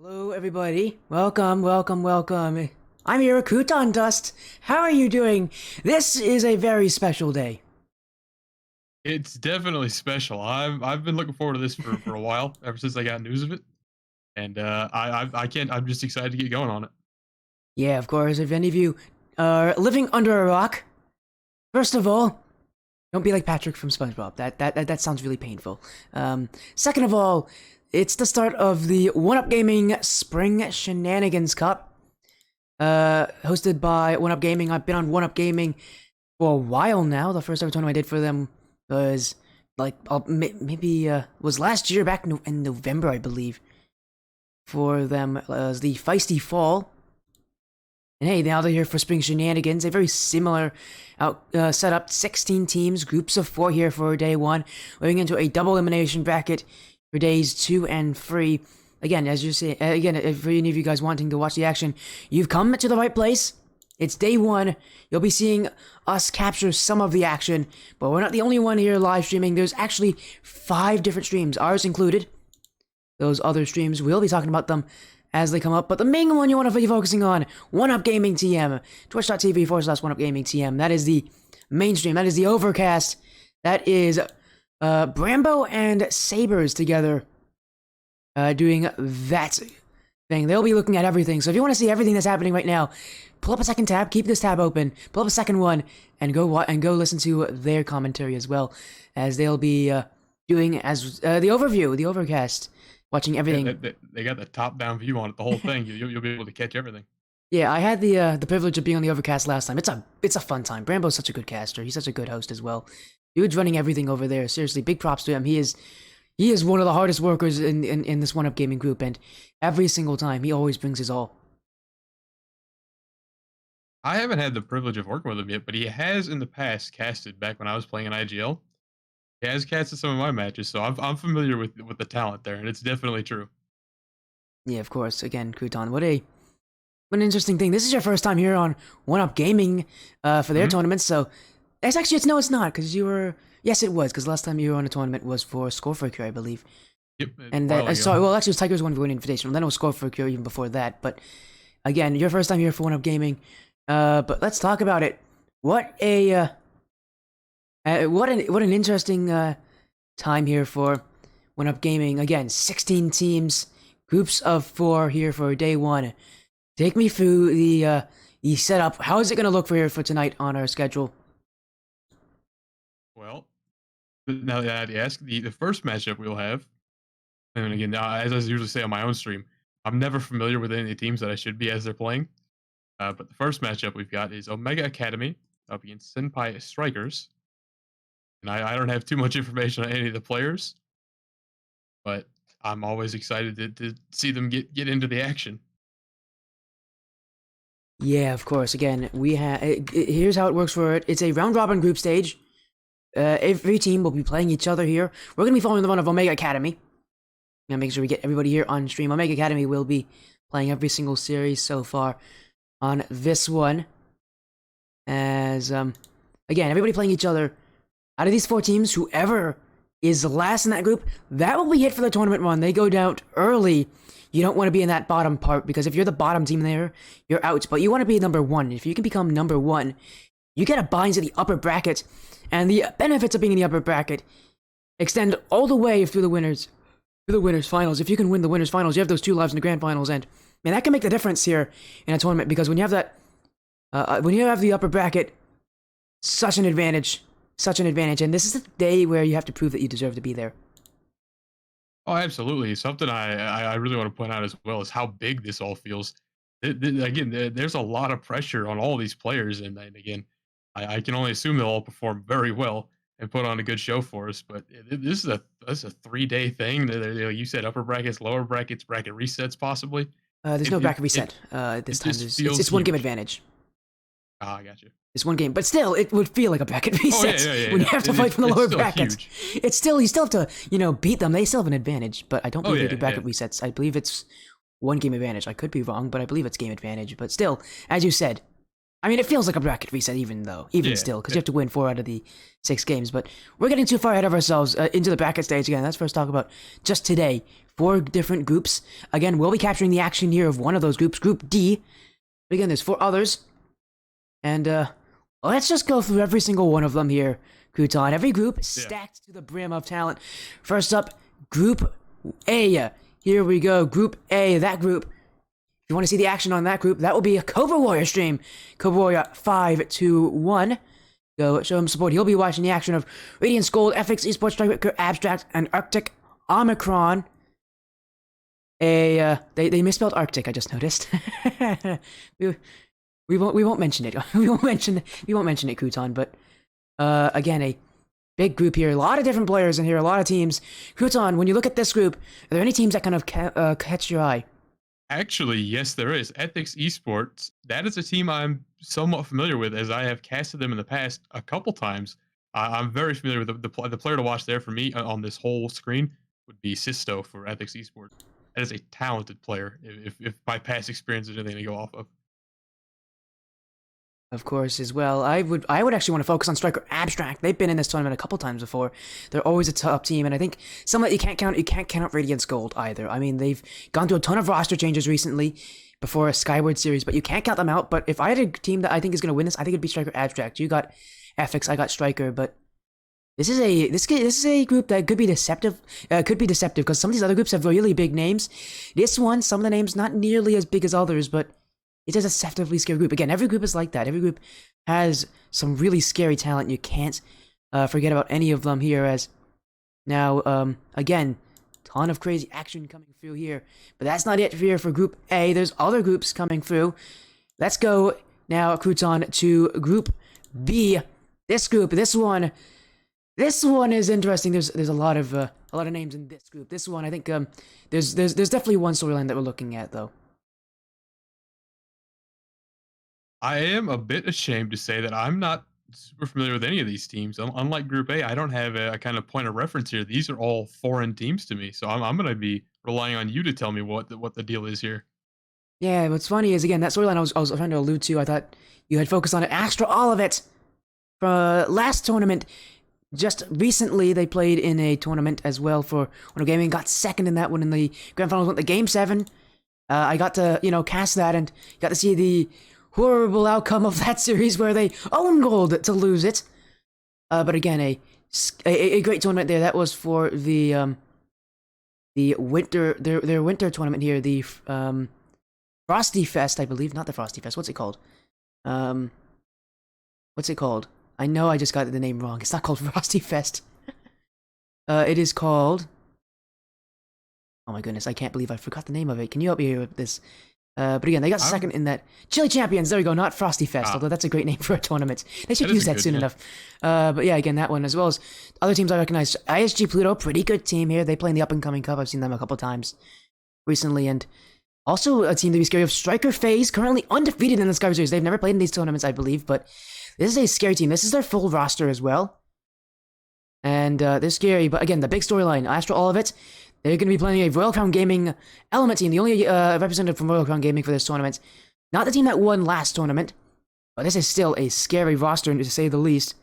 Hello, everybody. Welcome, welcome, welcome. I'm here at Croutondust. How are you doing? This is a very special day. It's definitely special. I've been looking forward to this for a while, ever since I got news of it, and I can't. I'm just excited to get going on it. Yeah, of course, if any of you are living under a rock, first of all, don't be like Patrick from SpongeBob. That sounds really painful. Second of all, it's the start of the OneUp Gaming Spring Shenanigans Cup, hosted by OneUp Gaming. I've been on OneUp Gaming for a while now. The first ever tournament I did for them was like maybe was last year, back in November, I believe. For them, the Feisty Fall. And hey, now they're here for Spring Shenanigans. A very similar setup. 16 teams, groups of 4 here for day 1, moving into a double elimination bracket for days 2 and 3. Again, as you say, for any of you guys wanting to watch the action, you've come to the right place. It's day 1. You'll be seeing us capture some of the action, but we're not the only one here live streaming. There's actually 5 different streams, ours included. Those other streams, we'll be talking about them as they come up, but the main one you want to be focusing on, OneUp Gaming TM, twitch.tv/OneUp Gaming TM. That is the main stream. That is the overcast. That is Brambo and Sabers together doing that thing. They'll be looking at everything. So if you want to see everything that's happening right now, pull up a second tab, keep this tab open, pull up a second one, and go listen to their commentary as well, as they'll be doing as the overview, the overcast, watching everything. Yeah, they got the top-down view on it, the whole thing. You'll be able to catch everything. Yeah, I had the privilege of being on the overcast last time. It's a fun time. Brambo's such a good caster. He's such a good host as well. Dude's running everything over there. Seriously, big props to him. He is one of the hardest workers in this OneUp Gaming group, and every single time he always brings his all. I haven't had the privilege of working with him yet, but he has in the past casted back when I was playing in IGL. He has casted some of my matches, so I'm familiar with the talent there, and it's definitely true. Yeah, of course. Again, Crouton, what an interesting thing. This is your first time here on OneUp Gaming for their tournament, so it's not, because you were. Yes, it was, because last time you were on a tournament was for Score for a Cure, I believe. Yep. And then, sorry, well, actually, it was Tiger's One for an Invitational. Then it was Score for a Cure even before that. But again, your first time here for OneUp Gaming. But let's talk about it. What an interesting time here for OneUp Gaming. Again, 16 teams, groups of 4 here for day 1. Take me through the setup. How is it going to look for tonight on our schedule? Well, now that I ask, the first matchup we'll have, and again, as I usually say on my own stream, I'm never familiar with any of the teams that I should be as they're playing. But the first matchup we've got is Omega Academy up against Senpai Strikers. And I don't have too much information on any of the players, but I'm always excited to see them get into the action. Yeah, of course. Again, we have. Here's how it works for it. It's a round-robin group stage. Every team will be playing each other here. We're going to be following the run of Omega Academy. Gonna make sure we get everybody here on stream. Omega Academy will be playing every single series so far on this one. As, again, everybody playing each other. Out of these 4 teams, whoever is last in that group, that will be hit for the tournament run. They go down early. You don't want to be in that bottom part, because if you're the bottom team there, you're out. But you want to be number 1. If you can become number 1, you get a bind to the upper bracket. And the benefits of being in the upper bracket extend all the way through the winners finals. If you can win the winners finals, you have those 2 lives in the grand finals, and man, that can make the difference here in a tournament, because when you have that, when you have the upper bracket, such an advantage, and this is the day where you have to prove that you deserve to be there. Oh, absolutely. Something I really want to point out as well is how big this all feels. Again, there's a lot of pressure on all these players, and again, I can only assume they'll all perform very well and put on a good show for us. But this is a 3-day thing. You said upper brackets, lower brackets, bracket resets possibly. There's no bracket reset this time. It's 1 game advantage. Ah, I got you. It's 1 game, but still, it would feel like a bracket reset when you have to fight from the lower brackets. Huge. It's still, you still have to, beat them. They still have an advantage, but I don't believe they do bracket resets. I believe it's 1 game advantage. I could be wrong, but I believe it's game advantage. But still, as you said, I mean, it feels like a bracket reset, even Yeah, still, because you have to win 4 out of the 6 games. But we're getting too far ahead of ourselves into the bracket stage again. Let's first talk about just today. 4 different groups. Again, we'll be capturing the action here of one of those groups, Group D. But again, there's 4 others. And let's just go through every single one of them here, Crouton. Every group stacked to the brim of talent. First up, Group A. Here we go, Group A. That group. If you want to see the action on that group, that will be a Cobra Warrior stream. Cobra Warrior 521. Go show him support. He'll be watching the action of Radiant Gold, FX Esports, Stryker, Abstract, and Arctic Omicron. They misspelled Arctic. I just noticed. we won't mention it. we won't mention it, Crouton. But again, a big group here. A lot of different players in here. A lot of teams. Crouton, when you look at this group, are there any teams that kind of catch your eye? Actually, yes, there is. Ethics Esports, that is a team I'm somewhat familiar with, as I have casted them in the past a couple times. I'm very familiar with the player to watch there for me on this whole screen would be Sisto for Ethics Esports. That is a talented player, if my past experience is anything to go off of. Of course, as well. I would actually want to focus on Stryker Abstract. They've been in this tournament a couple times before. They're always a top team, and I think some that you can't count Radiance Gold either. I mean, they've gone through a ton of roster changes recently before a Skyward series, but you can't count them out. But if I had a team that I think is going to win this, I think it'd be Stryker Abstract. You got FX, I got Stryker, but this is a group that could be deceptive. Because some of these other groups have really big names. This one, some of the names not nearly as big as others, but it's a deceptively scary group. Again, every group is like that. Every group has some really scary talent. You can't forget about any of them here. As now, again, ton of crazy action coming through here. But that's not it here for Group A. There's other groups coming through. Let's go now, Crouton, to Group B. This group, this one is interesting. There's a lot of names in this group. This one, I think, there's definitely one storyline that we're looking at though. I am a bit ashamed to say that I'm not super familiar with any of these teams. Unlike Group A, I don't have a kind of point of reference here. These are all foreign teams to me, so I'm going to be relying on you to tell me what the deal is here. Yeah, what's funny is, again, that storyline I was trying to allude to, I thought you had focused on it. Astra Olivet, from last tournament, just recently they played in a tournament as well for OneUp Gaming, got second in that one in the Grand Finals, went to Game 7. I got to, cast that and got to see the horrible outcome of that series where they own gold to lose it. But again, a great tournament there. That was for the winter, their winter tournament here, the Frosty Fest, I believe. Not the Frosty Fest. What's it called? What's it called? I know I just got the name wrong. It's not called Frosty Fest. It is called... Oh my goodness, I can't believe I forgot the name of it. Can you help me here with this? But again, they got second in that. Chili Champions, there we go, not Frosty Fest, although that's a great name for a tournament. They should use that soon enough. But yeah, again, that one, as well as other teams I recognize. ISG Pluto, pretty good team here. They play in the up-and-coming cup. I've seen them a couple times recently. And also a team to be scary of, Stryker FaZe, currently undefeated in the Skyward Series. They've never played in these tournaments, I believe, but this is a scary team. This is their full roster as well. And they're scary. But again, the big storyline, Astra Olivet, they're going to be playing a Royal Crown Gaming Element team, the only representative from Royal Crown Gaming for this tournament. Not the team that won last tournament, but this is still a scary roster, to say the least.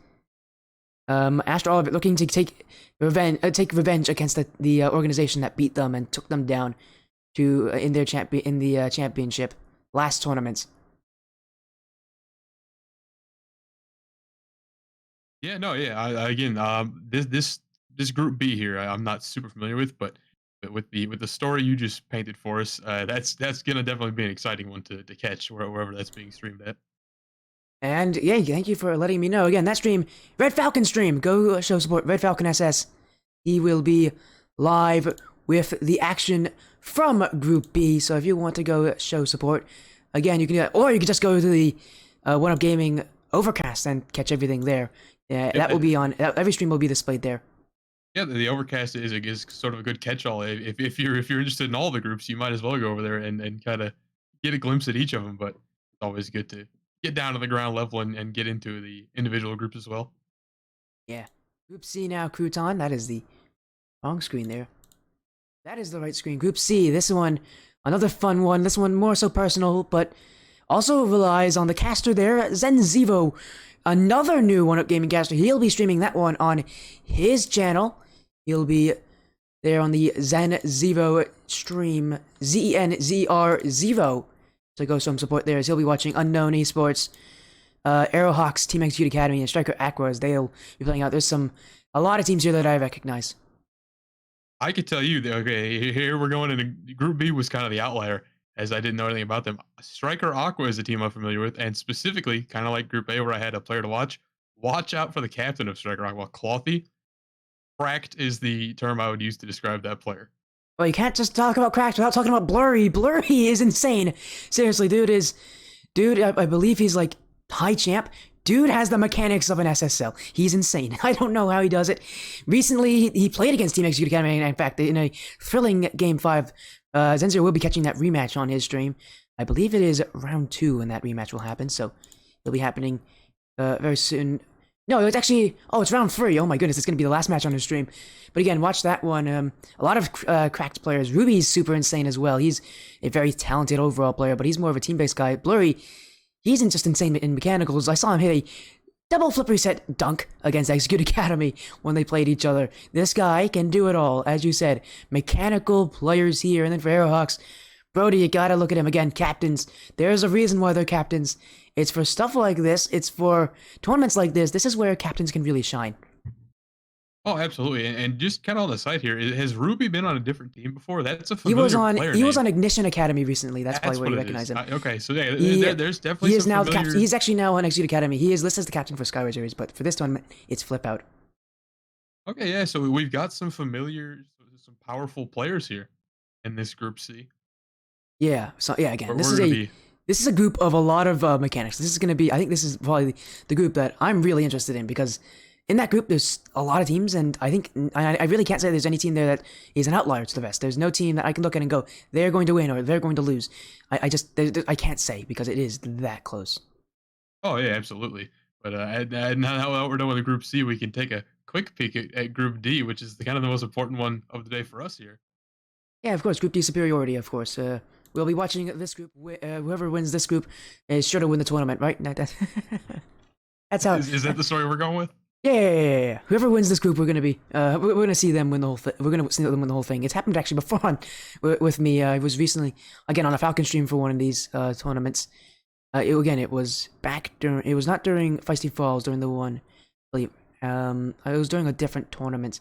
Astra Olivet looking to take revenge against the organization that beat them and took them down to in the championship last tournament. Yeah, no, yeah. This Group B here, I'm not super familiar with, but with the story you just painted for us, that's gonna definitely be an exciting one to catch wherever that's being streamed at. And yeah, thank you for letting me know. Again, that stream, Red Falcon stream, go show support Red Falcon SS. He will be live with the action from Group B. So if you want to go show support, again, you can do that, or you can just go to the OneUp Gaming Overcast and catch everything there. That will be on. Every stream will be displayed there. Yeah, the Overcast is sort of a good catch-all. If you're interested in all the groups, you might as well go over there and kind of get a glimpse at each of them. But it's always good to get down to the ground level and get into the individual groups as well. Yeah. Group C now, Crouton. That is the wrong screen there. That is the right screen. Group C. This one, another fun one. This one more so personal, but also relies on the caster there, Zenzivo, another new OneUp gaming caster. He'll be streaming that one on his channel. He'll be there on the Zenzivo stream, Zenzer Zivo. So go some support there as he'll be watching Unknown Esports, Arrowhawks, Team Execute Academy, and Stryker Aquas. They'll be playing out. There's a lot of teams here that I recognize. I could tell you that, okay, here we're going into Group B was kind of the outlier, as I didn't know anything about them. Stryker Aqua is a team I'm familiar with, and specifically, kind of like Group A where I had a player to watch. Watch out for the captain of Stryker Aqua, Clothy. Cracked is the term I would use to describe that player. Well, you can't just talk about Cracked without talking about Blurry. Blurry is insane. Seriously, dude, I believe he's like high champ. Dude has the mechanics of an SSL. He's insane. I don't know how he does it. Recently, he played against Team Execute Academy, and in fact, in a thrilling Game 5, Zenzer will be catching that rematch on his stream. I believe it is round 2 when that rematch will happen, so it'll be happening very soon. No, it's actually... Oh, it's round 3. Oh my goodness, it's going to be the last match on his stream. But again, watch that one. A lot of Cracked players. Ruby's super insane as well. He's a very talented overall player, but he's more of a team-based guy. Blurry... He's just insane in mechanicals. I saw him hit a double flip reset dunk against Execute Academy when they played each other. This guy can do it all, as you said. Mechanical players here. And then for Arrowhawks, Brody, you gotta look at him again. Captains. There's a reason why they're captains. It's for stuff like this. It's for tournaments like this. This is where captains can really shine. Oh, absolutely. And just kind of on the side here, has Ruby been on a different team before? That's a familiar player He was on Ignition Academy recently. That's probably where you recognize him. Okay, so yeah, there's definitely is now the captain. He's actually now on Execute Academy. He is listed as the captain for Skyward Series, but for this tournament, it's Flip Out. Okay, yeah, so we've got some powerful players here in this Group C. Yeah, so yeah, again, this is a group of a lot of mechanics. This is going to be, I think this is probably the group that I'm really interested in because in that group, there's a lot of teams, and I think I really can't say there's any team there that is an outlier to the rest. There's no team that I can look at and go, they're going to win or they're going to lose. I can't say because it is that close. Oh yeah, absolutely. But now that we're done with the Group C, we can take a quick peek at Group D, which is kind of the most important one of the day for us here. Yeah, of course, Group D superiority. Of course, we'll be watching this group. Whoever wins this group is sure to win the tournament, right? That's how. Is that the story we're going with? Yeah. Whoever wins this group, we're gonna see them win the whole thing. We're gonna see them win the whole thing. It's happened actually before with me. I was recently again on a Falcon stream for one of these tournaments. It was it was not during Feisty Falls during the one. It was during a different tournament.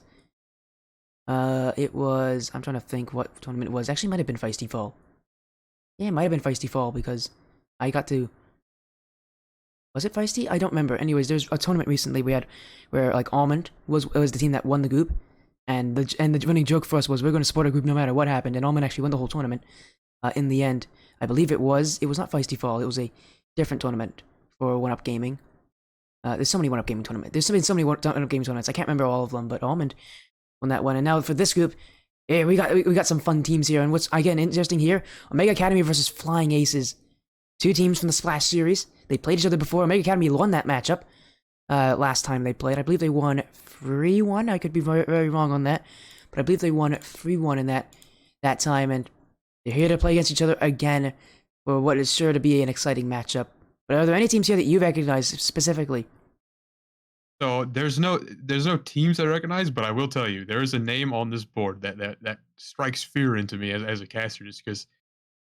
It was. I'm trying to think what tournament it was. Actually, it might have been Feisty Fall. Yeah, it might have been Feisty Fall because I got to. Was it Feisty? I don't remember. Anyways, there's a tournament recently we had where like Almond was the team that won the group, and the running joke for us was we're going to support our group no matter what happened, and Almond actually won the whole tournament. In the end, I believe it was not Feisty Fall. It was a different tournament for OneUp Gaming. There's so many OneUp Gaming tournaments. There's been so many OneUp Gaming tournaments. I can't remember all of them, but Almond won that one. And now for this group, yeah, we got some fun teams here. And what's again interesting here, Omega Academy versus Flying Aces. Two teams from the Splash series. They played each other before. Omega Academy won that matchup last time they played. I believe they won 3-1. I could be very, very wrong on that. But I believe they won 3-1 in that time. And they're here to play against each other again for what is sure to be an exciting matchup. But are there any teams here that you recognize specifically? So there's no teams that I recognize, but I will tell you there is a name on this board that strikes fear into me as a caster, just because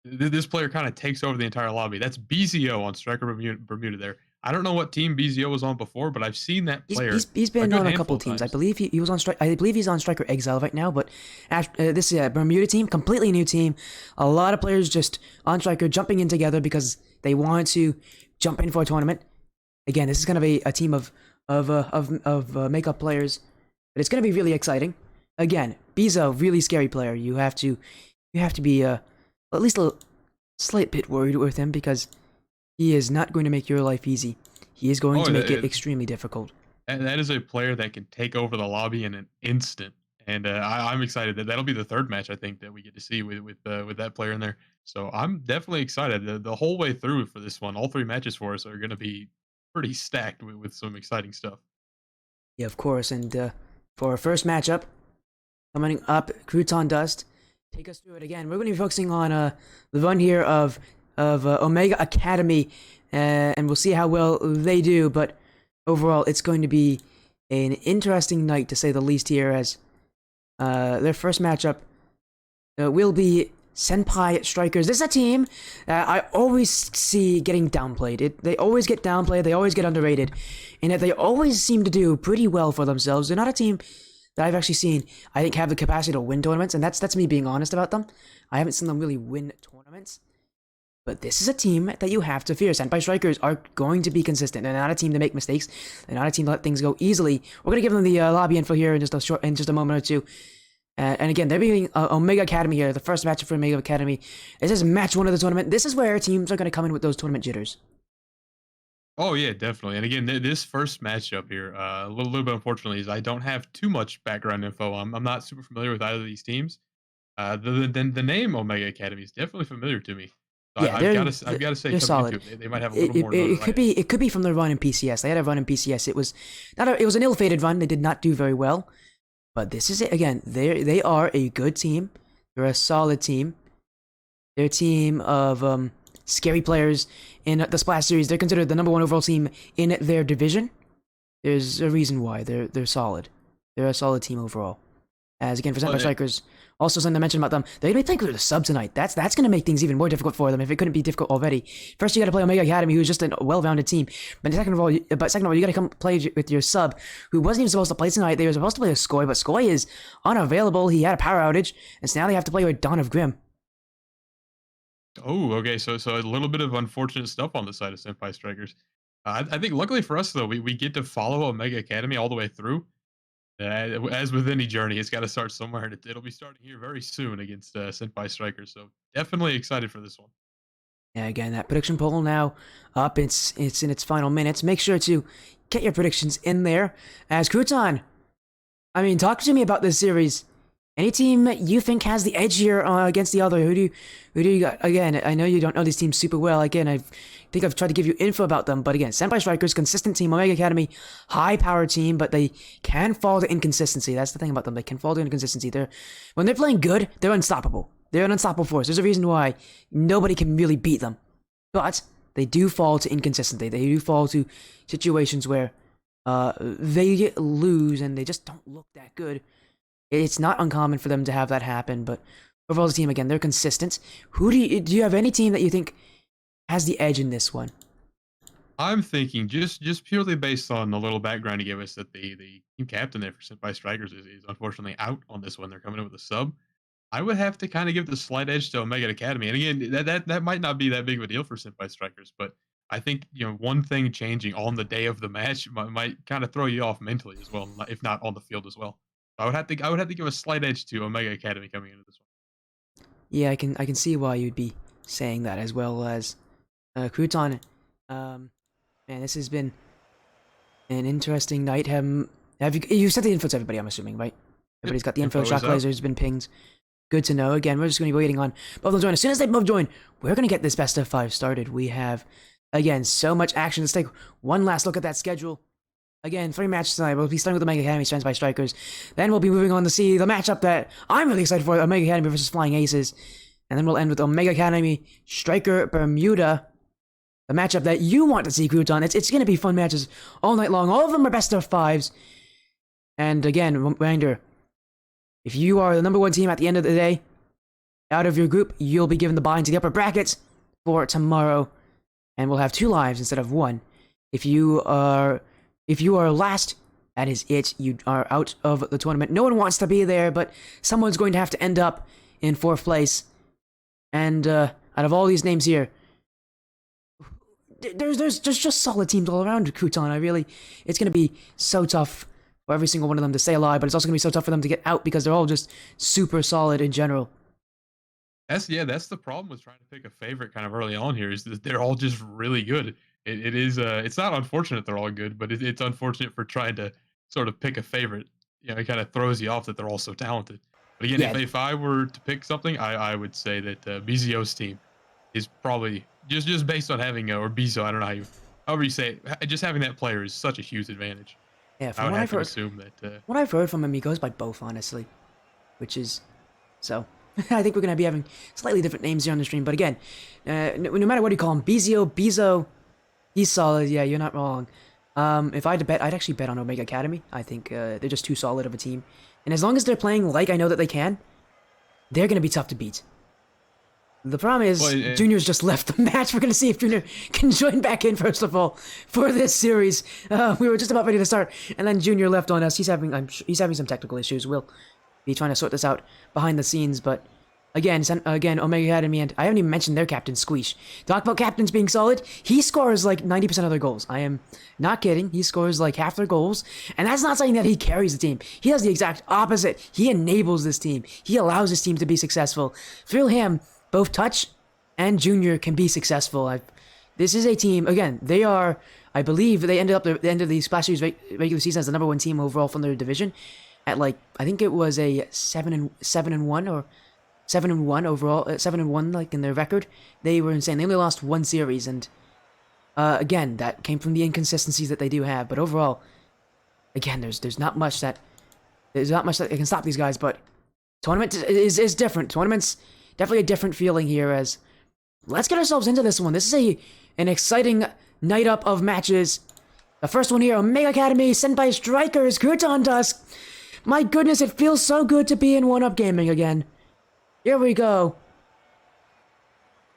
this player kind of takes over the entire lobby. That's BZO on Stryker Bermuda there. I don't know what team BZO was on before, but I've seen that player. He's been on a couple teams. I believe he was on I believe he's on Stryker Exile right now. But after, this Bermuda team, completely new team. A lot of players just on Stryker jumping in together because they want to jump in for a tournament. Again, this is going to be a team of makeup players, but it's going to be really exciting. Again, BZO, really scary player. You have to be at least a slight bit worried with him because he is not going to make your life easy. He is going to make it extremely difficult. And that is a player that can take over the lobby in an instant. And I'm excited that'll be the third match I think that we get to see with that player in there. So I'm definitely excited. The whole way through for this one, all three matches for us are going to be pretty stacked with some exciting stuff. Yeah, of course. And for our first matchup, coming up, Croutondust. Take us through it again. We're going to be focusing on the run here of of Omega Academy, and we'll see how well they do. But overall, it's going to be an interesting night to say the least here, as their first matchup will be Senpai Strikers. This is a team that I always see getting downplayed. They always get downplayed, they always get underrated, and yet they always seem to do pretty well for themselves. They're not a team that I've actually seen, I think, have the capacity to win tournaments, and that's me being honest about them. I haven't seen them really win tournaments. But this is a team that you have to fear. Senpai Strikers are going to be consistent. They're not a team to make mistakes. They're not a team to let things go easily. We're gonna give them the lobby info here in just a moment or two. And again, they're beating Omega Academy here. The first matchup for Omega Academy. This is match 1 of the tournament. This is where teams are gonna come in with those tournament jitters. Oh yeah, definitely. And again, this first matchup here, a little bit unfortunately, is I don't have too much background info. I'm not super familiar with either of these teams. The name Omega Academy is definitely familiar to me. So Yeah, I've got to say, they're coming solid. into it, they might have a little more It could notoriety. be from the run in PCS. They had a run in PCS. It was it was an ill-fated run. They did not do very well. But this is it again. They are a good team. They're a solid team. They're a team of scary players in the Splash Series. They're considered the #1 overall team in their division. There's a reason why. They're solid. They're a solid team overall. As again, for Senpai Strikers, also something to mention about them, they're going to be playing with a sub tonight. That's going to make things even more difficult for them if it couldn't be difficult already. First, you got to play Omega Academy, who's just a well-rounded team. But second of all, you got to come play with your sub, who wasn't even supposed to play tonight. They were supposed to play with Skoy, but Skoy is unavailable. He had a power outage, and so now they have to play with Dawn of Grim. Oh, okay. So a little bit of unfortunate stuff on the side of Senpai Strikers. I think luckily for us though, we get to follow Omega Academy all the way through. As with any journey, it's got to start somewhere, and it'll be starting here very soon against Senpai Strikers. So definitely excited for this one. Yeah, again, that prediction poll now up. It's in its final minutes. Make sure to get your predictions in there. As Crouton, I mean, talk to me about this series. Any team you think has the edge here against the other? Who do you got? Again, I know you don't know these teams super well. Again, I think I've tried to give you info about them, but again, Senpai Strikers, consistent team, Omega Academy, high-powered team, but they can fall to inconsistency. That's the thing about them. They can fall to inconsistency. When they're playing good, they're unstoppable. They're an unstoppable force. There's a reason why nobody can really beat them. But they do fall to inconsistency. They do fall to situations where they lose and they just don't look that good. It's not uncommon for them to have that happen, but overall the team, again, they're consistent. Do you have any team that you think has the edge in this one? I'm thinking just purely based on the little background you gave us that the team captain there for Senpai Strikers is unfortunately out on this one. They're coming in with a sub. I would have to kind of give the slight edge to Omega Academy. And again, that might not be that big of a deal for Senpai Strikers, but I think one thing changing on the day of the match might kind of throw you off mentally as well, if not on the field as well. I would have to give a slight edge to Omega Academy coming into this one. Yeah, I can see why you'd be saying that, as well as Crouton. Man, this has been an interesting night. Have you sent the info to everybody? I'm assuming, right? Everybody's got the info. Shock Laser's been pinged. Good to know. Again, we're just going to be waiting on both of them to join. As soon as they both join, we're going to get this best of 5 started. We have, again, so much action. Let's take one last look at that schedule. Again, 3 matches tonight. We'll be starting with Omega Academy, Senpai Strikers. Then we'll be moving on to see the matchup that I'm really excited for, Omega Academy versus Flying Aces. And then we'll end with Omega Academy, Stryker, Bermuda. The matchup that you want to see, Crouton. It's going to be fun matches all night long. All of them are best of 5s. And again, reminder, if you are the #1 team at the end of the day, out of your group, you'll be given the bye into the upper brackets for tomorrow. And we'll have 2 lives instead of 1. If you are last, that is it. You are out of the tournament. No one wants to be there, but someone's going to have to end up in 4th place. And out of all these names here, there's just solid teams all around Crouton. It's going to be so tough for every single one of them to stay alive, but it's also going to be so tough for them to get out because they're all just super solid in general. That's the problem with trying to pick a favorite kind of early on here is that they're all just really good. It is it's not unfortunate they're all good, but it's unfortunate for trying to sort of pick a favorite. It kind of throws you off that they're all so talented. But again, Yeah. if I were to pick something, I would say that BZO's team is probably just based on having or Bizo, I don't know however you say it, just having that player is such a huge advantage. Yeah, I from would what have I've to heard, assume that what I've heard from him, he goes by both, honestly, which is so. I think we're gonna be having slightly different names here on the stream, but again, no matter what you call him, Bezo, he's solid. Yeah, you're not wrong. If I had to bet, I'd actually bet on Omega Academy. I think they're just too solid of a team, and as long as they're playing like I know that they can, they're gonna be tough to beat. The problem is, Junior's just left the match. We're gonna see if Junior can join back in first of all for this series. We were just about ready to start, and then Junior left on us. He's having some technical issues. We'll be trying to sort this out behind the scenes, but again, Omega Academy, and I haven't even mentioned their captain, Squeesh. Talk about captains being solid. He scores like 90% of their goals. I am not kidding. He scores like half their goals, and that's not saying that he carries the team. He does the exact opposite. He enables this team. He allows this team to be successful. Through him, both Touch and Junior can be successful. This is a team, again, they are, I believe, they ended up at the end of the Splash Series regular season as the #1 team overall from their division at like, I think it was a 7-1 or 7-1 overall, 7-1 like in their record. They were insane. They only lost one series, and again, that came from the inconsistencies that they do have. But overall, again, there's not much that can stop these guys. But tournament is different. Tournament's definitely a different feeling here. As let's get ourselves into this one. This is an exciting night up of matches. The first one here, Omega Academy, Senpai Strikers, Croutondust. My goodness, it feels so good to be in OneUp Gaming again. Here we go.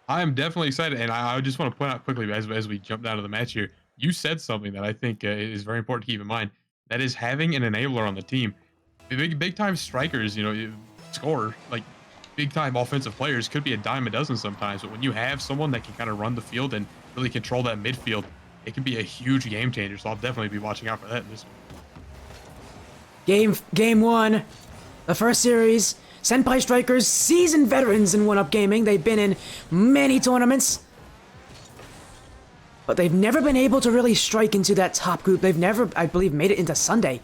I am definitely excited, and I just want to point out quickly as we jump down to the match here, you said something that I think is very important to keep in mind. That is having an enabler on the team. The big time strikers, score like big time offensive players could be a dime a dozen sometimes, but when you have someone that can kind of run the field and really control that midfield, it can be a huge game changer. So I'll definitely be watching out for that in this one. Game one, the first series. Senpai Strikers, seasoned veterans in OneUp Gaming. They've been in many tournaments, but they've never been able to really strike into that top group. They've never, I believe, made it into Sunday.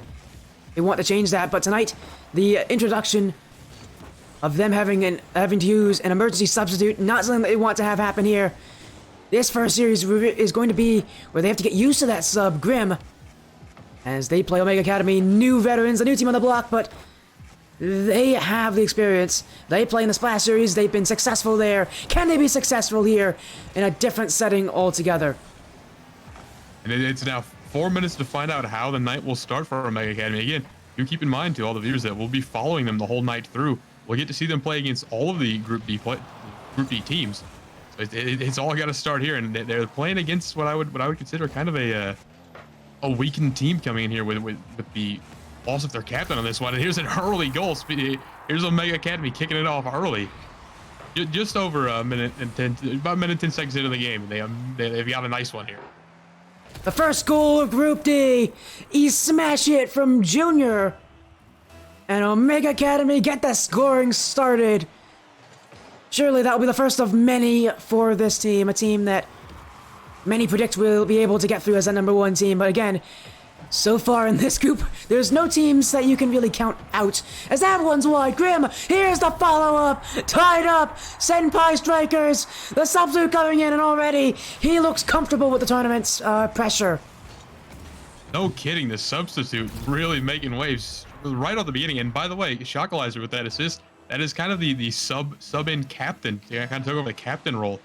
They want to change that, but tonight, the introduction of them having to use an emergency substitute, not something that they want to have happen here. This first series is going to be where they have to get used to that sub, Grim, as they play Omega Academy, new veterans, a new team on the block, but they have the experience. They play in the Splash Series. They've been successful there. Can they be successful here in a different setting altogether? And it's now 4 minutes to find out how the night will start for Omega Academy. Again, do keep in mind to all the viewers that we'll be following them the whole night through. We'll get to see them play against all of the Group D teams. So it's all got to start here, and they're playing against what I would consider kind of a weakened team coming in here with the loss of their captain on this one. And here's an early goal. Here's Omega Academy kicking it off early. Just over a minute and 10 seconds into the game. They've got a nice one here. The first goal of Group D. He smash it from Junior. And Omega Academy get the scoring started. Surely that will be the first of many for this team. A team that many predict will be able to get through as a #1 team. But again, so far in this group, there's no teams that you can really count out. As that one's wide, Grim, here's the follow-up, tied up, Senpai Strikers, the substitute coming in, and already he looks comfortable with the tournament's pressure. No kidding, the substitute really making waves right off the beginning. And by the way, Shockalizer with that assist, that is kind of the sub-in captain. They kind of took over the captain role.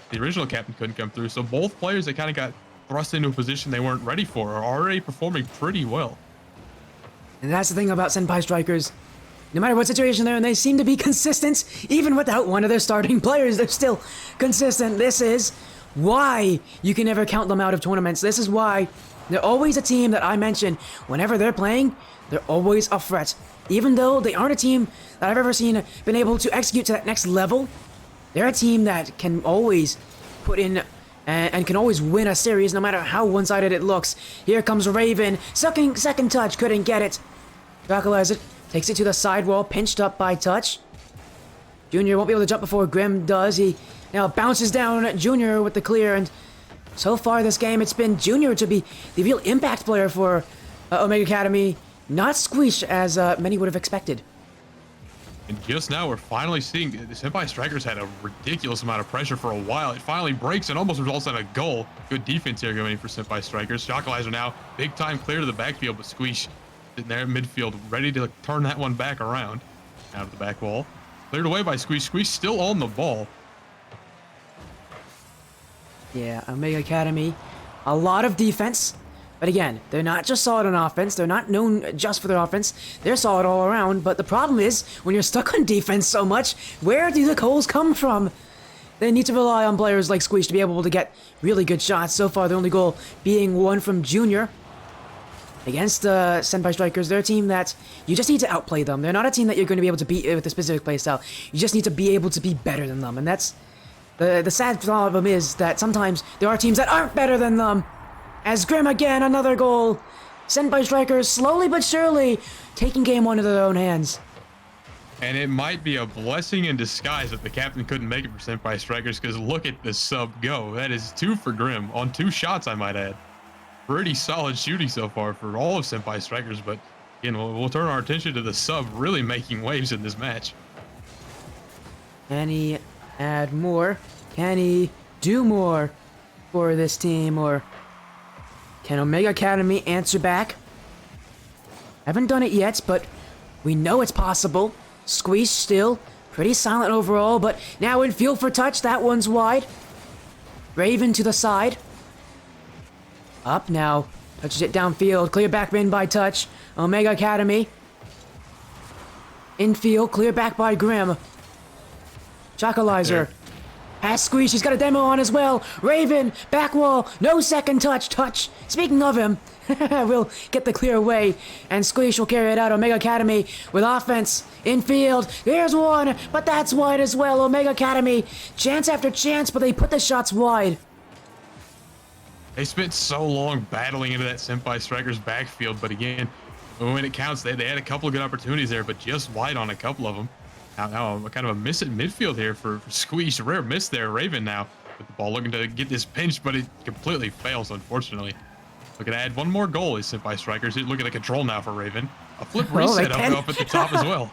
The original captain couldn't come through, so both players that kind of got thrust into a position they weren't ready for are already performing pretty well. And that's the thing about Senpai Strikers. No matter what situation they're in, they seem to be consistent. Even without one of their starting players, they're still consistent. This is why you can never count them out of tournaments. This is why they're always a team that I mention. Whenever they're playing, they're always a threat. Even though they aren't a team that I've ever seen been able to execute to that next level, they're a team that can always put in and can always win a series no matter how one-sided it looks. Here comes Raven, second touch, couldn't get it. Dracolizer takes it to the sidewall, pinched up by Touch. Junior won't be able to jump before Grim does. He now bounces down at Junior with the clear, and so far this game it's been Junior to be the real impact player for Omega Academy, not Squeesh as many would have expected. And just now, we're finally seeing the Senpai Strikers had a ridiculous amount of pressure for a while. It finally breaks and almost results in a goal. Good defense here going for Senpai Strikers. Shockalizer now, big time clear to the backfield, but Squeesh sitting there in midfield, ready to turn that one back around out of the back wall. Cleared away by Squeeze. Squeeze still on the ball. Yeah, Omega Academy, a lot of defense. But again, they're not just solid on offense. They're not known just for their offense. They're solid all around. But the problem is, when you're stuck on defense so much, where do the goals come from? They need to rely on players like Squeeze to be able to get really good shots. So far, the only goal being one from Junior. Against Senpai Strikers, they're a team that you just need to outplay them. They're not a team that you're going to be able to beat with a specific playstyle. You just need to be able to be better than them. And that's... The sad problem is that sometimes there are teams that aren't better than them. As Grim again, another goal. Senpai Strikers slowly but surely taking game one into their own hands. And it might be a blessing in disguise that the captain couldn't make it for Senpai Strikers, because look at the sub go. That is 2 for Grim on 2 shots, I might add. Pretty solid shooting so far for all of Senpai Strikers, but again, we'll turn our attention to the sub really making waves in this match. Can he add more? Can he do more for this team? Or can Omega Academy answer back? Haven't done it yet, but we know it's possible. Squeeze still pretty silent overall, but now in field for touch. That one's wide. Raven to the side. Up now. Touches it downfield. Clear back in by touch. Omega Academy. Infield. Clear back by Grim. Chocolizer. Pass Squeeze. He's got a demo on as well. Raven. Back wall. No second touch. Touch. Speaking of him. We'll get the clear away. And Squeeze will carry it out. Omega Academy with offense. Infield. Here's one. But that's wide as well. Omega Academy. Chance after chance. But they put the shots wide. They spent so long battling into that Senpai Strikers backfield, but again, when it counts, they had a couple of good opportunities there, but just wide on a couple of them. Now kind of a miss at midfield here for Squeeze. Rare miss there. Raven now with the ball looking to get this pinch, but it completely fails, unfortunately. Looking to add one more goal is Senpai Strikers. Look at the control now for Raven. A flip reset up at the top as well.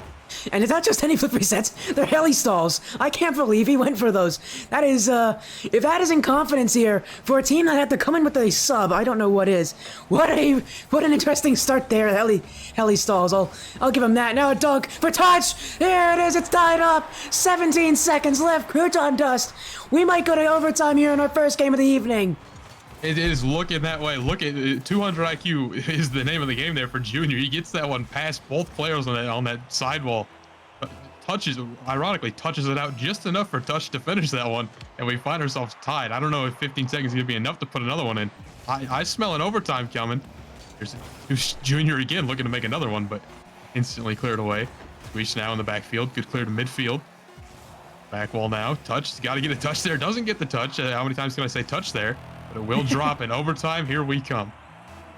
And it's not just any flip resets, they're heli stalls. I can't believe he went for those. That is, if that isn't confidence here for a team that had to come in with a sub, I don't know what is. What an interesting start there, heli stalls. I'll give him that. Now a dunk for touch. There it is, it's tied up. 17 seconds left, Croutondust. We might go to overtime here in our first game of the evening. It is looking that way. Look at 200 IQ is the name of the game there for Junior. He gets that one past both players on that sidewall. Ironically, touches it out just enough for Touch to finish that one, and we find ourselves tied. I don't know if 15 seconds is going to be enough to put another one in. I smell an overtime coming. There's Junior again looking to make another one, but instantly cleared away. Squeeze now in the backfield. Good clear to midfield. Back wall now. Touch. Got to get a touch there. Doesn't get the touch. How many times can I say touch there? But it will drop in overtime. Here we come.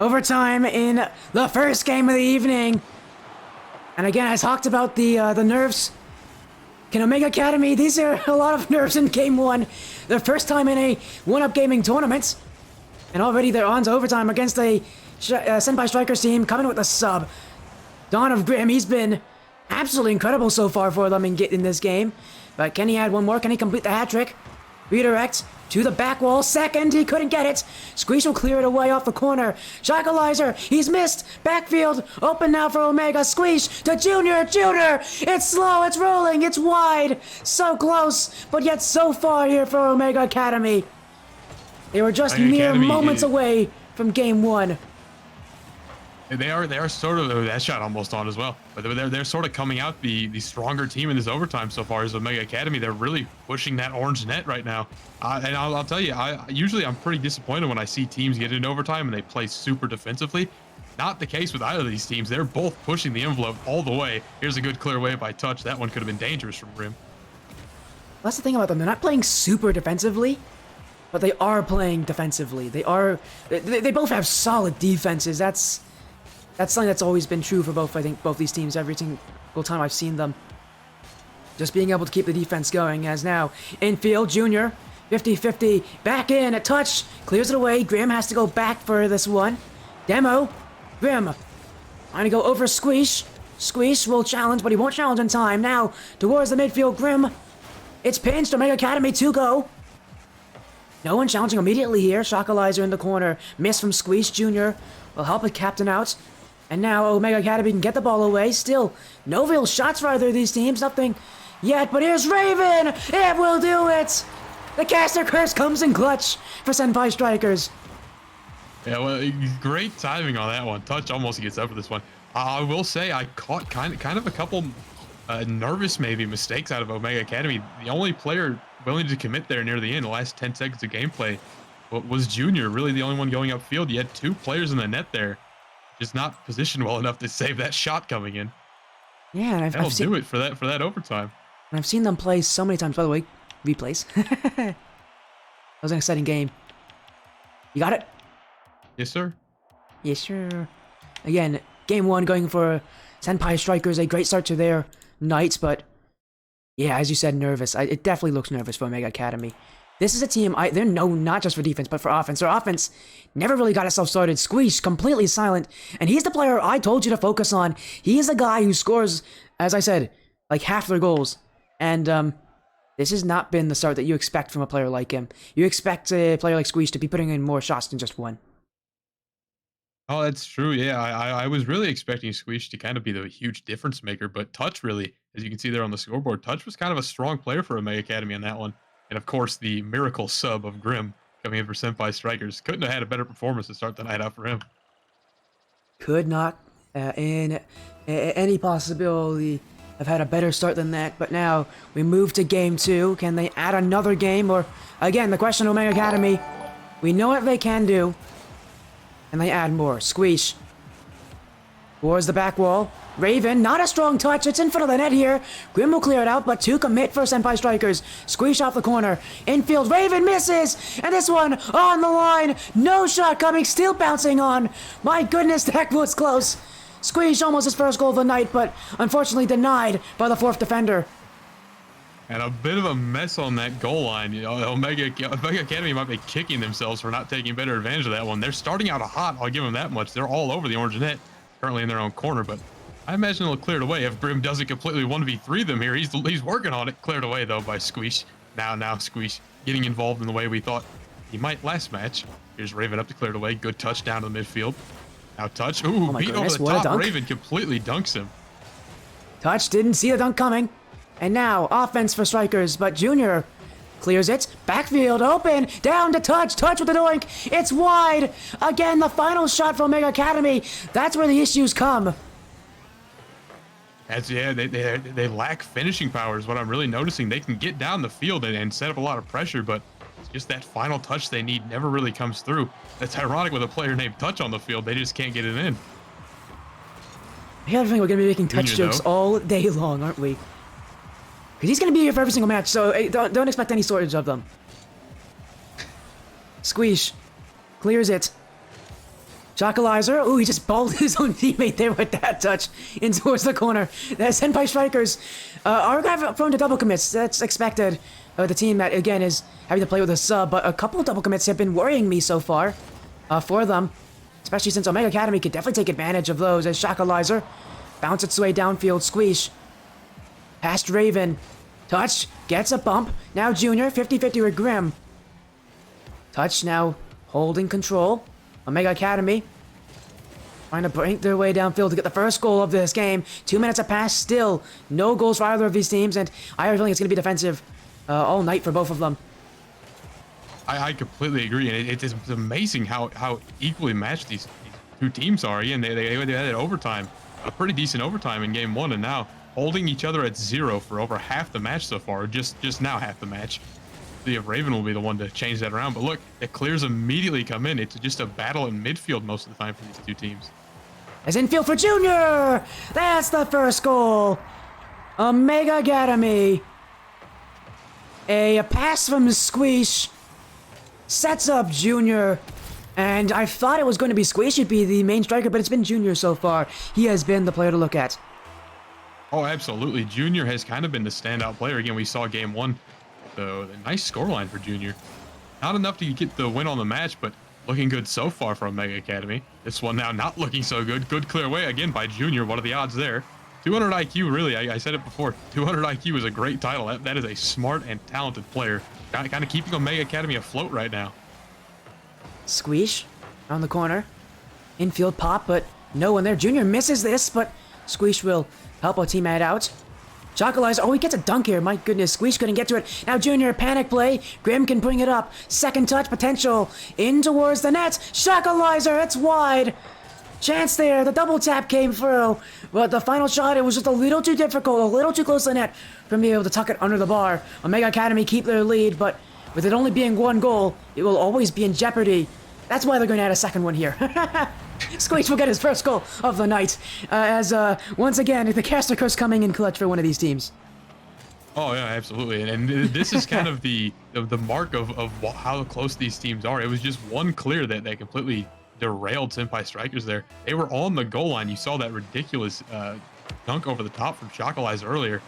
Overtime in the first game of the evening. And again, I talked about the nerfs. Can Omega Academy, these are a lot of nerfs in game one. Their first time in a OneUp gaming tournament. And already they're on to overtime against a Senpai Strikers team coming with a sub. Dawn of Grim, he's been absolutely incredible so far for them in this game. But can he add one more? Can he complete the hat trick? Redirect to the back wall. Second, he couldn't get it. Squeeze will clear it away off the corner. Chocolizer, he's missed. Backfield, open now for Omega. Squeeze to Junior. Junior, it's slow, it's rolling, it's wide. So close, but yet so far here for Omega Academy. They were just mere moments away from game one. They are sort of, that shot almost on as well, but they're sort of coming out the stronger team in this overtime so far as Omega Academy. They're really pushing that orange net right now, and I'll tell you, usually I'm pretty disappointed when I see teams get into overtime and they play super defensively. Not the case with either of these teams. They're both pushing the envelope all the way. Here's a good clear away by Touch. That one could have been dangerous from Grim. That's the thing about them. They're not playing super defensively, but they are playing defensively. They both have solid defenses. That's something that's always been true for both these teams every single time I've seen them. Just being able to keep the defense going. As now, infield, Junior, 50-50, back in, a touch, clears it away. Grim has to go back for this one. Demo, Grim, trying to go over Squeeze. Squeeze will challenge, but he won't challenge in time. Now, towards the midfield, Grim. It's pinched, Omega Academy to go. No one challenging immediately here. Chocolizer in the corner. Miss from Squeeze. Junior will help the captain out. And now Omega Academy can get the ball away. Still, no real shots for either of these teams. Nothing yet, but here's Raven! It will do it! The caster curse comes in clutch for Senpai Strikers. Yeah, well, great timing on that one. Touch almost gets up for this one. I will say I caught kind of a couple nervous maybe mistakes out of Omega Academy. The only player willing to commit there near the end, the last 10 seconds of gameplay, was Junior. Really the only one going upfield. You had 2 players in the net there, just not positioned well enough to save that shot coming in. Yeah, and That'll do it for that overtime. And I've seen them play so many times. By the way, replays. That was an exciting game. You got it? Yes, sir. Yes, sure. Again, game 1 going for Senpai Strikers. A great start to their night, but yeah, as you said, nervous. It definitely looks nervous for Omega Academy. This is a team, they're known not just for defense, but for offense. Their offense never really got itself started. Squeeze, completely silent. And he's the player I told you to focus on. He is the guy who scores, as I said, like half their goals. And this has not been the start that you expect from a player like him. You expect a player like Squeeze to be putting in more shots than just one. Oh, that's true. Yeah, I was really expecting Squeeze to kind of be the huge difference maker, but Touch really, as you can see there on the scoreboard, Touch was kind of a strong player for Omega Academy on that one. And of course, the miracle sub of Grim coming in for Senpai Strikers. Couldn't have had a better performance to start the night out for him. Could not, in any possibility, have had a better start than that. But now we move to game 2. Can they add another game? Or, again, the question of Omega Academy, we know what they can do. And they add more. Squeeze. Towards the back wall. Raven, not a strong touch. It's in front of the net here. Grim will clear it out, but 2 commit for Senpai Strikers. Squeeze off the corner. Infield, Raven misses! And this one on the line. No shot coming, still bouncing on. My goodness, that was close. Squeeze almost his first goal of the night, but unfortunately denied by the 4th defender. And a bit of a mess on that goal line. You know, Omega Academy might be kicking themselves for not taking better advantage of that one. They're starting out hot, I'll give them that much. They're all over the orange net, currently in their own corner, but I imagine they'll clear it away if Grim doesn't completely 1v3 them here. He's working on it. Cleared away, though, by Squeeze. Now Squeeze getting involved in the way we thought he might last match. Here's Raven up to clear it away. Good touch down to the midfield. Now Touch. Ooh, beat over the top. Raven completely dunks him. Touch didn't see the dunk coming. And now, offense for Strikers, but Junior clears it. Backfield open, down to Touch. Touch with the doink. It's wide. Again, the final shot for Omega Academy. That's where the issues come. Yeah, they lack finishing power is what I'm really noticing. They can get down the field and set up a lot of pressure, but it's just that final touch they need never really comes through. That's ironic with a player named Touch on the field. They just can't get it in. I have a feeling we're going to be making Touch Junior, jokes all day long, aren't we? Because he's going to be here for every single match, so don't expect any shortage of them. Squeeze. Clears it. Chocolizer. Ooh, he just balled his own teammate there with that touch in towards the corner. The Senpai Strikers are prone to double commits. That's expected. The team that, again, is having to play with a sub, but a couple of double commits have been worrying me so far for them. Especially since Omega Academy could definitely take advantage of those as Chocolizer bounce its way downfield. Squeeze. Past Raven. Touch. Gets a bump. Now Junior. 50-50 with Grim. Touch now holding control. Omega Academy trying to break their way downfield to get the first goal of this game. 2 minutes have passed. Still no goals for either of these teams, and I have a feeling it's going to be defensive all night for both of them. I completely agree, and it's amazing how equally matched these 2 teams are. Again, they had overtime, a pretty decent overtime in game 1, and now holding each other at 0 for over half the match so far, just now half the match. See if Raven will be the one to change that around, but look, the clears immediately come in. It's just a battle in midfield most of the time for these 2 teams. As infield for Junior! That's the first goal! Omega Academy. A pass from Squeeze sets up Junior, and I thought it was going to be Squeeze should be the main striker, but it's been Junior so far. He has been the player to look at. Oh, absolutely. Junior has kind of been the standout player. Again, we saw game 1. So, a nice scoreline for Junior. Not enough to get the win on the match, but looking good so far from Omega Academy. This one now not looking so good. Good clear away again by Junior. What are the odds there? 200 IQ, really. I said it before. 200 IQ is a great title. That is a smart and talented player. Kind of keeping Omega Academy afloat right now. Squeeze around the corner. Infield pop, but no one there. Junior misses this, but Squeeze will help our teammate out. Chocolizer, oh, he gets a dunk here. My goodness, Squeeze couldn't get to it. Now Junior, panic play. Grim can bring it up. Second touch potential. In towards the net. Chocolizer, it's wide. Chance there. The double tap came through. But the final shot, it was just a little too difficult, a little too close to the net for me able to tuck it under the bar. Omega Academy keep their lead, but with it only being 1 goal, it will always be in jeopardy. That's why they're going to add a second one here. Squeeze will get his first goal of the night. Once again, the caster curse coming in clutch for one of these teams. Oh yeah, absolutely. And this is kind of the mark of how close these teams are. It was just one clear that completely derailed Senpai Strikers there. They were on the goal line. You saw that ridiculous dunk over the top from Chocolize earlier.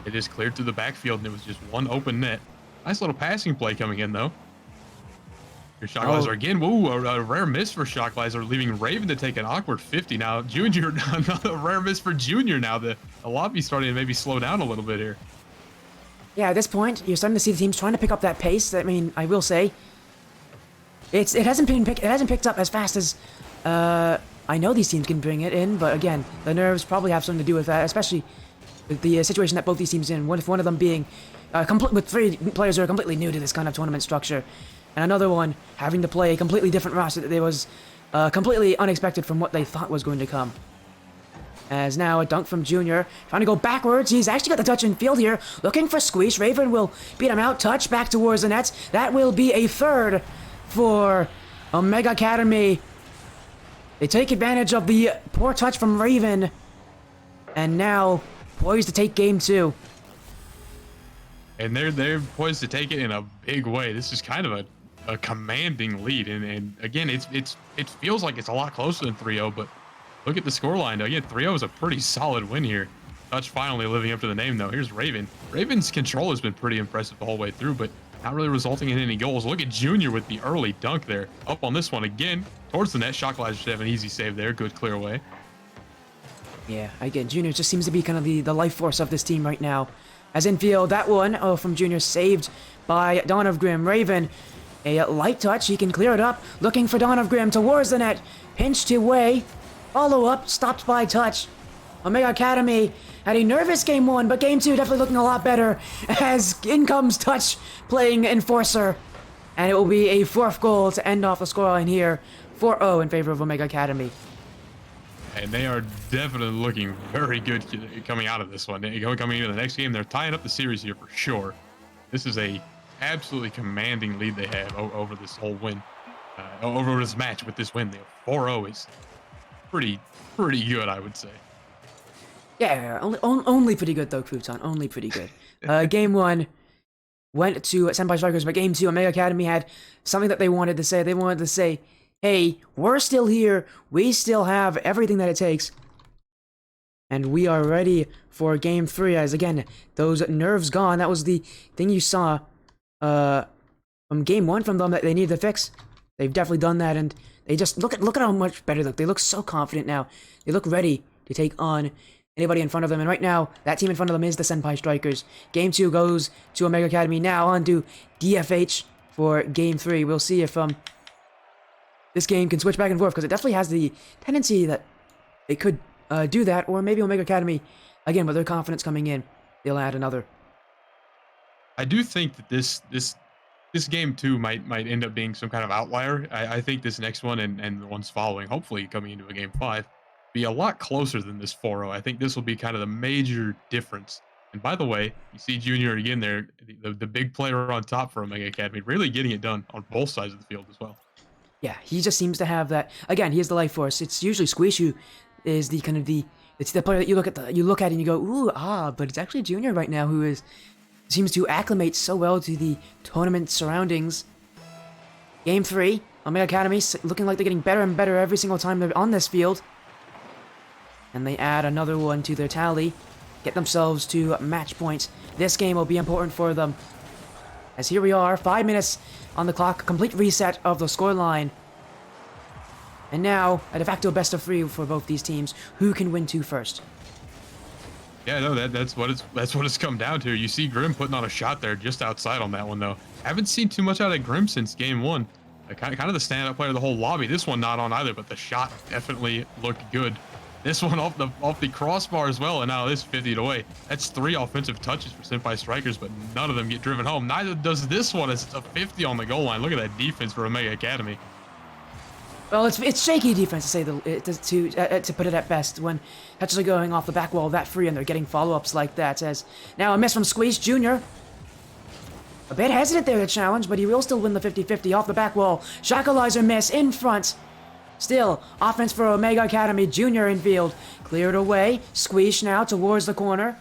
It just cleared through the backfield, and it was just one open net. Nice little passing play coming in, though. Here's Shocklizer again. Woo, a rare miss for Shocklizer, leaving Raven to take an awkward 50. Now, Junior, another rare miss for Junior now. The lobby's starting to maybe slow down a little bit here. Yeah, at this point, you're starting to see the teams trying to pick up that pace. I mean, I will say, it hasn't picked up as fast as I know these teams can bring it in. But again, the nerves probably have something to do with that, especially with the situation that both these teams in. With one of them being with 3 players who are completely new to this kind of tournament structure, and another one having to play a completely different roster that was completely unexpected from what they thought was going to come. As now a dunk from Junior, trying to go backwards. He's actually got the touch in field here, looking for Squeeze. Raven will beat him out. Touch back towards the nets. That will be a third for Omega Academy. They take advantage of the poor touch from Raven, and now poised to take game 2. And they're poised to take it in a big way. This is kind of a commanding lead, and again, it feels like it's a lot closer than 3-0, but look at the scoreline. Again, 3-0 is a pretty solid win here. Touch finally living up to the name, though. Here's Raven. Raven's control has been pretty impressive the whole way through, but not really resulting in any goals. Look at Junior with the early dunk there. Up on this one again, towards the net. Shocklizer should have an easy save there. Good clear away. Yeah, again, Junior just seems to be kind of the life force of this team right now. As infield, that one, from Junior, saved by Dawn of Grim. Raven, a light touch, he can clear it up. Looking for Dawn of Grim towards the net. Pinched away. Follow up, stopped by touch. Omega Academy had a nervous game 1, but game 2 definitely looking a lot better as in comes Touch playing Enforcer. And it will be a 4th goal to end off the scoreline here. 4-0 in favor of Omega Academy. And they are definitely looking very good coming out of this one. Coming into the next game, they're tying up the series here for sure. This is a absolutely commanding lead they have over this whole win. Over this match with this win. 4-0 is pretty good, I would say. Yeah, only pretty good though, Crouton. Only pretty good. Game 1 went to Senpai Strikers, but game 2, Omega Academy had something that they wanted to say. They wanted to say, hey, we're still here. We still have everything that it takes. And we are ready for game 3. As again, those nerves gone. That was the thing you saw from game 1 from them that they needed to fix. They've definitely done that, and they just look at how much better they look. They look so confident now. They look ready to take on anybody in front of them. And right now, that team in front of them is the Senpai Strikers. Game 2 goes to Omega Academy. Now on to DFH for game 3. We'll see if this game can switch back and forth, because it definitely has the tendency that it could do that, or maybe Omega Academy, again, with their confidence coming in, they'll add another. I do think that this game 2 might end up being some kind of outlier. I think this next one and the ones following, hopefully coming into a game 5, be a lot closer than this 4-0. I think this will be kind of the major difference. And by the way, you see Junior again there, the big player on top for Omega Academy, really getting it done on both sides of the field as well. Yeah, he just seems to have that. Again, he is the life force. It's usually Squeeze who is the kind of it's the player that you look at and you go, ooh, but it's actually Junior right now who seems to acclimate so well to the tournament surroundings. Game 3, Omega Academy looking like they're getting better and better every single time they're on this field. And they add another one to their tally, get themselves to match points. This game will be important for them. As here we are, 5 minutes on the clock, complete reset of the scoreline. And now, a de facto best of 3 for both these teams. Who can win 2 first? Yeah, no, that's what it's come down to. You see Grim putting on a shot there just outside on that one, though. Haven't seen too much out of Grim since game 1. Kind of the stand-up player of the whole lobby. This one not on either, but the shot definitely looked good. This one off the crossbar as well, and now this 50 away. That's 3 offensive touches for Senpai Strikers, but none of them get driven home. Neither does this one. It's a 50 on the goal line. Look at that defense for Omega Academy. Well, it's shaky defense to say to put it at best when touches are going off the back wall that free and they're getting follow-ups like that. As now a miss from Squeeze Jr. A bit hesitant there to challenge, but he will still win the 50-50 off the back wall. Shackleizer miss in front. Still, offense for Omega Academy. Jr. in field. Cleared away. Squeeze now towards the corner.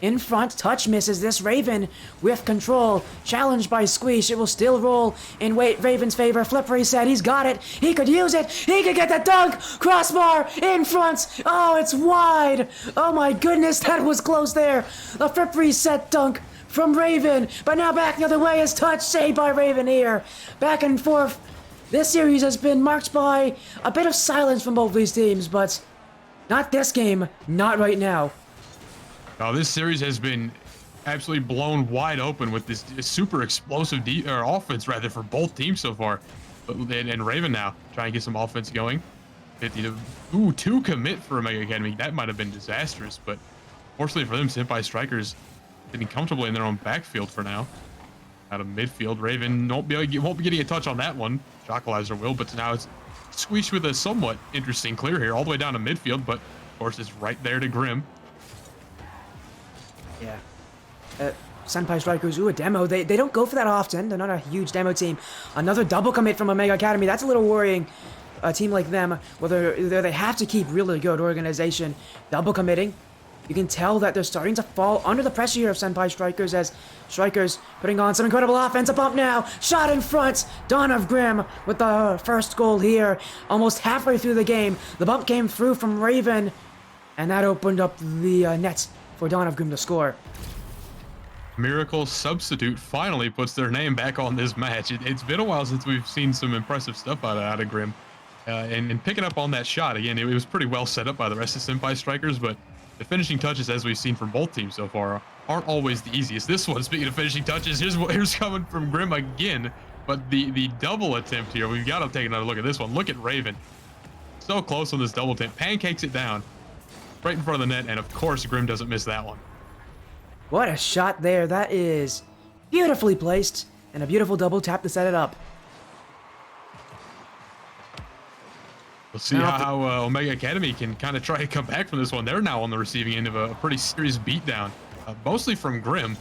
In front, touch misses this Raven with control. Challenged by Squeeze. It will still roll in Raven's favor. Flip reset. He's got it. He could use it. He could get the dunk. Crossbar in front. Oh, it's wide. Oh my goodness, that was close there. The flip reset dunk from Raven. But now back the other way is touch saved by Raven here. Back and forth. This series has been marked by a bit of silence from both these teams, but not this game. Not right now. Now, this series has been absolutely blown wide open with this super explosive offense, rather, for both teams so far. And Raven now trying to get some offense going. 50 to 2 commit for Omega Academy. That might have been disastrous, but fortunately for them, Senpai Strikers sitting comfortably in their own backfield for now. Out of midfield, Raven won't be getting a touch on that one. Shackleizer will, but now it's squeezed with a somewhat interesting clear here, all the way down to midfield. But of course, it's right there to Grim. Yeah. Senpai Strikers, a demo. They don't go for that often. They're not a huge demo team. Another double commit from Omega Academy. That's a little worrying. A team like them, whether they have to keep really good organization, double committing. You can tell that they're starting to fall under the pressure here of Senpai Strikers as Strikers putting on some incredible offense. A bump now. Shot in front. Dawn of Grim with the first goal here. Almost halfway through the game. The bump came through from Raven. And that opened up the net for Dawn of Grim to score. Miracle Substitute finally puts their name back on this match. It's been a while since we've seen some impressive stuff out of Grim. And picking up on that shot, again, it was pretty well set up by the rest of Senpai Strikers, but the finishing touches, as we've seen from both teams so far, aren't always the easiest. This one, speaking of finishing touches, here's coming from Grim again, but the double attempt here, we've got to take another look at this one. Look at Raven. So close on this double attempt. Pancakes it down right in front of the net, and of course, Grim doesn't miss that one. What a shot there. That is beautifully placed, and a beautiful double tap to set it up. We'll see how Omega Academy can kind of try to come back from this one. They're now on the receiving end of a pretty serious beatdown, mostly from Grim.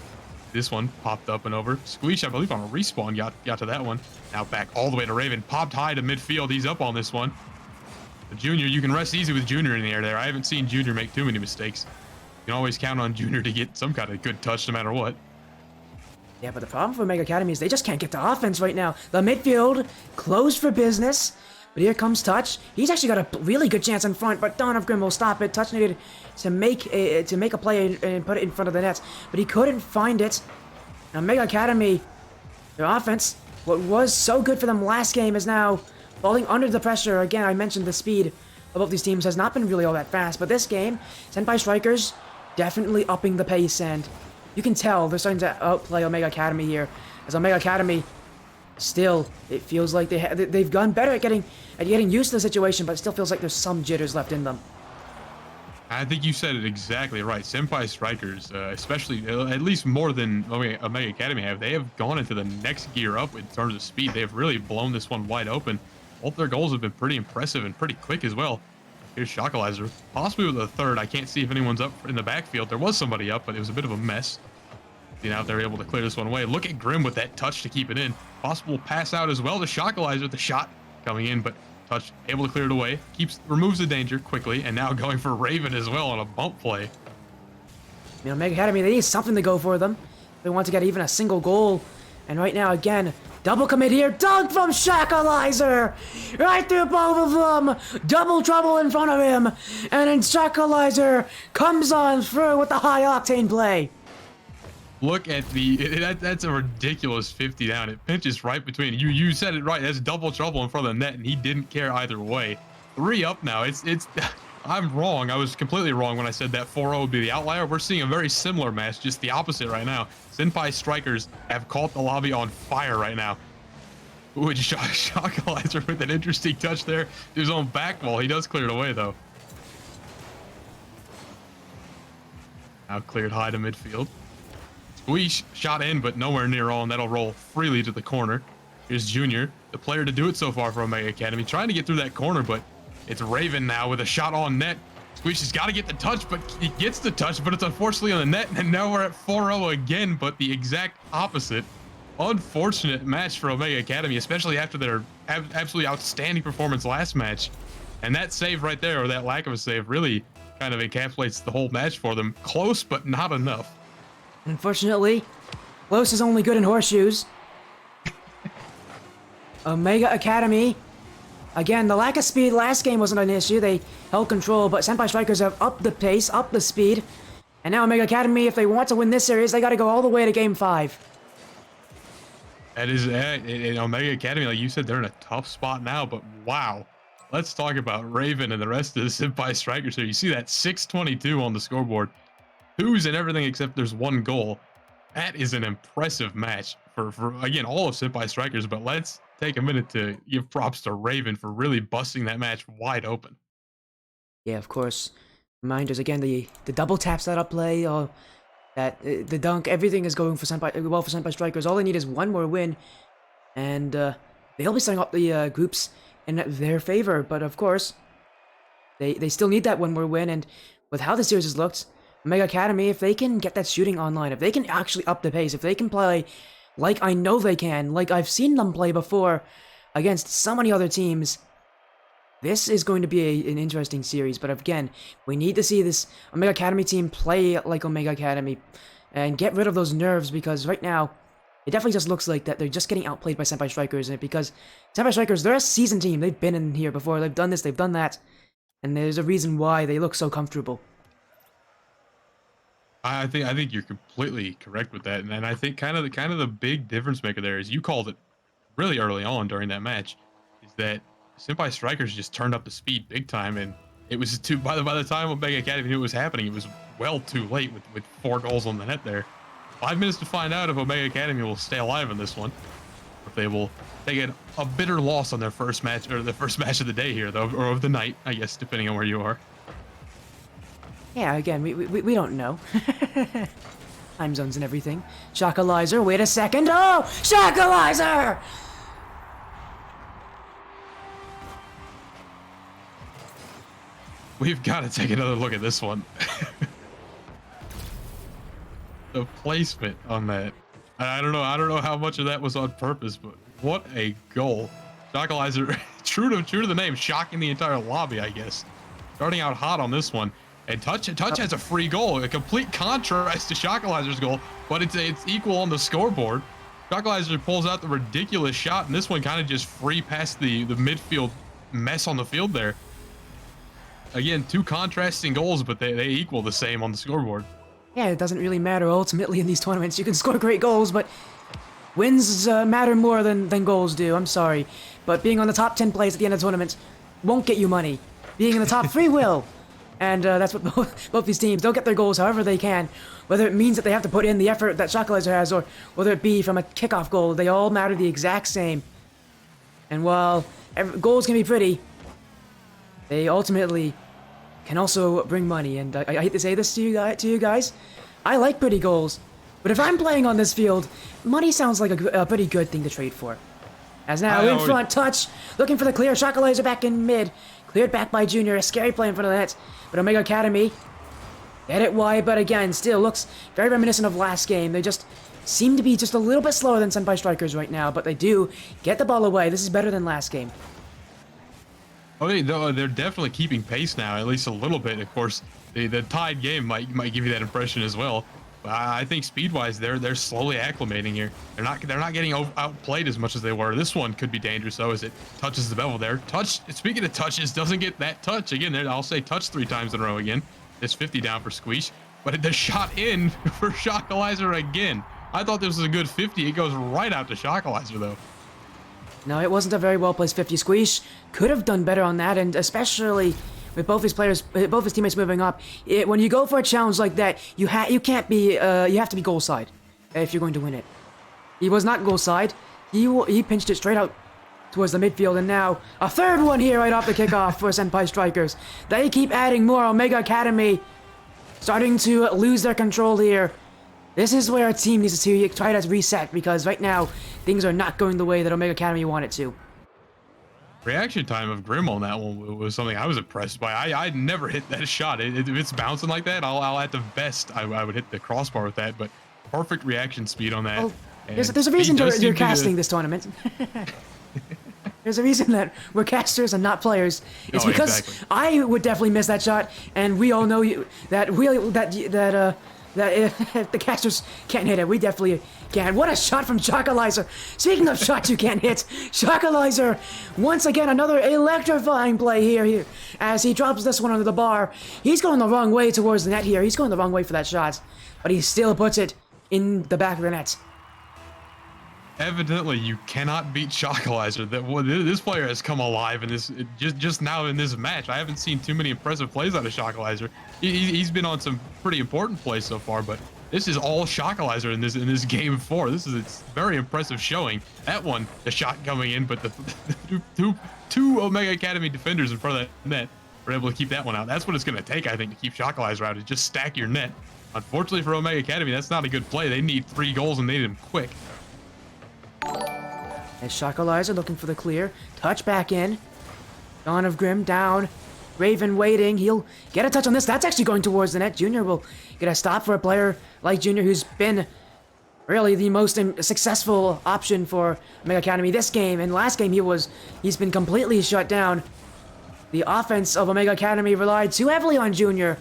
This one popped up and over. Squeeze, I believe, on a respawn, got to that one. Now back all the way to Raven. Popped high to midfield. He's up on this one. The Junior, you can rest easy with Junior in the air there. I haven't seen Junior make too many mistakes. You can always count on Junior to get some kind of good touch no matter what. Yeah, but the problem for Omega Academy is they just can't get to offense right now. The midfield closed for business. But here comes Touch. He's actually got a really good chance in front, but Dawn of Grim will stop it. Touch needed to make a play and put it in front of the net, but he couldn't find it. Now Omega Academy, their offense, what was so good for them last game, is now falling under the pressure. Again, I mentioned the speed of both these teams has not been really all that fast, but this game, Senpai Strikers definitely upping the pace, and you can tell they're starting to outplay Omega Academy here, as Omega Academy still, it feels like they've gone better at getting used to the situation, but it still feels like there's some jitters left in them. I think you said it exactly right. Senpai Strikers, especially at least more than Omega Academy they have gone into the next gear up in terms of speed. They have really blown this one wide open. Both their goals have been pretty impressive and pretty quick as well. Here's Shackleizer, possibly with a third. I can't see if anyone's up in the backfield. There was somebody up, but it was a bit of a mess. See, now they're able to clear this one away. Look at Grim with that touch to keep it in. Possible pass out as well to Shackleizer with the shot coming in, but Touch able to clear it away. Removes the danger quickly, and now going for Raven as well on a bump play. You know, Omega Academy, they need something to go for them. They want to get even a single goal. And right now, again, double commit here. Dunk from Shackleizer! Right through both of them! Double trouble in front of him! And then Shackleizer comes on through with the high-octane play. Look at that's a ridiculous 50 down. It pinches right between you said it right. That's double trouble in front of the net, and he didn't care either way. 3 up now. It's I'm wrong. I was completely wrong when I said that 4-0 would be the outlier. We're seeing a very similar match, just the opposite right now. Senpai Strikers have caught the lobby on fire right now. Ooh, Shackleizer with an interesting touch there to his own back wall. He does clear it away though. Now cleared high to midfield. Squeeze shot in, but nowhere near on. That'll roll freely to the corner. Here's Junior, the player to do it so far for Omega Academy, trying to get through that corner, but it's Raven now with a shot on net. Squeeze has got to get the touch, but he gets the touch, but it's unfortunately on the net, and now we're at 4-0 again, but the exact opposite. Unfortunate match for Omega Academy, especially after their absolutely outstanding performance last match. And that save right there, or that lack of a save, really kind of encapsulates the whole match for them. Close, but not enough. Unfortunately, close is only good in horseshoes. Omega Academy. Again, the lack of speed last game wasn't an issue. They held control, but Senpai Strikers have upped the pace, upped the speed. And now Omega Academy, if they want to win this series, they got to go all the way to Game 5. That is, in Omega Academy, like you said, they're in a tough spot now, but wow. Let's talk about Raven and the rest of the Senpai Strikers here. You see that 622 on the scoreboard. Twos and everything except there's one goal. That is an impressive match for again, all of Senpai Strikers, but let's take a minute to give props to Raven for really busting that match wide open. Yeah, of course. Reminders, again, the double tap setup play, or that the dunk, everything is going for Senpai Strikers. All they need is one more win, and they'll be setting up the groups in their favor. But of course, they still need that one more win, and with how the series has looked, Omega Academy, if they can get that shooting online, if they can actually up the pace, if they can play like I know they can, like I've seen them play before against so many other teams, this is going to be an interesting series. But again, we need to see this Omega Academy team play like Omega Academy and get rid of those nerves, because right now, it definitely just looks like that they're just getting outplayed by Senpai Strikers, because Senpai Strikers, they're a seasoned team. They've been in here before. They've done this, they've done that, and there's a reason why they look so comfortable. I think you're completely correct with that, and I think kind of the big difference maker there is, you called it really early on during that match, is that Senpai Strikers just turned up the speed big time, and it was by the time Omega Academy knew it was happening, it was well too late with 4 goals on the net there. 5 minutes to find out if Omega Academy will stay alive in this one, or if they will take a bitter loss on their first match, or the first match of the day here, though, or of the night, I guess, depending on where you are. Yeah, again, we don't know. Time zones and everything. Shockalizer, wait a second. Oh! Shockalizer! We've got to take another look at this one. The placement on that. I don't know how much of that was on purpose, but what a goal. Shockalizer, true to the name, shocking the entire lobby, I guess. Starting out hot on this one. And Touch has a free goal, a complete contrast to Shockalizer's goal, but it's equal on the scoreboard. Shockalizer pulls out the ridiculous shot, and this one kind of just free past the midfield mess on the field there. Again, 2 contrasting goals, but they equal the same on the scoreboard. Yeah, it doesn't really matter ultimately in these tournaments. You can score great goals, but wins matter more than goals do. I'm sorry. But being on the top 10 place at the end of the tournament won't get you money. Being in the top 3 will. And that's what both these teams, they'll get their goals however they can. Whether it means that they have to put in the effort that Shockalizer has, or whether it be from a kickoff goal, they all matter the exact same. And while goals can be pretty, they ultimately can also bring money. And I hate to say this to you guys, I like pretty goals, but if I'm playing on this field, money sounds like a pretty good thing to trade for. As now in front, Touch, looking for the clear, Shockalizer back in mid, cleared back by Junior, a scary play in front of the net, but Omega Academy get it wide, but again, still looks very reminiscent of last game. They just seem to be just a little bit slower than Senpai Strikers right now, but they do get the ball away. This is better than last game. Oh, they're definitely keeping pace now, at least a little bit. Of course, the tied game might give you that impression as well. But I think speed-wise, they're slowly acclimating here. They're not getting outplayed as much as they were. This one could be dangerous though, as it touches the bevel there. Touch. Speaking of touches, doesn't get that touch again. I'll say touch 3 times in a row again. It's 50 down for Squeeze, but the shot in for Shockalizer again. I thought this was a good 50. It goes right out to Shockalizer though. No, it wasn't a very well-placed 50. Squeeze could have done better on that, and especially with both his teammates moving up. When you go for a challenge like that, you have to be goal side if you're going to win it. He was not goal side. He pinched it straight out towards the midfield, and now a third one here right off the kickoff for Senpai Strikers. They keep adding more. Omega Academy starting to lose their control here. This is where our team needs to try to reset, because right now, things are not going the way that Omega Academy wanted to. Reaction time of Grim on that one was something I was impressed by. I never hit that shot. If it's bouncing like that, I'll at the best, I would hit the crossbar with that, but perfect reaction speed on that. Well, there's a reason you're casting this tournament. There's a reason that we're casters and not players. It's because exactly. I would definitely miss that shot, and we all know that if the casters can't hit it, we definitely can. What a shot from Chocolizer! Speaking of shots you can't hit, Chocolizer, once again, another electrifying play here as he drops this one under the bar. He's going the wrong way towards the net here. He's going the wrong way for that shot, but he still puts it in the back of the net. Evidently, you cannot beat Chocolizer. This player has come alive in this just now in this match. I haven't seen too many impressive plays out of Chocolizer. He's been on some pretty important plays so far, but this is all Chocolizer in this game 4. It's very impressive showing. That one, the shot coming in, but the two Omega Academy defenders in front of that net were able to keep that one out. That's what it's going to take, I think, to keep Chocolizer out, is just stack your net. Unfortunately for Omega Academy, that's not a good play. They need 3 goals and they need them quick. As Chocolizer looking for the clear. Touch back in. Dawn of Grim down. Raven waiting. He'll get a touch on this. That's actually going towards the net. Junior will get a stop for a player like Junior, who's been really the most successful option for Omega Academy this game. And last game he's been completely shut down. The offense of Omega Academy relied too heavily on Junior,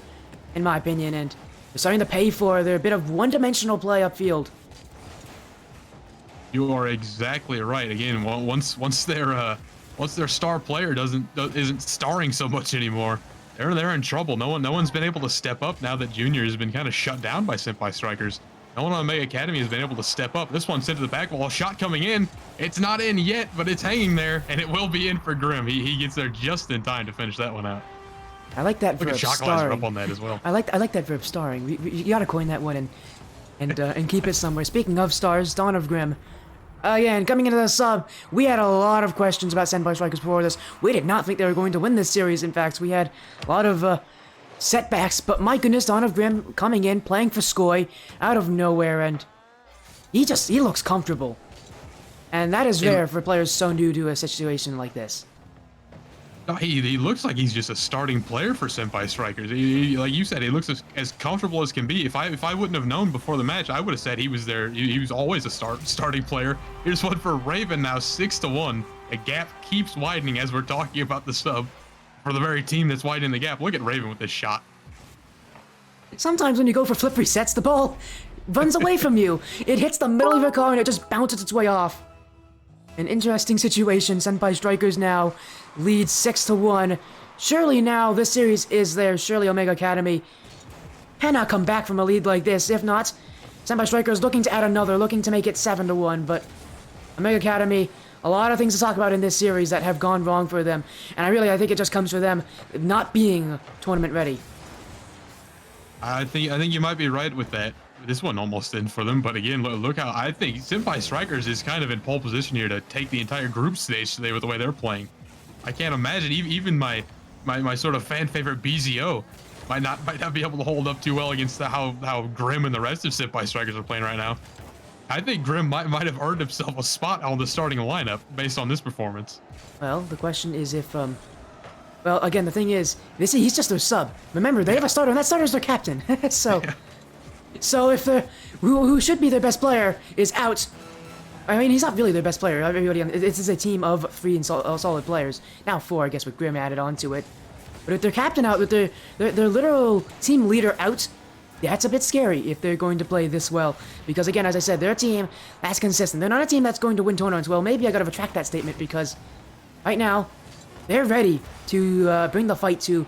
in my opinion, and they're starting to pay for their bit of one-dimensional play upfield. You are exactly right. Again, once their star player isn't starring so much anymore, they're in trouble. No one's been able to step up now that Junior has been kind of shut down by Senpai Strikers. No one on Omega Academy has been able to step up. This one's sent to the back wall. Shot coming in. It's not in yet, but it's hanging there, and it will be in for Grim. He gets there just in time to finish that one out. I like that verb, starring. Up on that as well. I like that verb, starring. You gotta coin that one and keep it somewhere. Speaking of stars, Dawn of Grim. Again, coming into the sub, we had a lot of questions about Senpai Strikers before this. We did not think they were going to win this series. In fact, we had a lot of setbacks, but my goodness, Dawn of Grim coming in, playing for Skoy, out of nowhere, and he looks comfortable. And that is rare for players so new to a situation like this. He looks like he's just a starting player for Senpai Strikers. Like you said, he looks as comfortable as can be. If I wouldn't have known before the match, I would have said he was there. He was always a starting player. Here's one for Raven now, 6-1. The gap keeps widening as we're talking about the sub for the very team that's widening the gap. Look at Raven with this shot. Sometimes when you go for flip resets, the ball runs away from you. It hits the middle of your car and it just bounces its way off. An interesting situation. Senpai Strikers now lead 6-1. Surely now this series is theirs. Surely Omega Academy cannot come back from a lead like this. If not, Senpai Strikers looking to add another, looking to make it 7-1. But Omega Academy, a lot of things to talk about in this series that have gone wrong for them. And I think it just comes for them not being tournament ready. I think you might be right with that. This one almost in for them, but again, look how I think Senpai Strikers is kind of in pole position here to take the entire group stage today with the way they're playing. I can't imagine even my sort of fan favorite BZO might not be able to hold up too well against how Grim and the rest of Senpai Strikers are playing right now. I think Grim might have earned himself a spot on the starting lineup based on this performance. Well, the question is if well, again, the thing is, he's just their sub. Remember, they have a starter, and that starter's their captain. So. Yeah. So if who should be their best player is out, I mean, he's not really their best player. Everybody, this is a team of 3 solid players. Now 4, I guess, with Grim added onto it. But if their captain out, with their literal team leader out, that's a bit scary if they're going to play this well. Because again, as I said, they're a team that's consistent. They're not a team that's going to win tournaments. Well, maybe I gotta retract that statement because right now, they're ready to bring the fight to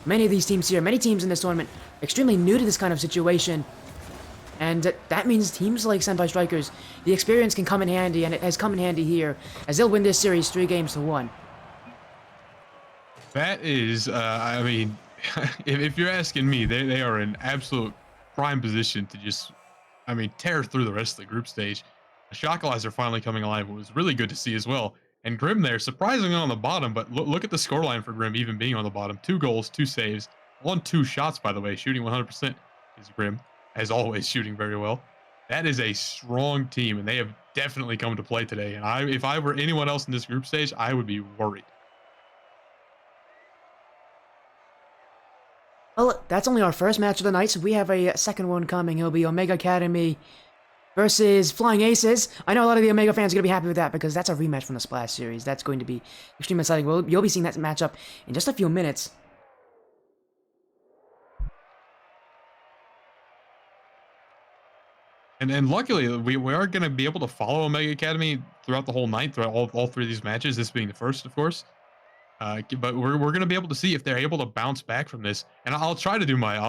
many of these teams here. Many teams in this tournament extremely new to this kind of situation. And that means teams like Senpai Strikers, the experience can come in handy, and it has come in handy here, as they'll win this series 3-1. That is, I mean, if you're asking me, they are in absolute prime position to just, I mean, tear through the rest of the group stage. Chocolizer finally coming alive was really good to see as well. And Grim there, surprisingly on the bottom, but look at the scoreline for Grim even being on the bottom. 2 goals, 2 saves, on 2 shots, by the way, shooting 100% is Grim, as always, shooting very well. That is a strong team, and they have definitely come to play today. And if I were anyone else in this group stage, I would be worried. Well, that's only our first match of the night, so we have a second one coming. It'll be Omega Academy versus Flying Aces. I know a lot of the Omega fans are going to be happy with that because that's a rematch from the Splash series. That's going to be extremely exciting. Well, you'll be seeing that matchup in just a few minutes. And luckily, we are going to be able to follow Omega Academy throughout the whole night, throughout all 3 of these matches, this being the first, of course. But we're going to be able to see if they're able to bounce back from this, and I'll try to do my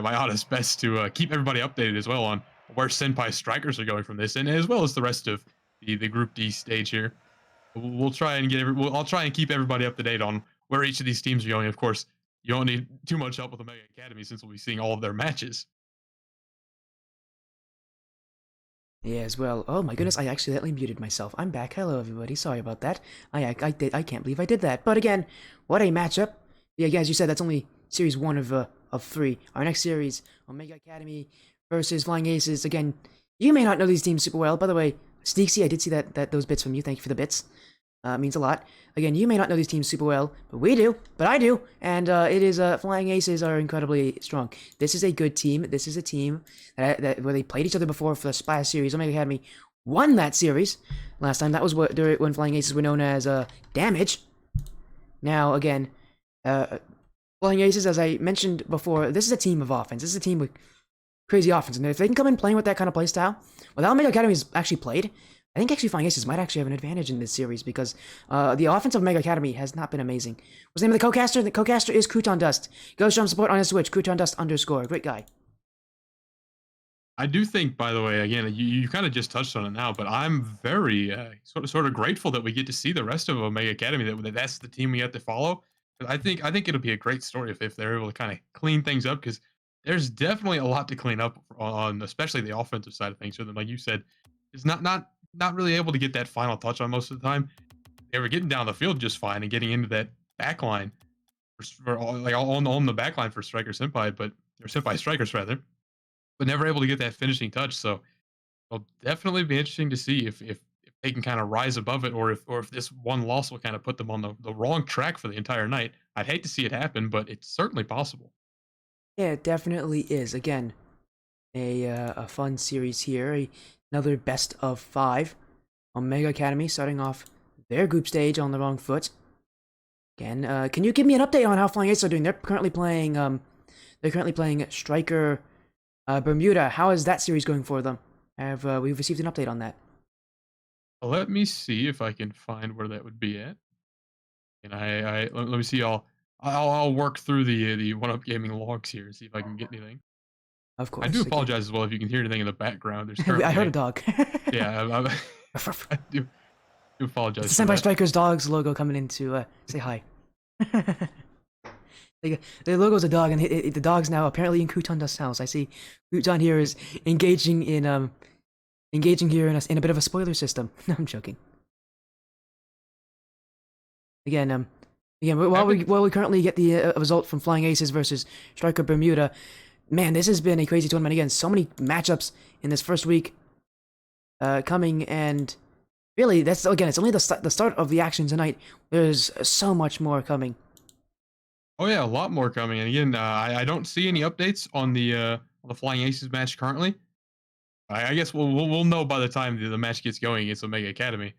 my honest best to keep everybody updated as well on where Senpai Strikers are going from this, and as well as the rest of the Group D stage here. We'll try and I'll try and keep everybody up to date on where each of these teams are going. Of course, you don't need too much help with Omega Academy since we'll be seeing all of their matches. Yeah, as well. Oh my goodness, I accidentally muted myself. I'm back. Hello, everybody. Sorry about that. I can't believe I did that. But again, what a matchup. Yeah, as you said, that's only series 1 of 3. Our next series, Omega Academy versus Flying Aces. Again, you may not know these teams super well. By the way, Sneaksy, I did see that those bits from you. Thank you for the bits. It means a lot. Again, you may not know these teams super well, but we do. But I do. And it is Flying Aces are incredibly strong. This is a good team. This is a team that where they played each other before for the Splash series. Omega Academy won that series last time. That was when Flying Aces were known as Damage. Now again, Flying Aces, as I mentioned before, this is a team of offense. This is a team with crazy offense, and if they can come in playing with that kind of play style, well, Omega Academy has actually played. I think actually Flying Aces might actually have an advantage in this series because the offense of Omega Academy has not been amazing. What's the name of the co-caster? The co-caster is Croutondust. Go show him support on his Twitch, Croutondust _. Great guy. I do think, by the way, again, you kind of just touched on it now, but I'm very sort of grateful that we get to see the rest of Omega Academy. That's the team we have to follow. I think it'll be a great story if they're able to kind of clean things up, because there's definitely a lot to clean up on, especially the offensive side of things. So that, like you said, is not really able to get that final touch on most of the time. They were getting down the field just fine and getting into that back line on the back line for Stryker Senpai, or Senpai Strikers rather, but never able to get that finishing touch. So it'll definitely be interesting to see if they can kind of rise above it, or if this one loss will kind of put them on the wrong track for the entire night. I'd hate to see it happen, but it's certainly possible. Yeah, it definitely is. Again, a fun series here. Another best of 5. Omega Academy starting off their group stage on the wrong foot. Again, can you give me an update on how Flying Aces are doing? They're currently playing Stryker Bermuda. How is that series going for them? We've received an update on that? Let me see if I can find where that would be at. And let me see. I'll work through the OneUp Gaming logs here and see if I can get anything. Of course. I do apologize as well if you can hear anything in the background. There's currently I heard a dog. Yeah, I do apologize. It's the Senpai Striker's dog's logo coming in to say hi. The logo's a dog, and the dog's now apparently in Croutondust's house. I see Crouton here is engaging here in a bit of a spoiler system. No, I'm joking. Again, while we currently get the result from Flying Aces versus Stryker Bermuda, man, this has been a crazy tournament. Again, so many matchups in this first week coming, and really, it's only the start of the action tonight. There's so much more coming. Oh yeah, a lot more coming. And again, I don't see any updates on the Flying Aces match currently. I guess we'll know by the time the match gets going against Omega Academy.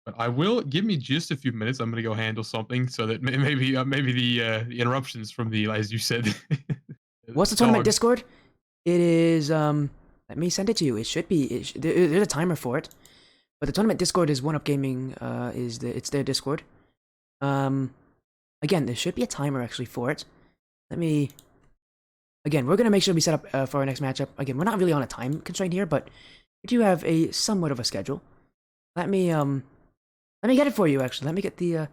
But I will give me just a few minutes. I'm gonna go handle something so that maybe the interruptions from as you said. What's the tournament Discord? It is let me send it to you. It should be there's a timer for it. But the tournament Discord is OneUp Gaming it's their Discord. Again, there should be a timer actually for it. Again, we're gonna make sure we set up for our next matchup. Again, we're not really on a time constraint here, but we do have a somewhat of a schedule. Let me get it for you actually. Let me get the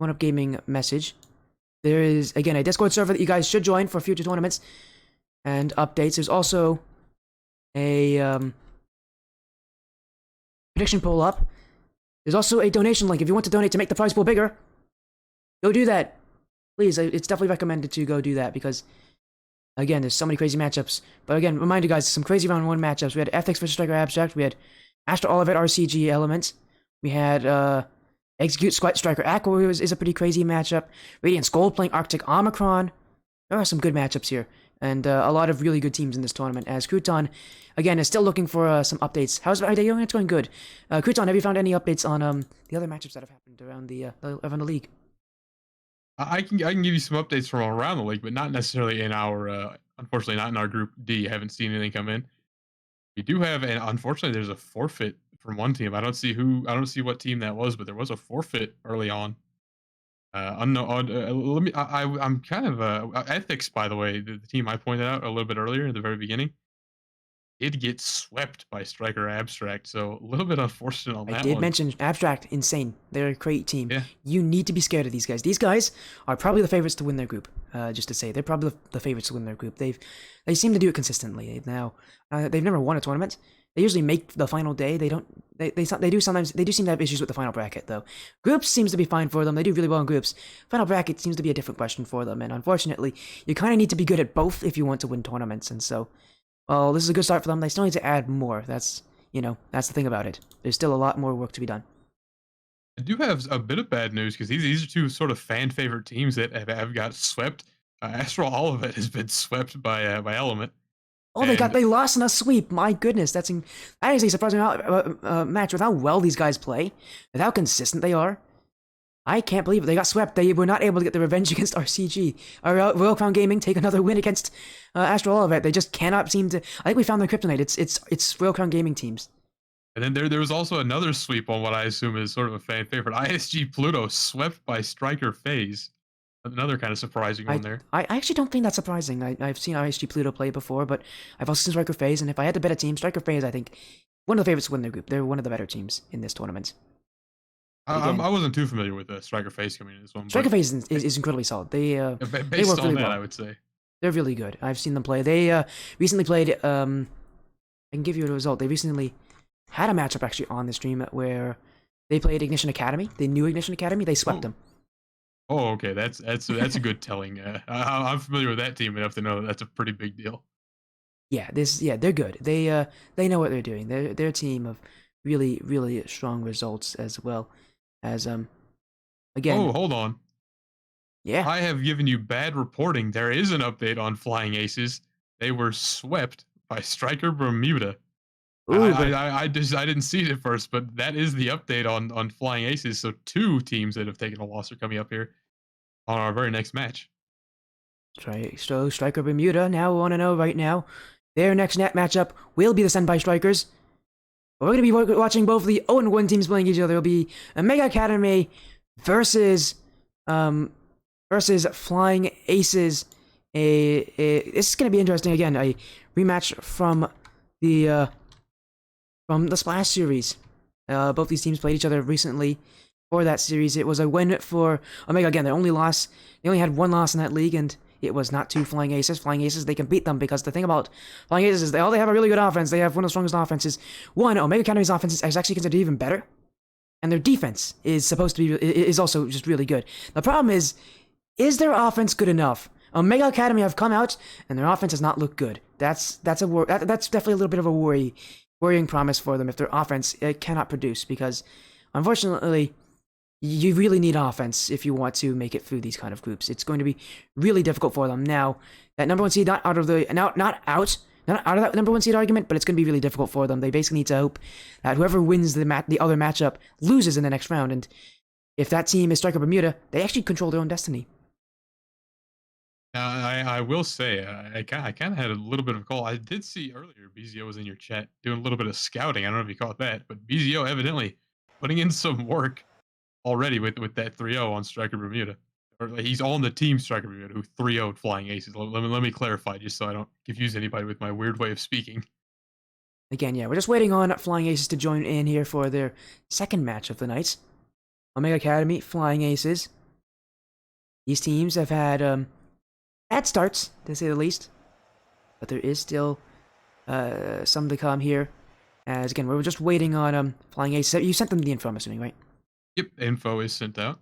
OneUp Gaming message. There is, again, a Discord server that you guys should join for future tournaments and updates. There's also a prediction poll up. There's also a donation link. If you want to donate to make the prize pool bigger, go do that. please, it's definitely recommended to go do that because, again, there's so many crazy matchups. But again, remind you guys, some crazy round 1 matchups. We had Ethics versus Stryker Abstract. We had Astro Olivet RCG Elements. We had Execute Stryker Aqua is a pretty crazy matchup. Radiant Gold playing Arctic Omicron. There are some good matchups here. And a lot of really good teams in this tournament. As Crouton, again, is still looking for some updates. How's it going? It's going good. Crouton, have you found any updates on the other matchups that have happened around the league? I can give you some updates from around the league, but not necessarily in our unfortunately not in our group D. I haven't seen anything come in. We do have, and unfortunately, there's a forfeit from one team. I don't see what team that was, but there was a forfeit early on. Unknown. Let me. I'm kind of Ethics, by the way, the team I pointed out a little bit earlier at the very beginning. Did get swept by Stryker Abstract, so a little bit unfortunate on that one. I did mention Abstract, insane. They're a great team. Yeah. You need to be scared of these guys. These guys are probably the favorites to win their group. Just to say, they're probably the favorites to win their group. They seem to do it consistently. Now, they've never won a tournament. They usually make the final day. They don't. They do seem to have issues with the final bracket though. Groups seems to be fine for them. They do really well in groups. Final bracket seems to be a different question for them, and unfortunately, you kind of need to be good at both if you want to win tournaments. And so, well, this is a good start for them. They still need to add more. That's the thing about it. There's still a lot more work to be done. I do have a bit of bad news because these are two sort of fan favorite teams that have got swept. Astral Olivet has been swept by Element. Oh, they lost in a sweep. My goodness, that is a surprising match with how well these guys play, with how consistent they are. I can't believe it. They got swept. They were not able to get the revenge against RCG. Royal Crown Gaming take another win against Astral Olivet. They just cannot seem to. I think we found the kryptonite. It's Royal Crown Gaming teams. And then there was also another sweep on what I assume is sort of a fan favorite. ISG Pluto swept by Stryker FaZe. Another kind of surprising one there. I actually don't think that's surprising. I've seen ISG Pluto play before, but I've also seen Stryker FaZe, and if I had to bet a team, Stryker FaZe, I think, one of the favorites to win their group. They're one of the better teams in this tournament. I wasn't too familiar with Stryker FaZe coming in this one. Stryker FaZe is incredibly solid. They work really well. I would say. They're really good. I've seen them play. They recently played, I can give you a result. They recently had a matchup actually on the stream where they played Ignition Academy. They knew Ignition Academy. They swept them. Oh, okay. That's a good telling. I'm familiar with that team enough to know that's a pretty big deal. Yeah, they're good. They know what they're doing. They're a team of really, really strong results as well as again. Oh, hold on. Yeah, I have given you bad reporting. There is an update on Flying Aces. They were swept by Stryker Bermuda. Ooh, I didn't see it at first, but that is the update on Flying Aces. So 2 teams that have taken a loss are coming up here on our very next match. So Stryker Bermuda. Now we want to know right now. Their next net matchup will be the Senpai Strikers. We're going to be watching both the 0-1 teams playing each other. It'll be Omega Academy versus Flying Aces. This is going to be interesting. Again, a rematch from the Splash series. Both these teams played each other recently for that series. It was a win for Omega. Again, they only had 1 loss in that league, and it was not to Flying Aces. Flying Aces, they can beat them because the thing about Flying Aces is they have a really good offense. They have one of the strongest offenses. One, Omega Academy's offense is actually considered even better, and their defense is also just really good. The problem is their offense good enough? Omega Academy have come out, and their offense does not look good. That's definitely a little bit of a worrying promise for them if their offense cannot produce, because unfortunately you really need offense if you want to make it through these kind of groups. It's going to be really difficult for them. Now, that number 1 seed not out of that number 1 seed argument, but it's going to be really difficult for them. They basically need to hope that whoever wins the other matchup loses in the next round, and if that team is Stryker Bermuda, they actually control their own destiny. I will say, I kind of had a little bit of a call. I did see earlier BZO was in your chat doing a little bit of scouting. I don't know if you caught that, but BZO evidently putting in some work already with that 3-0 on Stryker Bermuda. Or he's on the team Stryker Bermuda who 3-0'd Flying Aces. Let me clarify just so I don't confuse anybody with my weird way of speaking. Again, yeah, we're just waiting on Flying Aces to join in here for their second match of the night. Omega Academy, Flying Aces. These teams have had bad starts, to say the least, but there is still some to come here. As again, we're just waiting on Flying Aces. You sent them the info, I'm assuming, right? Yep, info is sent out.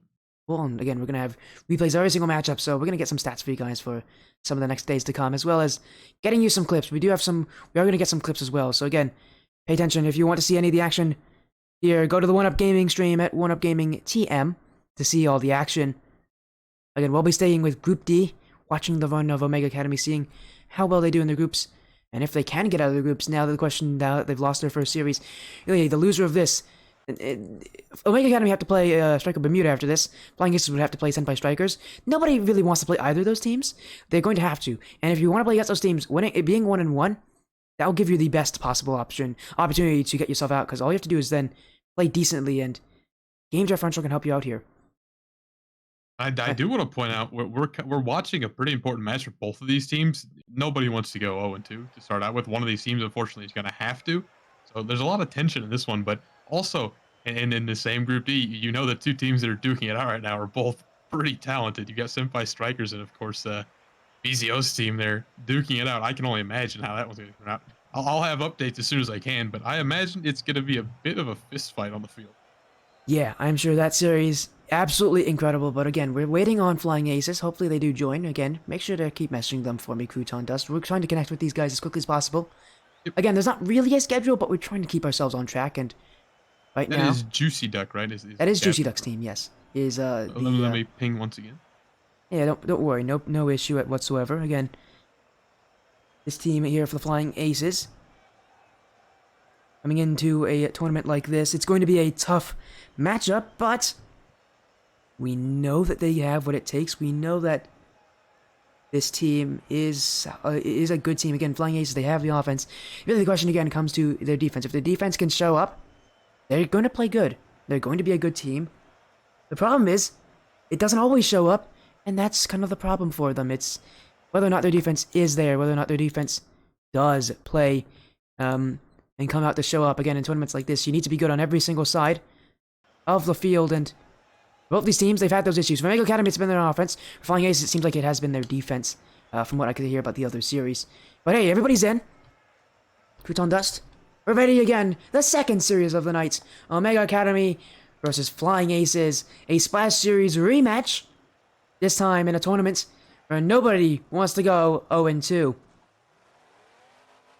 Well, and again, we're going to have replays every single matchup, so we're going to get some stats for you guys for some of the next days to come, as well as getting you some clips. We are going to get some clips as well, so again, pay attention. If you want to see any of the action here, go to the OneUp Gaming stream at OneUp Gaming TM to see all the action. Again, we'll be staying with Group D, watching the run of Omega Academy, seeing how well they do in their groups, and if they can get out of their groups. Now the question, now that they've lost their first series, really, the loser of this, Omega Academy have to play Stryker Bermuda after this. Flying Aces would have to play Senpai Strikers. Nobody really wants to play either of those teams. They're going to have to. And if you want to play against those teams, being 1-1, that will give you the best possible opportunity to get yourself out, because all you have to do is then play decently, and game differential can help you out here. I do want to point out we're watching a pretty important match for both of these teams. Nobody wants to go 0-2 to start out with. One of these teams, unfortunately, is going to have to. So there's a lot of tension in this one, but also in the same Group D, you know the two teams that are duking it out right now are both pretty talented. You got Senpai Strikers and, of course, BZO's team there duking it out. I can only imagine how that one's going to turn out. I'll have updates as soon as I can, but I imagine it's going to be a bit of a fist fight on the field. Yeah, I'm sure that series, absolutely incredible. But again, we're waiting on Flying Aces. Hopefully they do join. Again, make sure to keep messaging them for me, Croutondust. We're trying to connect with these guys as quickly as possible. Yep. Again, there's not really a schedule, but we're trying to keep ourselves on track. And right now, that is Juicy Duck, right? That is Juicy Duck's team. Yes, let me ping once again. Yeah, don't worry, no issue whatsoever. Again, this team here for the Flying Aces, coming into a tournament like this, it's going to be a tough matchup, but we know that they have what it takes. We know that this team is a good team. Again, Flying Aces, they have the offense. Really, the question again comes to their defense. If their defense can show up, they're going to play good. They're going to be a good team. The problem is, it doesn't always show up, and that's kind of the problem for them. It's whether or not their defense is there, whether or not their defense does play and come out to show up. Again, in tournaments like this, you need to be good on every single side of the field, and both these teams, they've had those issues. For Omega Academy, it's been their offense. For Flying Aces, it seems like it has been their defense, from what I could hear about the other series. But hey, everybody's in. Croutondust, we're ready again. The second series of the night. Omega Academy versus Flying Aces. A Splash Series rematch. This time in a tournament where nobody wants to go 0-2.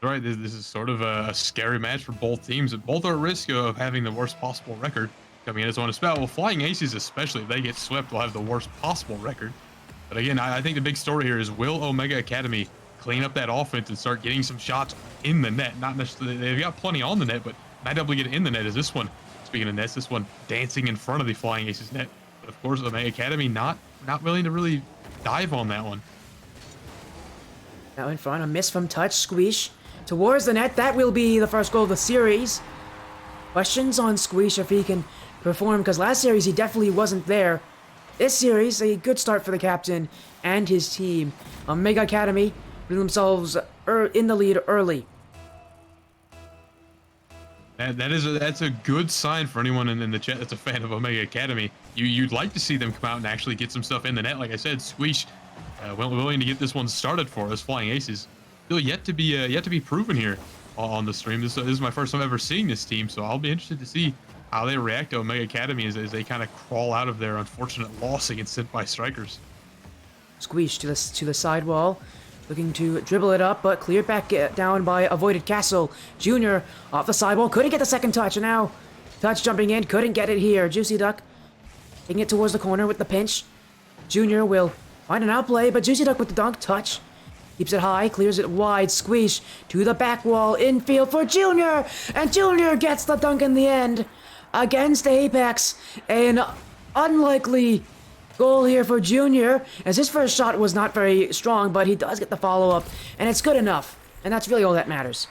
Right, this is sort of a scary match for both teams. Both are at risk of having the worst possible record coming in as one to spout. Well, Flying Aces, especially if they get swept, will have the worst possible record. But again, I think the big story here is, will Omega Academy clean up that offense and start getting some shots in the net? Not necessarily, they've got plenty on the net, but not able to get in the net. Is this one, speaking of nets, this one dancing in front of the Flying Aces net. But of course, Omega Academy not willing to really dive on that one. Now in front, a miss from Touch, Squeesh towards the net. That will be the first goal of the series. Questions on Squeesh if he can perform, because last series he definitely wasn't there. This series, a good start for the captain and his team. Omega Academy putting themselves in the lead early. That's a good sign for anyone in the chat that's a fan of Omega Academy. You'd like to see them come out and actually get some stuff in the net. Like I said, Squeesh willing to get this one started for us. Flying Aces still yet to be proven here on the stream. This is my first time ever seeing this team, so I'll be interested to see how they react to Omega Academy as they kind of crawl out of their unfortunate loss against Senpai Strikers. Squeesh to the sidewall, looking to dribble it up, but cleared back down by Avoided Castle. Junior off the sidewall, couldn't get the second touch, and now Touch jumping in, couldn't get it here. Juicy Duck taking it towards the corner with the pinch. Junior will find an outplay, but Juicy Duck with the dunk. Touch keeps it high, clears it wide. Squeesh to the back wall, infield for Junior, and Junior gets the dunk in the end against Apex. An unlikely goal here for Junior, as his first shot was not very strong, but he does get the follow-up, and it's good enough, and that's really all that matters.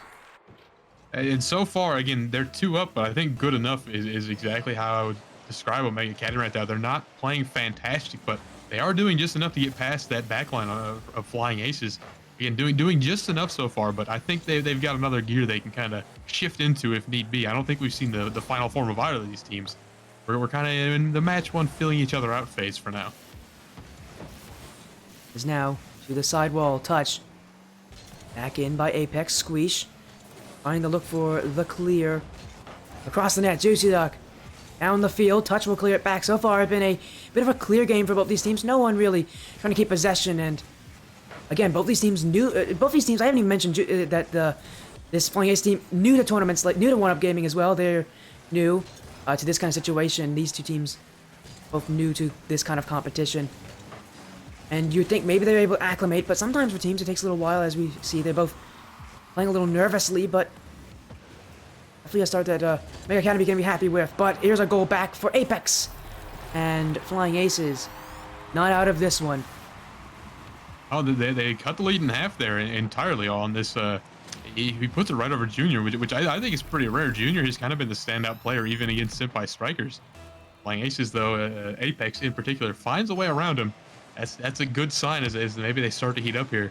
And so far, again, they're 2 up, but I think good enough is exactly how I would describe Omega Academy right now. They're not playing fantastic, but they are doing just enough to get past that backline of Flying Aces. Again, doing just enough so far, but I think they've got another gear they can kind of shift into if need be. I don't think we've seen the final form of either of these teams. We're kind of in the match one, filling each other out phase for now. Is now to the sidewall. Touch back in by Apex. Squeesh trying to look for the clear across the net. Juicy Duck Down the field, Touch will clear it back. So far, it's been a bit of a clear game for both these teams. No one really trying to keep possession. And again, both these teams knew. Both these teams. I haven't even mentioned that this Flying Ace team new to tournaments, like new to OneUp gaming as well. They're new to this kind of situation. These two teams both new to this kind of competition. And you'd think maybe they're able to acclimate, but sometimes for teams it takes a little while, as we see. They're both playing a little nervously, but definitely a start that Mega Academy can be happy with. But here's a goal back for Apex. And Flying Aces not out of this one. Oh, they cut the lead in half there entirely on this. He puts it right over Junior, which I think is pretty rare. Junior has kind of been the standout player even against Senpai Strikers. Flying Aces, though, Apex in particular, finds a way around him. That's a good sign as maybe they start to heat up here.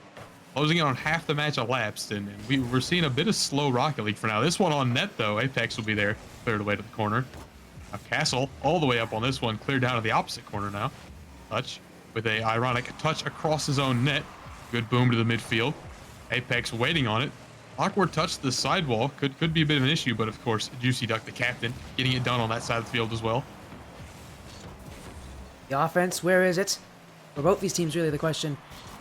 Closing in on half the match elapsed, and we're seeing a bit of slow Rocket League for now. This one on net, though, Apex will be there, cleared away to the corner. Castle all the way up on this one, cleared down to the opposite corner now. Touch with a ironic touch across his own net. Good boom to the midfield. Apex waiting on it. Awkward touch to the sidewall. Could be a bit of an issue, but of course, Juicy Duck, the captain, getting it done on that side of the field as well. The offense, where is it? For both these teams, really, the question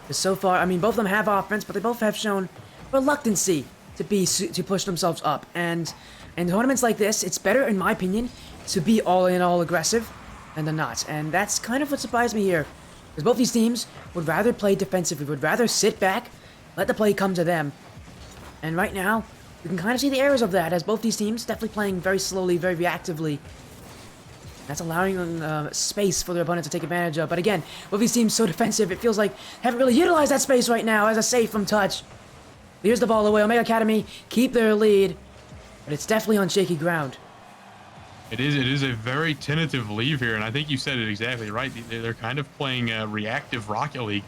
is so far. I mean, both of them have offense, but they both have shown reluctancy to push themselves up. And in tournaments like this, it's better, in my opinion, to be all in, all aggressive than to not. And that's kind of what surprised me here. Because both these teams would rather play defensively, would rather sit back, let the play come to them. And right now, you can kind of see the errors of that, as both these teams definitely playing very slowly, very reactively. That's allowing space for their opponent to take advantage of. But again, both these teams so defensive, it feels like haven't really utilized that space right now as a save from Touch. Here's the ball away. Omega Academy keep their lead, but it's definitely on shaky ground. It is a very tentative leave here, and I think you said it exactly right. They're kind of playing reactive Rocket League.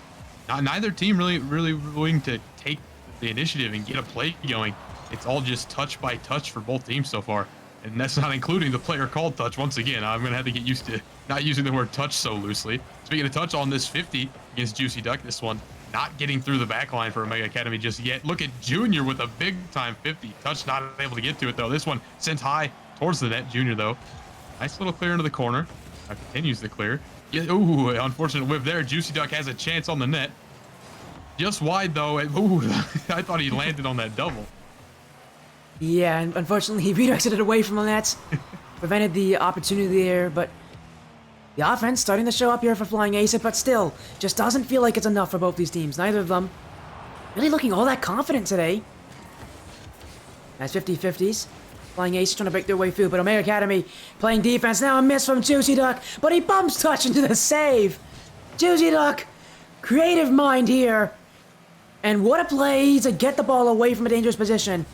Neither team really willing to take the initiative and get a play going. It's all just touch by touch for both teams so far. And that's not including the player called Touch. Once again, I'm going to have to get used to not using the word touch so loosely. Speaking of touch on this 50 against Juicy Duck, this one not getting through the back line for Omega Academy just yet. Look at Junior with a big time 50. Touch not able to get to it though. This one sent high towards the net. Junior though. Nice little clear into the corner. Continues the clear. Yeah, ooh, unfortunate whip there. Juicy Duck has a chance on the net. Just wide though. Ooh, I thought he landed on that double. Yeah, and unfortunately he redirected it away from the net. Prevented the opportunity there, but the offense starting to show up here for Flying Ace, but still, just doesn't feel like it's enough for both these teams. Neither of them really looking all that confident today. Nice 50-50s. Flying Ace trying to break their way through, but Omega Academy playing defense. Now a miss from Juicy Duck, but he bumps Touch into the save. Juicy Duck, creative mind here. And what a play to get the ball away from a dangerous position.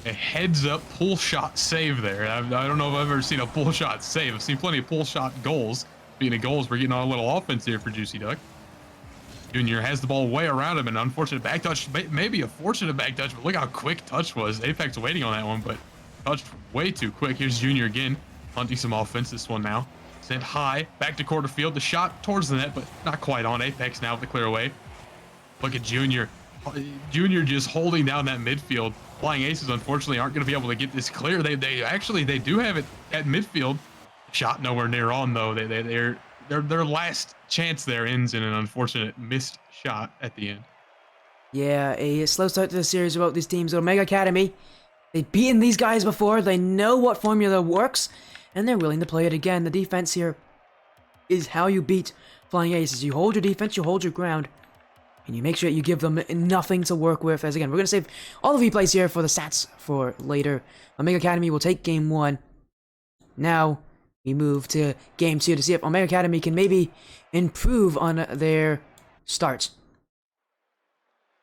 A heads-up pull shot save there. I don't know if I've ever seen a pull shot save. I've seen plenty of pull shot goals. Speaking of goals, we're getting on a little offense here for Juicy Duck. Junior has the ball way around him, an unfortunate back touch, maybe a fortunate back touch, but look how quick Touch was. Apex waiting on that one, but touched way too quick. Here's Junior again, hunting some offense this one now. Sent high, back to quarter field. The shot towards the net, but not quite on. Apex now with the clear away. Look at Junior. Junior just holding down that midfield. Flying Aces unfortunately aren't going to be able to get this clear. They do have it at midfield. Shot nowhere near on though. Their last chance there ends in an unfortunate missed shot at the end. Yeah, a slow start to the series about these teams. Omega Academy, they've beaten these guys before. They know what formula works, and they're willing to play it again. The defense here is how you beat Flying Aces. You hold your defense, you hold your ground, and you make sure you give them nothing to work with. As again, we're going to save all the replays here for the stats for later. Omega Academy will take game 1. Now, we move to game 2 to see if Omega Academy can maybe improve on their start.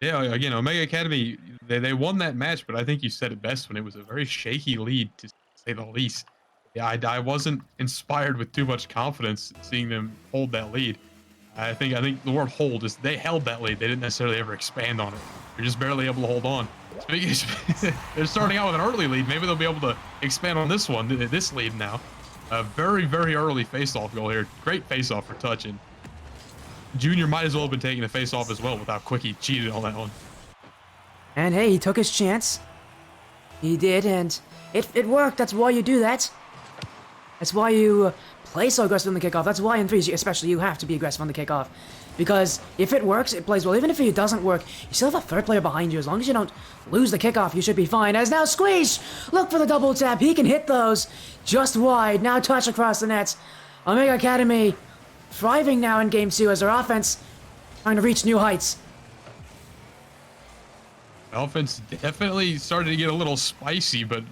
Yeah, again, Omega Academy, they won that match, but I think you said it best when it was a very shaky lead, to say the least. Yeah, I wasn't inspired with too much confidence seeing them hold that lead. I think the word hold is they held that lead. They didn't necessarily ever expand on it. They're just barely able to hold on. They're starting out with an early lead. Maybe they'll be able to expand on this one, this lead now. A very, very early face-off goal here. Great face-off for Touch, and Junior might as well have been taking a face-off as well with how quick he cheated on that one. And hey, he took his chance. He did, and It worked. That's why you do that. That's why you play so aggressive on the kickoff. That's why in threes, especially, you have to be aggressive on the kickoff. Because if it works, it plays well. Even if it doesn't work, you still have a third player behind you. As long as you don't lose the kickoff, you should be fine. As now Squeeze! Look for the double tap. He can hit those just wide. Now touch across the nets. Omega Academy thriving now in Game 2 as their offense trying to reach new heights. Offense definitely started to get a little spicy, but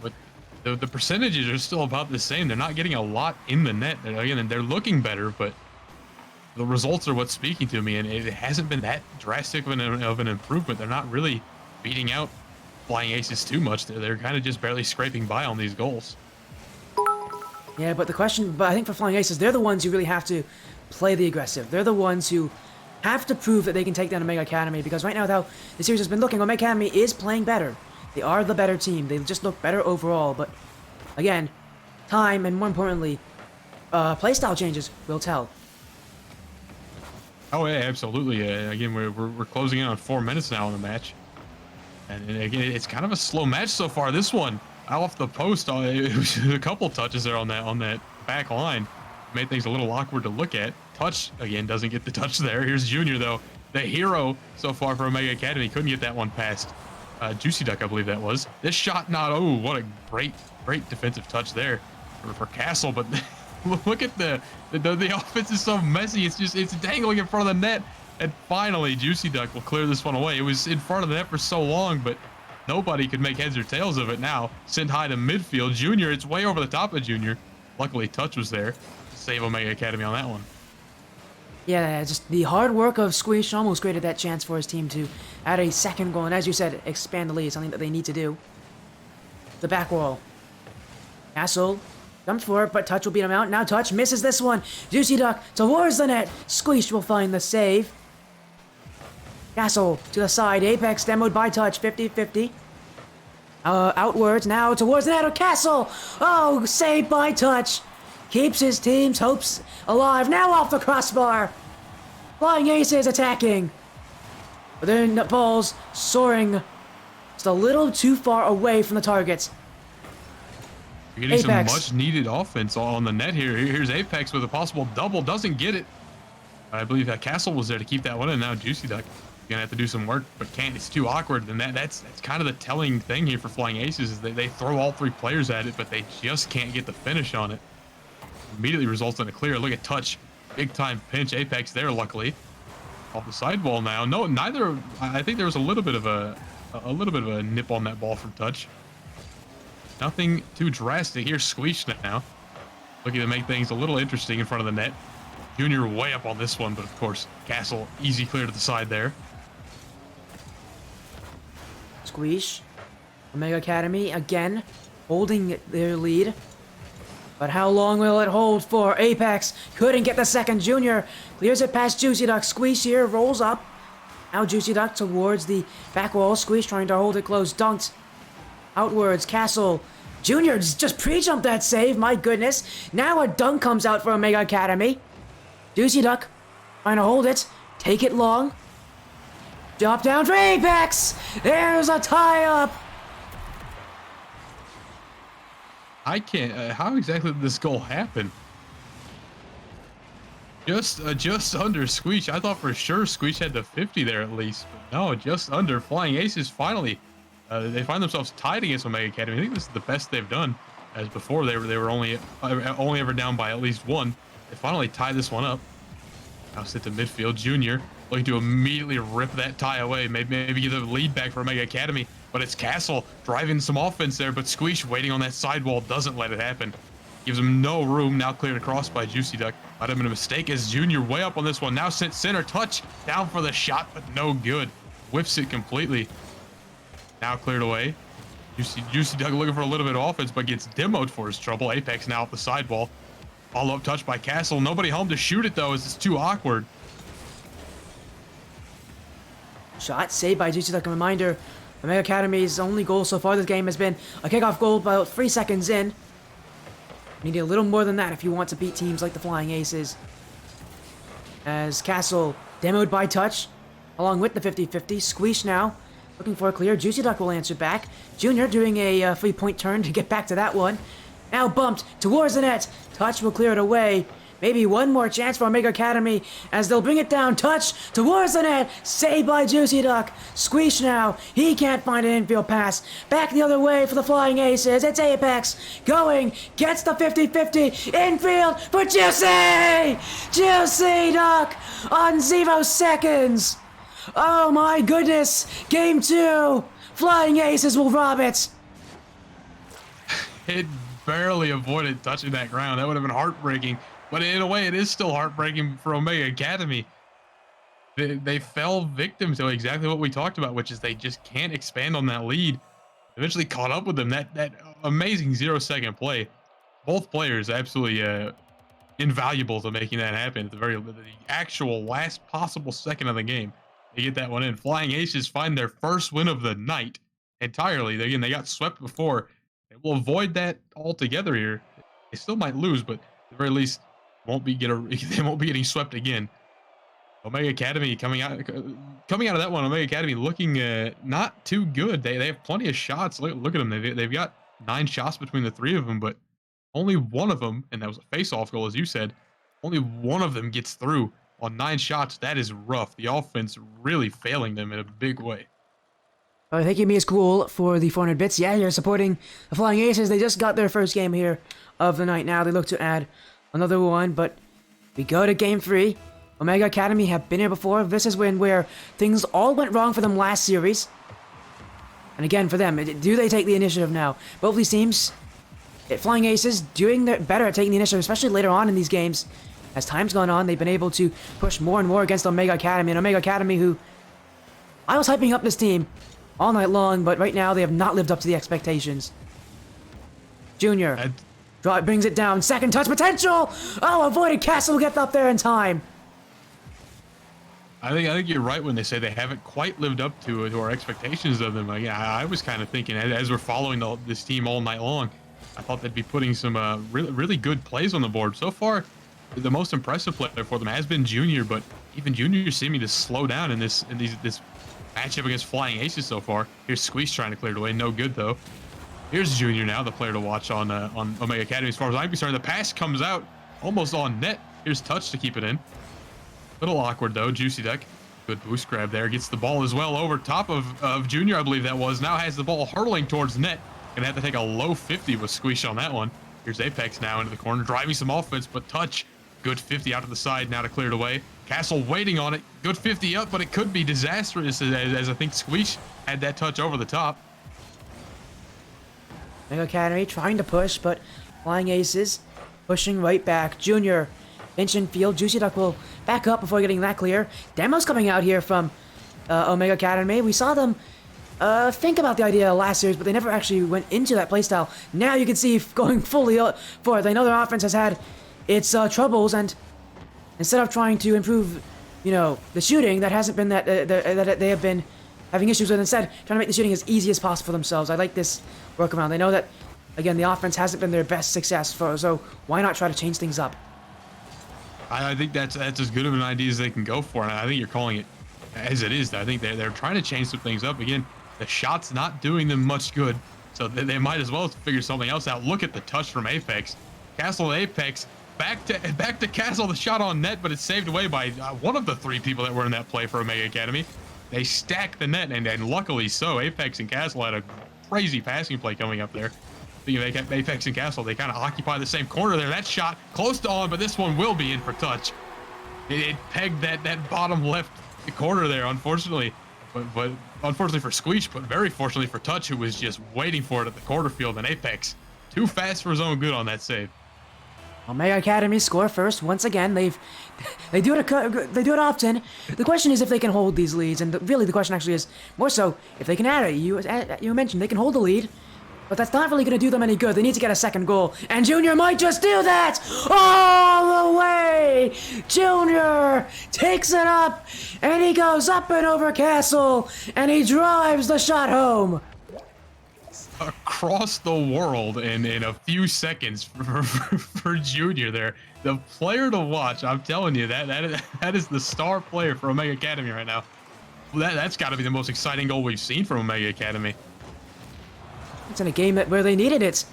the percentages are still about the same. They're not getting a lot in the net. They're looking better, but the results are what's speaking to me, and it hasn't been that drastic of an improvement. They're not really beating out Flying Aces too much. They're kind of just barely scraping by on these goals. Yeah, but I think for Flying Aces, they're the ones who really have to play the aggressive. They're the ones who have to prove that they can take down Omega Academy, because right now, how the series has been looking, Omega Academy is playing better. They are the better team. They just look better overall, but again, time and more importantly, playstyle changes will tell. Oh yeah, absolutely. Again, we're closing in on 4 minutes now in the match, and again, it's kind of a slow match so far. This one, out off the post, it was a couple touches there on that back line, made things a little awkward to look at. Touch again doesn't get the touch there. Here's Junior though, the hero so far for Omega Academy. Couldn't get that one past Juicy Duck, I believe that was. This shot, not oh, what a great defensive touch there for Castle, but. Look at the offense is so messy. It's dangling in front of the net, and finally Juicy Duck will clear this one away. It was in front of the net for so long, but nobody could make heads or tails of it. Now sent high to midfield. Junior, it's way over the top of Junior. Luckily, touch was there to save Omega Academy on that one. Yeah, just the hard work of Squeeze almost created that chance for his team to add a second goal, and as you said, expand the lead, something that they need to do. The back wall. Castle jumped for it, but Touch will beat him out. Now Touch misses this one. Juicy Duck towards the net. Squeeze will find the save. Castle to the side. Apex demoed by Touch. 50-50. Outwards now towards the net. Castle! Oh, saved by Touch. Keeps his team's hopes alive. Now off the crossbar. Flying Aces attacking. But then the ball's soaring just a little too far away from the targets. You're getting Apex. some much needed offense on the net here. Here's Apex with a possible double. Doesn't get it. I believe that Castle was there to keep that one in. Now Juicy Duck gonna have to do some work, but can't. It's too awkward. And that's kind of the telling thing here for Flying Aces is they throw all 3 players at it, but they just can't get the finish on it. Immediately results in a clear. Look at Touch. Big time pinch. Apex there, luckily. Off the sidewall now. No, neither. I think there was a little bit of a nip on that ball from Touch. Nothing too drastic. Here's Squeeze now. Looking to make things a little interesting in front of the net. Junior way up on this one, but of course, Castle easy clear to the side there. Squeeze. Omega Academy again holding their lead. But how long will it hold for? Apex couldn't get the second. Junior clears it past Juicy Duck. Squeeze here rolls up. Now Juicy Duck towards the back wall. Squeeze trying to hold it close. Dunked. Outwards, Castle. Junior just pre-jumped that save, my goodness. Now a dunk comes out for Omega Academy. Juicy Duck trying to hold it. Take it long. Drop down for Apex. There's a tie-up. I can't. How exactly did this goal happen? Just under Squeeze. I thought for sure Squeeze had the 50 there at least. But no, just under. Flying Aces finally. They find themselves tied against Omega Academy. I think this is the best they've done. As before, they were only ever down by at least 1. They finally tie this one up. Now sit to midfield. Junior looking to immediately rip that tie away. Maybe get the lead back for Omega Academy. But it's Castle driving some offense there. But Squeeze waiting on that sidewall doesn't let it happen. Gives him no room. Now cleared across by Juicy Duck. Might have been a mistake as Junior way up on this one. Now sent center. Touch down for the shot, but no good. Whiffs it completely. Now cleared away. Juicy Duck looking for a little bit of offense, but gets demoed for his trouble. Apex now off the sidewall. Follow-up touch by Castle. Nobody home to shoot it, though, as it's too awkward. Shot saved by Juicy Duck. A reminder, Omega Academy's only goal so far this game has been a kickoff goal about 3 seconds in. You need a little more than that if you want to beat teams like the Flying Aces. As Castle demoed by Touch, along with the 50-50. Squeeze now. Looking for a clear. Juicy Duck will answer back. Junior doing a 3-point turn to get back to that one. Now bumped towards the net. Touch will clear it away. Maybe one more chance for Omega Academy as they'll bring it down. Touch towards the net. Saved by Juicy Duck. Squeeze now. He can't find an infield pass. Back the other way for the Flying Aces. It's Apex. Going. Gets the 50-50. Infield for Juicy! Juicy Duck on 0 seconds. Oh my goodness. Game 2. Flying Aces will rob it. It barely avoided touching that ground. That would have been heartbreaking. But in a way, it is still heartbreaking for Omega Academy. They fell victim to exactly what we talked about, which is they just can't expand on that lead. Eventually caught up with them. That amazing 0-second play. Both players absolutely invaluable to making that happen. At the actual last possible second of the game, they get that one in. Flying Aces find their first win of the night entirely. Again, they got swept before. They will avoid that altogether here. They still might lose, but at the very least, they won't be getting swept again. Omega Academy coming out of that one. Omega Academy looking not too good. They have plenty of shots. Look at them. They've got 9 shots between the 3 of them, but only one of them, and that was a face-off goal, as you said. Only one of them gets through on 9 shots. That is rough. The offense really failing them in a big way. Thank you, Mia's cool, for the 400 bits. Yeah, you're supporting the Flying Aces. They just got their first game here of the night. Now they look to add another one, but we go to game 3. Omega Academy have been here before. This is where things all went wrong for them last series. And again, for them, do they take the initiative now? Both these teams, Flying Aces, doing better at taking the initiative, especially later on in these games. As time's gone on, they've been able to push more and more against Omega Academy. And Omega Academy, who I was hyping up this team all night long, but right now they have not lived up to the expectations. Junior brings it down. Second touch potential. Oh, avoided. Castle get up there in time. I think you're right when they say they haven't quite lived up to our expectations of them. I was kind of thinking as we're following this team all night long, I thought they'd be putting some really good plays on the board. So far, the most impressive player for them has been Junior, but even Junior seeming to slow down in this matchup against Flying Aces so far. Here's Squeeze trying to clear it away. No good, though. Here's Junior now, the player to watch on Omega Academy. As far as I'm concerned, the pass comes out almost on net. Here's Touch to keep it in. Little awkward, though. Juicy Duck. Good boost grab there. Gets the ball as well over top of Junior, I believe that was. Now has the ball hurtling towards net. Gonna have to take a low 50 with Squeeze on that one. Here's Apex now into the corner, driving some offense, but Touch. Good 50 out to the side now to clear it away. Castle waiting on it. Good 50 up, but it could be disastrous as I think Squeeze had that touch over the top. Omega Academy trying to push, but Flying Aces pushing right back. Junior, inch in field. Juicy Duck will back up before getting that clear. Demos coming out here from Omega Academy. We saw them think about the idea last series, but they never actually went into that playstyle. Now you can see going fully for it. They know their offense has had its troubles, and instead of trying to improve, the shooting, that hasn't been that they have been having issues with. Instead, trying to make the shooting as easy as possible for themselves. I like this workaround. They know that, again, the offense hasn't been their best success, so why not try to change things up? I think that's as good of an idea as they can go for, and I think you're calling it as it is. I think they're trying to change some things up. Again, the shot's not doing them much good, so they might as well figure something else out. Look at the touch from Apex. Castle to Apex. Back to Castle, the shot on net, but it's saved away by one of the 3 people that were in that play for Omega Academy. They stacked the net, and luckily so. Apex and Castle had a crazy passing play coming up there. Speaking of Apex and Castle, they kind of occupy the same corner there. That shot close to on, but this one will be in for Touch. It pegged that bottom left corner there, unfortunately. But unfortunately for Squeech, but very fortunately for Touch, who was just waiting for it at the quarter field. And Apex, too fast for his own good on that save. Omega Academy score first once again. They do it often. The question is if they can hold these leads, and really the question actually is more so if they can add it. You mentioned they can hold the lead, but that's not really going to do them any good. They need to get a second goal, and Junior might just do that all the way. Junior takes it up, and he goes up and over Castle, and he drives the shot home. Across the world in a few seconds for Junior there. The player to watch, I'm telling you, that is the star player for Omega Academy right now. That's got to be the most exciting goal we've seen from Omega Academy. It's in a game where they needed it.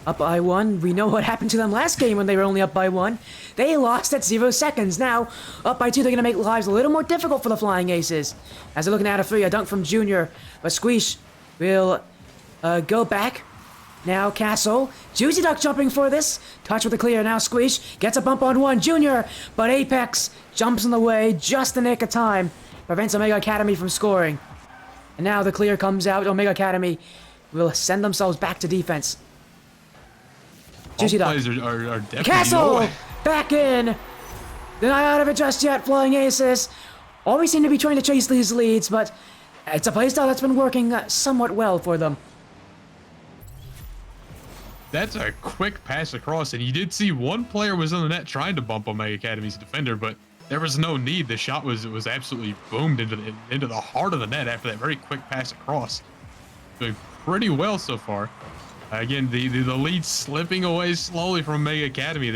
Up by 1. We know what happened to them last game when they were only up by 1. They lost at 0 seconds. Now, up by 2, they're going to make lives a little more difficult for the Flying Aces. As they're looking at a 3, a dunk from Junior. But Squeesh will go back. Now Castle. Juicy Duck jumping for this. Touch with the clear. Now Squeesh gets a bump on 1. Junior. But Apex jumps in the way just in the nick of time. Prevents Omega Academy from scoring. And now the clear comes out. Omega Academy will send themselves back to defense. Juicy Duck. Plays are definitely Castle! Back in! They're not out of it just yet, Flying Aces. Always seem to be trying to chase these leads, but it's a playstyle that's been working somewhat well for them. That's a quick pass across, and you did see one player was on the net trying to bump Omega Academy's defender, but there was no need. The shot was absolutely boomed into the heart of the net after that very quick pass across. Doing pretty well so far. Again, the lead slipping away slowly from Omega Academy.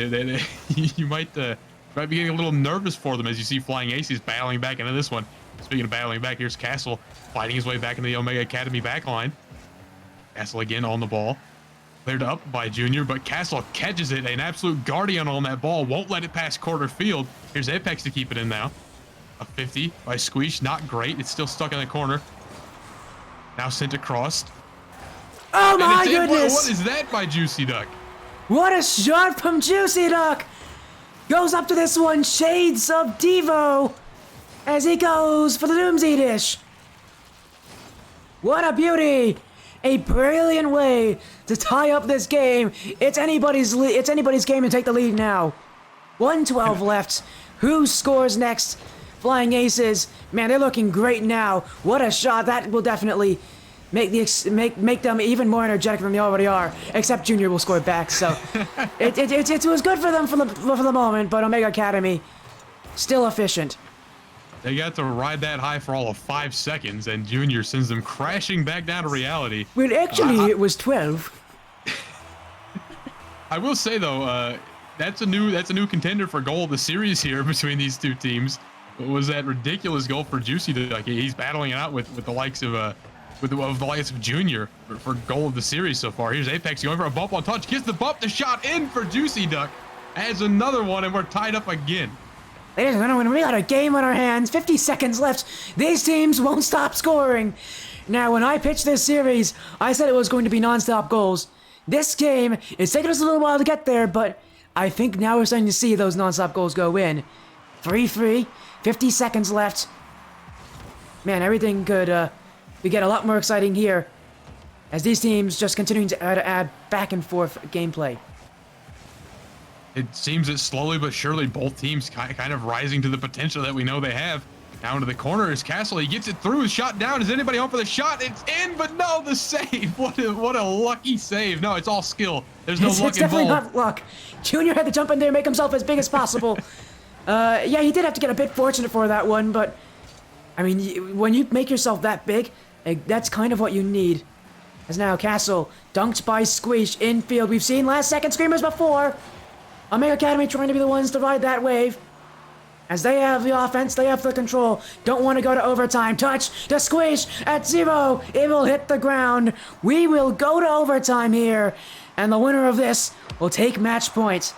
You might be getting a little nervous for them as you see Flying Aces battling back into this one. Speaking of battling back, here's Castle fighting his way back into the Omega Academy backline. Castle again on the ball. Cleared up by Junior, but Castle catches it. An absolute guardian on that ball. Won't let it pass quarter field. Here's Apex to keep it in now. A 50 by Squeesh. Not great. It's still stuck in the corner. Now sent across. Oh my goodness! What is that by Juicy Duck? What a shot from Juicy Duck! Goes up to this one, shades of Devo, as he goes for the Doomsday Dish. What a beauty! A brilliant way to tie up this game. It's anybody's game to take the lead now. 1:12 left. Who scores next? Flying Aces. Man, they're looking great now. What a shot! That will definitely make them even more energetic than they already are. Except Junior will score back, so it was good for them for the moment. But Omega Academy still efficient. They got to ride that high for all of 5 seconds, and Junior sends them crashing back down to reality. Well, actually, it was 12. I will say though, that's a new contender for goal of the series here between these two teams. It was that ridiculous goal for Juicy Duck. He's battling it out with the likes of Junior for goal of the series so far. Here's Apex going for a bump on touch, gets the bump, the shot in for Juicy Duck. Adds another one, and we're tied up again. Ladies and gentlemen, we got a game on our hands. 50 seconds left. These teams won't stop scoring. Now, when I pitched this series, I said it was going to be non-stop goals. This game, it's taken us a little while to get there, but I think now we're starting to see those non-stop goals go in. 3-3, 50 seconds left. Man, everything could get a lot more exciting here as these teams just continuing to add back and forth gameplay. It seems that slowly but surely both teams kind of rising to the potential that we know they have. Now into the corner is Castle. He gets it through. Shot down. Is anybody home for the shot? It's in, but no, the save. What a lucky save. No, it's all skill. There's no luck involved. It's definitely not luck. Junior had to jump in there and make himself as big as possible. Yeah, he did have to get a bit fortunate for that one, but I mean, when you make yourself that big, that's kind of what you need. As now Castle dunked by Squeesh infield. We've seen last second screamers before. Omega Academy trying to be the ones to ride that wave. As they have the offense, they have the control. Don't want to go to overtime. Touch to Squeesh at 0. It will hit the ground. We will go to overtime here. And the winner of this will take match point.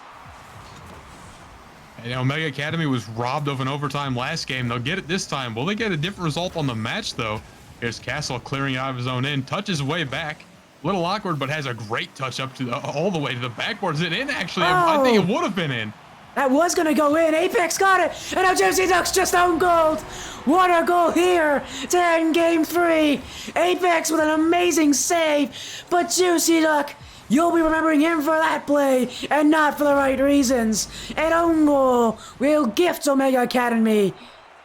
And Omega Academy was robbed of an overtime last game. They'll get it this time. Will they get a different result on the match, though? Here's Castle clearing out of his own end. Touches way back. A little awkward, but has a great touch up to all the way to the backboard. Is it in, actually? I think it would have been in. That was going to go in. Apex got it. And now Juicy Duck's just own gold. What a goal here to end game 3. Apex with an amazing save. But Juicy Duck, you'll be remembering him for that play and not for the right reasons. An own goal will gift Omega Academy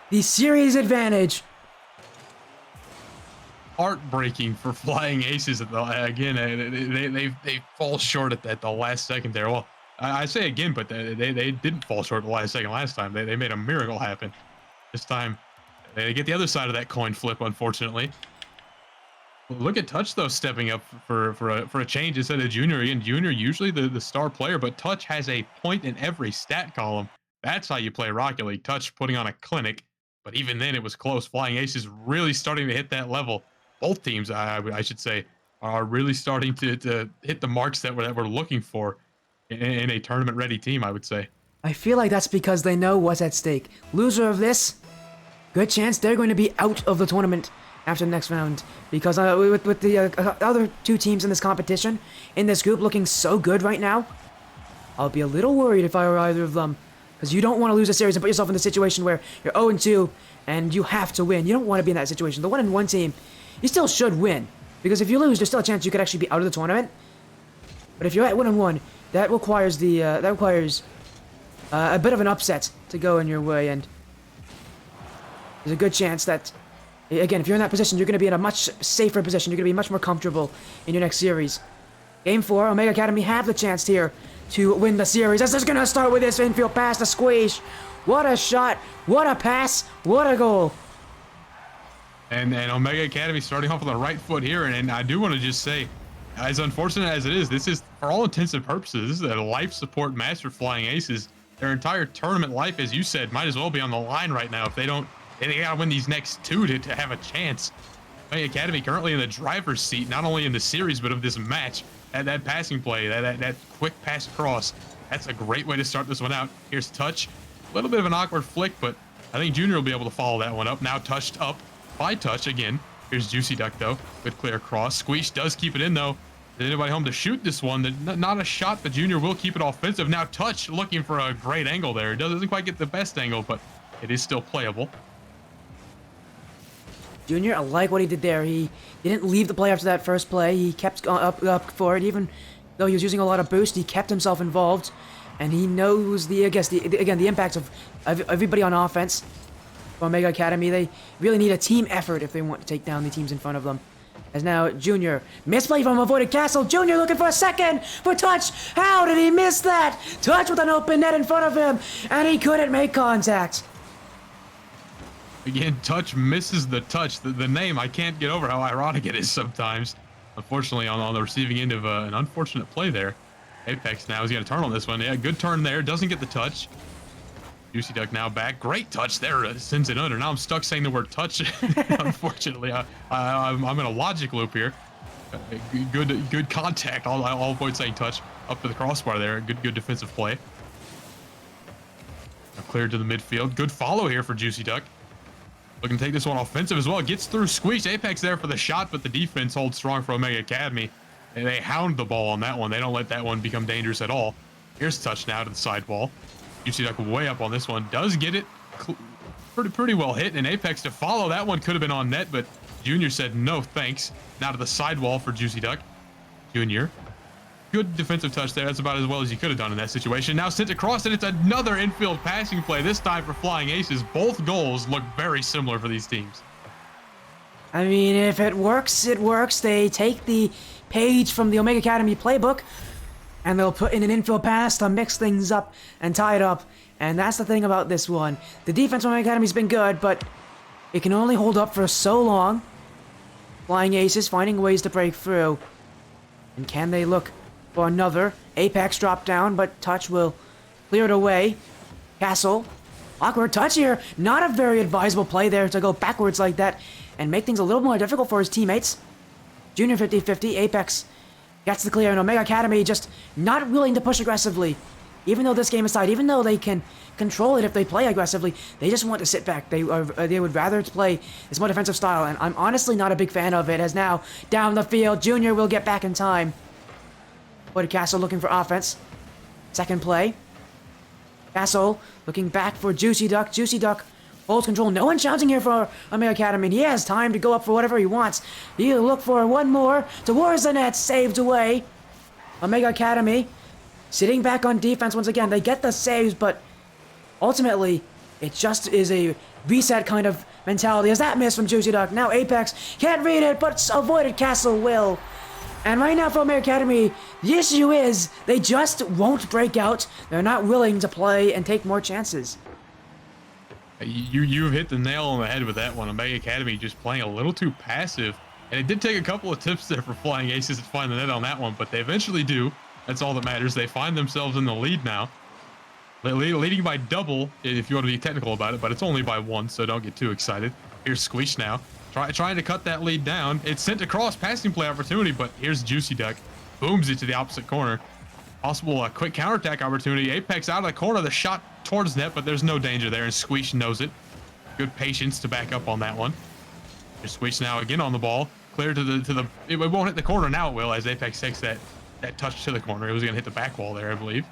the series advantage. Heartbreaking for Flying Aces. Again, they fall short at the last second there. Well, I say again, but they didn't fall short at the last second last time. They made a miracle happen. This time, they get the other side of that coin flip, unfortunately. Look at Touch, though, stepping up for a change instead of Junior. Again, Junior usually the star player, but Touch has a point in every stat column. That's how you play Rocket League. Touch putting on a clinic. But even then, it was close. Flying Aces really starting to hit that level. Both teams, I should say, are really starting to hit the marks that we're looking for in a tournament-ready team, I would say. I feel like that's because they know what's at stake. Loser of this, good chance they're going to be out of the tournament after the next round. Because with the other two teams in this competition, in this group looking so good right now, I'll be a little worried if I were either of them. Because you don't want to lose a series and put yourself in the situation where you're 0-2 and you have to win. You don't want to be in that situation. The 1-1 team, you still should win. Because if you lose, there's still a chance you could actually be out of the tournament. But if you're at 1-1, that requires a bit of an upset to go in your way, and there's a good chance that, again, if you're in that position, you're going to be in a much safer position. You're going to be much more comfortable in your next series. Game 4, Omega Academy have the chance here to win the series. As they're going to start with this infield pass to Squeeze. What a shot, what a pass, what a goal. And Omega Academy starting off on the right foot here, and I do want to just say, as unfortunate as it is, this is, for all intents and purposes, this is a life support match for Flying Aces. Their entire tournament life, as you said, might as well be on the line right now. If they don't, they gotta win these next two to have a chance. Omega Academy currently in the driver's seat, not only in the series, but of this match. That passing play, that quick pass across, that's a great way to start this one out. Here's Touch, a little bit of an awkward flick, but I think Junior will be able to follow that one up. Now touched up by Touch again. Here's Juicy Duck, though, with clear cross. Squeeze does keep it in, though. Is anybody home to shoot this one? Not a shot, but Junior will keep it offensive. Now Touch looking for a great angle there. Doesn't quite get the best angle, but it is still playable. Junior, I like what he did there. He didn't leave the play after that first play. He kept up for it, even though he was using a lot of boost. He kept himself involved, and he knows the impact of everybody on offense. For Omega Academy, they really need a team effort if they want to take down the teams in front of them. As now Junior, misplay from avoided Castle. Junior looking for a second for Touch. How did he miss that? Touch with an open net in front of him, and he couldn't make contact. Again, Touch misses the touch. The name, I can't get over how ironic it is sometimes. Unfortunately, on the receiving end of an unfortunate play there. Apex now is going to turn on this one. Yeah, good turn there. Doesn't get the touch. Juicy Duck now back. Great touch there. Sends it under. Now I'm stuck saying the word touch. Unfortunately, I'm in a logic loop here. Good contact. I'll avoid saying touch. Up to the crossbar there. Good defensive play. Now cleared to the midfield. Good follow here for Juicy Duck. Looking to take this one offensive as well. Gets through Squeeze. Apex there for the shot, but the defense holds strong for Omega Academy. And they hound the ball on that one. They don't let that one become dangerous at all. Here's Touch now to the side wall. Juicy Duck way up on this one. Does get it pretty well hit. And Apex to follow. That one could have been on net, but Junior said no thanks. Now to the side wall for Juicy Duck. Junior. Good defensive touch there. That's about as well as you could have done in that situation. Now sent across, and it's another infield passing play. This time for Flying Aces. Both goals look very similar for these teams. I mean, if it works, it works. They take the page from the Omega Academy playbook, and they'll put in an infield pass to mix things up and tie it up. And that's the thing about this one. The defense from Omega Academy's been good, but it can only hold up for so long. Flying Aces finding ways to break through. And can they look for another? Apex drop down, but Touch will clear it away. Castle. Awkward touch here. Not a very advisable play there to go backwards like that and make things a little more difficult for his teammates. Junior 50-50. Apex gets the clear, and Omega Academy just not willing to push aggressively. Even though this game is tied, even though they can control it if they play aggressively, they just want to sit back. They would rather play this more defensive style, and I'm honestly not a big fan of it, as now, down the field, Junior will get back in time. But Castle looking for offense. Second play. Castle looking back for Juicy Duck. Juicy Duck holds control. No one shouting here for Omega Academy, and he has time to go up for whatever he wants. He'll look for one more towards the net, saved away. Omega Academy sitting back on defense once again. They get the saves, but ultimately, it just is a reset kind of mentality. As that miss from Juicy Duck. Now Apex can't read it, but avoided. Castle will. And right now for Omega Academy, the issue is they just won't break out. They're not willing to play and take more chances. You've hit the nail on the head with that one. Omega Academy just playing a little too passive. And it did take a couple of tips there for Flying Aces to find the net on that one, but they eventually do. That's all that matters. They find themselves in the lead now. Leading by double, if you want to be technical about it, but it's only by 1, so don't get too excited. Here's Squeeze now, trying to cut that lead down. It's sent across, passing play opportunity, but here's Juicy Duck. Booms it to the opposite corner. Possible quick counterattack opportunity. Apex out of the corner, the shot towards net, but there's no danger there, and Squeeze knows it. Good patience to back up on that one. Here's Squeeze now again on the ball. Clear to the. It won't hit the corner now. It will, as Apex takes that touch to the corner. It was going to hit the back wall there, I believe.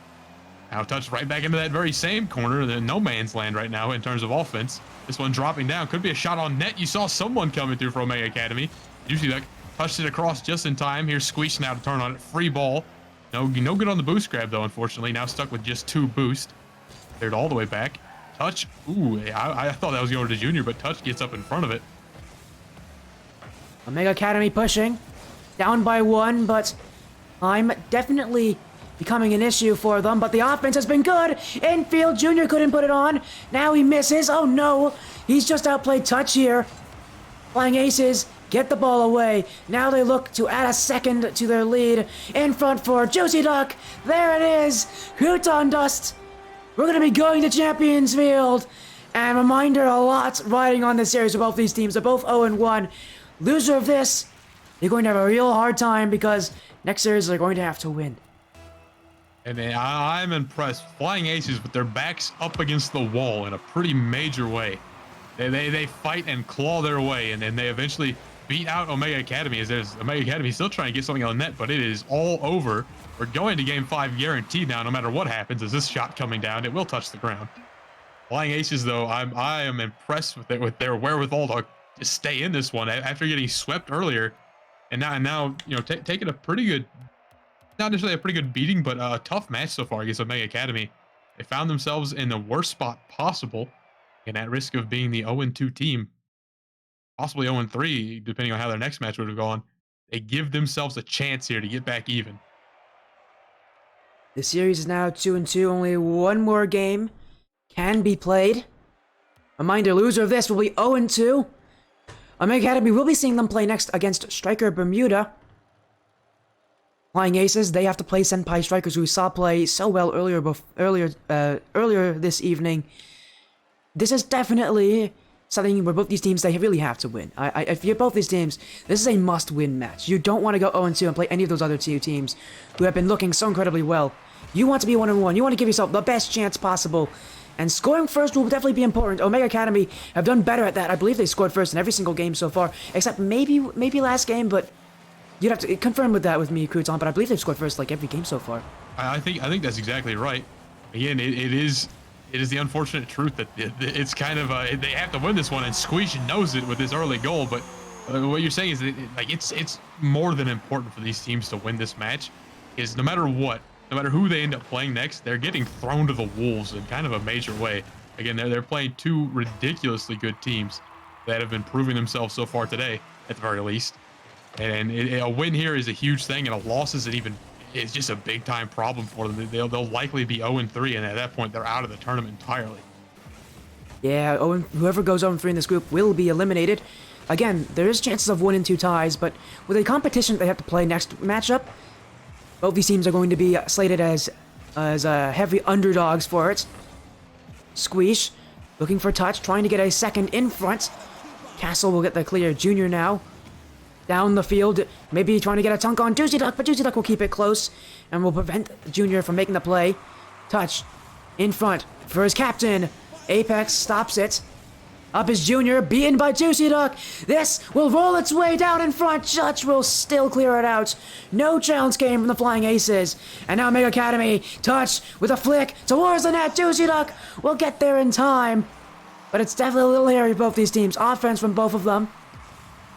Now touched right back into that very same corner. The no man's land right now in terms of offense. This one dropping down. Could be a shot on net. You saw someone coming through for Omega Academy. Juicy Duck touched it across just in time. Here's Squeeze now to turn on it. Free ball. No good on the boost grab, though, unfortunately. Now stuck with just 2 boost. Cleared all the way back. Touch. Ooh, I thought that was going to Junior, but Touch gets up in front of it. Omega Academy pushing. Down by 1, but I'm definitely becoming an issue for them, but the offense has been good. Infield, Junior couldn't put it on. Now he misses. Oh no, he's just outplayed Touch here. Flying Aces get the ball away. Now they look to add a second to their lead. In front for Juicy Duck. There it is. Croutondust. We're going to be going to Champions Field. And reminder, a lot riding on this series of both these teams. They're both 0-1. Loser of this, they're going to have a real hard time because next series they're going to have to win. And I'm impressed. Flying Aces with their backs up against the wall in a pretty major way. They fight and claw their way, and then they eventually beat out Omega Academy, as there's Omega Academy still trying to get something on net, but it is all over. We're going to Game 5 guaranteed now, no matter what happens. As this shot coming down, it will touch the ground. Flying Aces, though, I am impressed with their wherewithal to just stay in this one after getting swept earlier, and now you know taking a pretty good, not necessarily a pretty good beating, but a tough match so far against Omega Academy. They found themselves in the worst spot possible, and at risk of being the 0-2 team, possibly 0-3, depending on how their next match would have gone. They give themselves a chance here to get back even. The series is now 2-2. Only one more game can be played. Reminder, loser of this will be 0-2. Omega Academy will be seeing them play next against Stryker Bermuda. Flying Aces, they have to play Senpai Strikers, who we saw play so well earlier this evening. This is definitely something where both these teams, they really have to win. If you're both these teams, this is a must-win match. You don't want to go 0-2 and play any of those other 2 teams who have been looking so incredibly well. You want to be 1-1. You want to give yourself the best chance possible. And scoring first will definitely be important. Omega Academy have done better at that. I believe they scored first in every single game so far, except maybe last game, but you'd have to confirm with that with me, Crouton, but I believe they've scored first like every game so far. I think that's exactly right. Again, it is the unfortunate truth that it's kind of they have to win this one, and Squeeze knows it with his early goal. But what you're saying is that it's more than important for these teams to win this match, is no matter what, no matter who they end up playing next, they're getting thrown to the wolves in kind of a major way. Again, they're playing 2 ridiculously good teams that have been proving themselves so far today, at the very least. And a win here is a huge thing, and a loss is just a big time problem for them. They'll likely be 0-3, and at that point they're out of the tournament entirely. Yeah, whoever goes 0-3 in this group will be eliminated. Again, there is chances of 1-2 ties, but with a competition they have to play next matchup, both these teams are going to be slated as heavy underdogs for it. Squeeze looking for Touch, trying to get a second in front. Castle will get the clear. Junior now down the field, maybe trying to get a tunk on Juicy Duck, but Juicy Duck will keep it close and will prevent Junior from making the play. Touch in front for his captain. Apex stops it. Up is Junior, beaten by Juicy Duck. This will roll its way down in front. Touch will still clear it out. No challenge came from the Flying Aces. And now Omega Academy, Touch with a flick towards the net. Juicy Duck will get there in time. But it's definitely a little hairy, both these teams. Offense from both of them,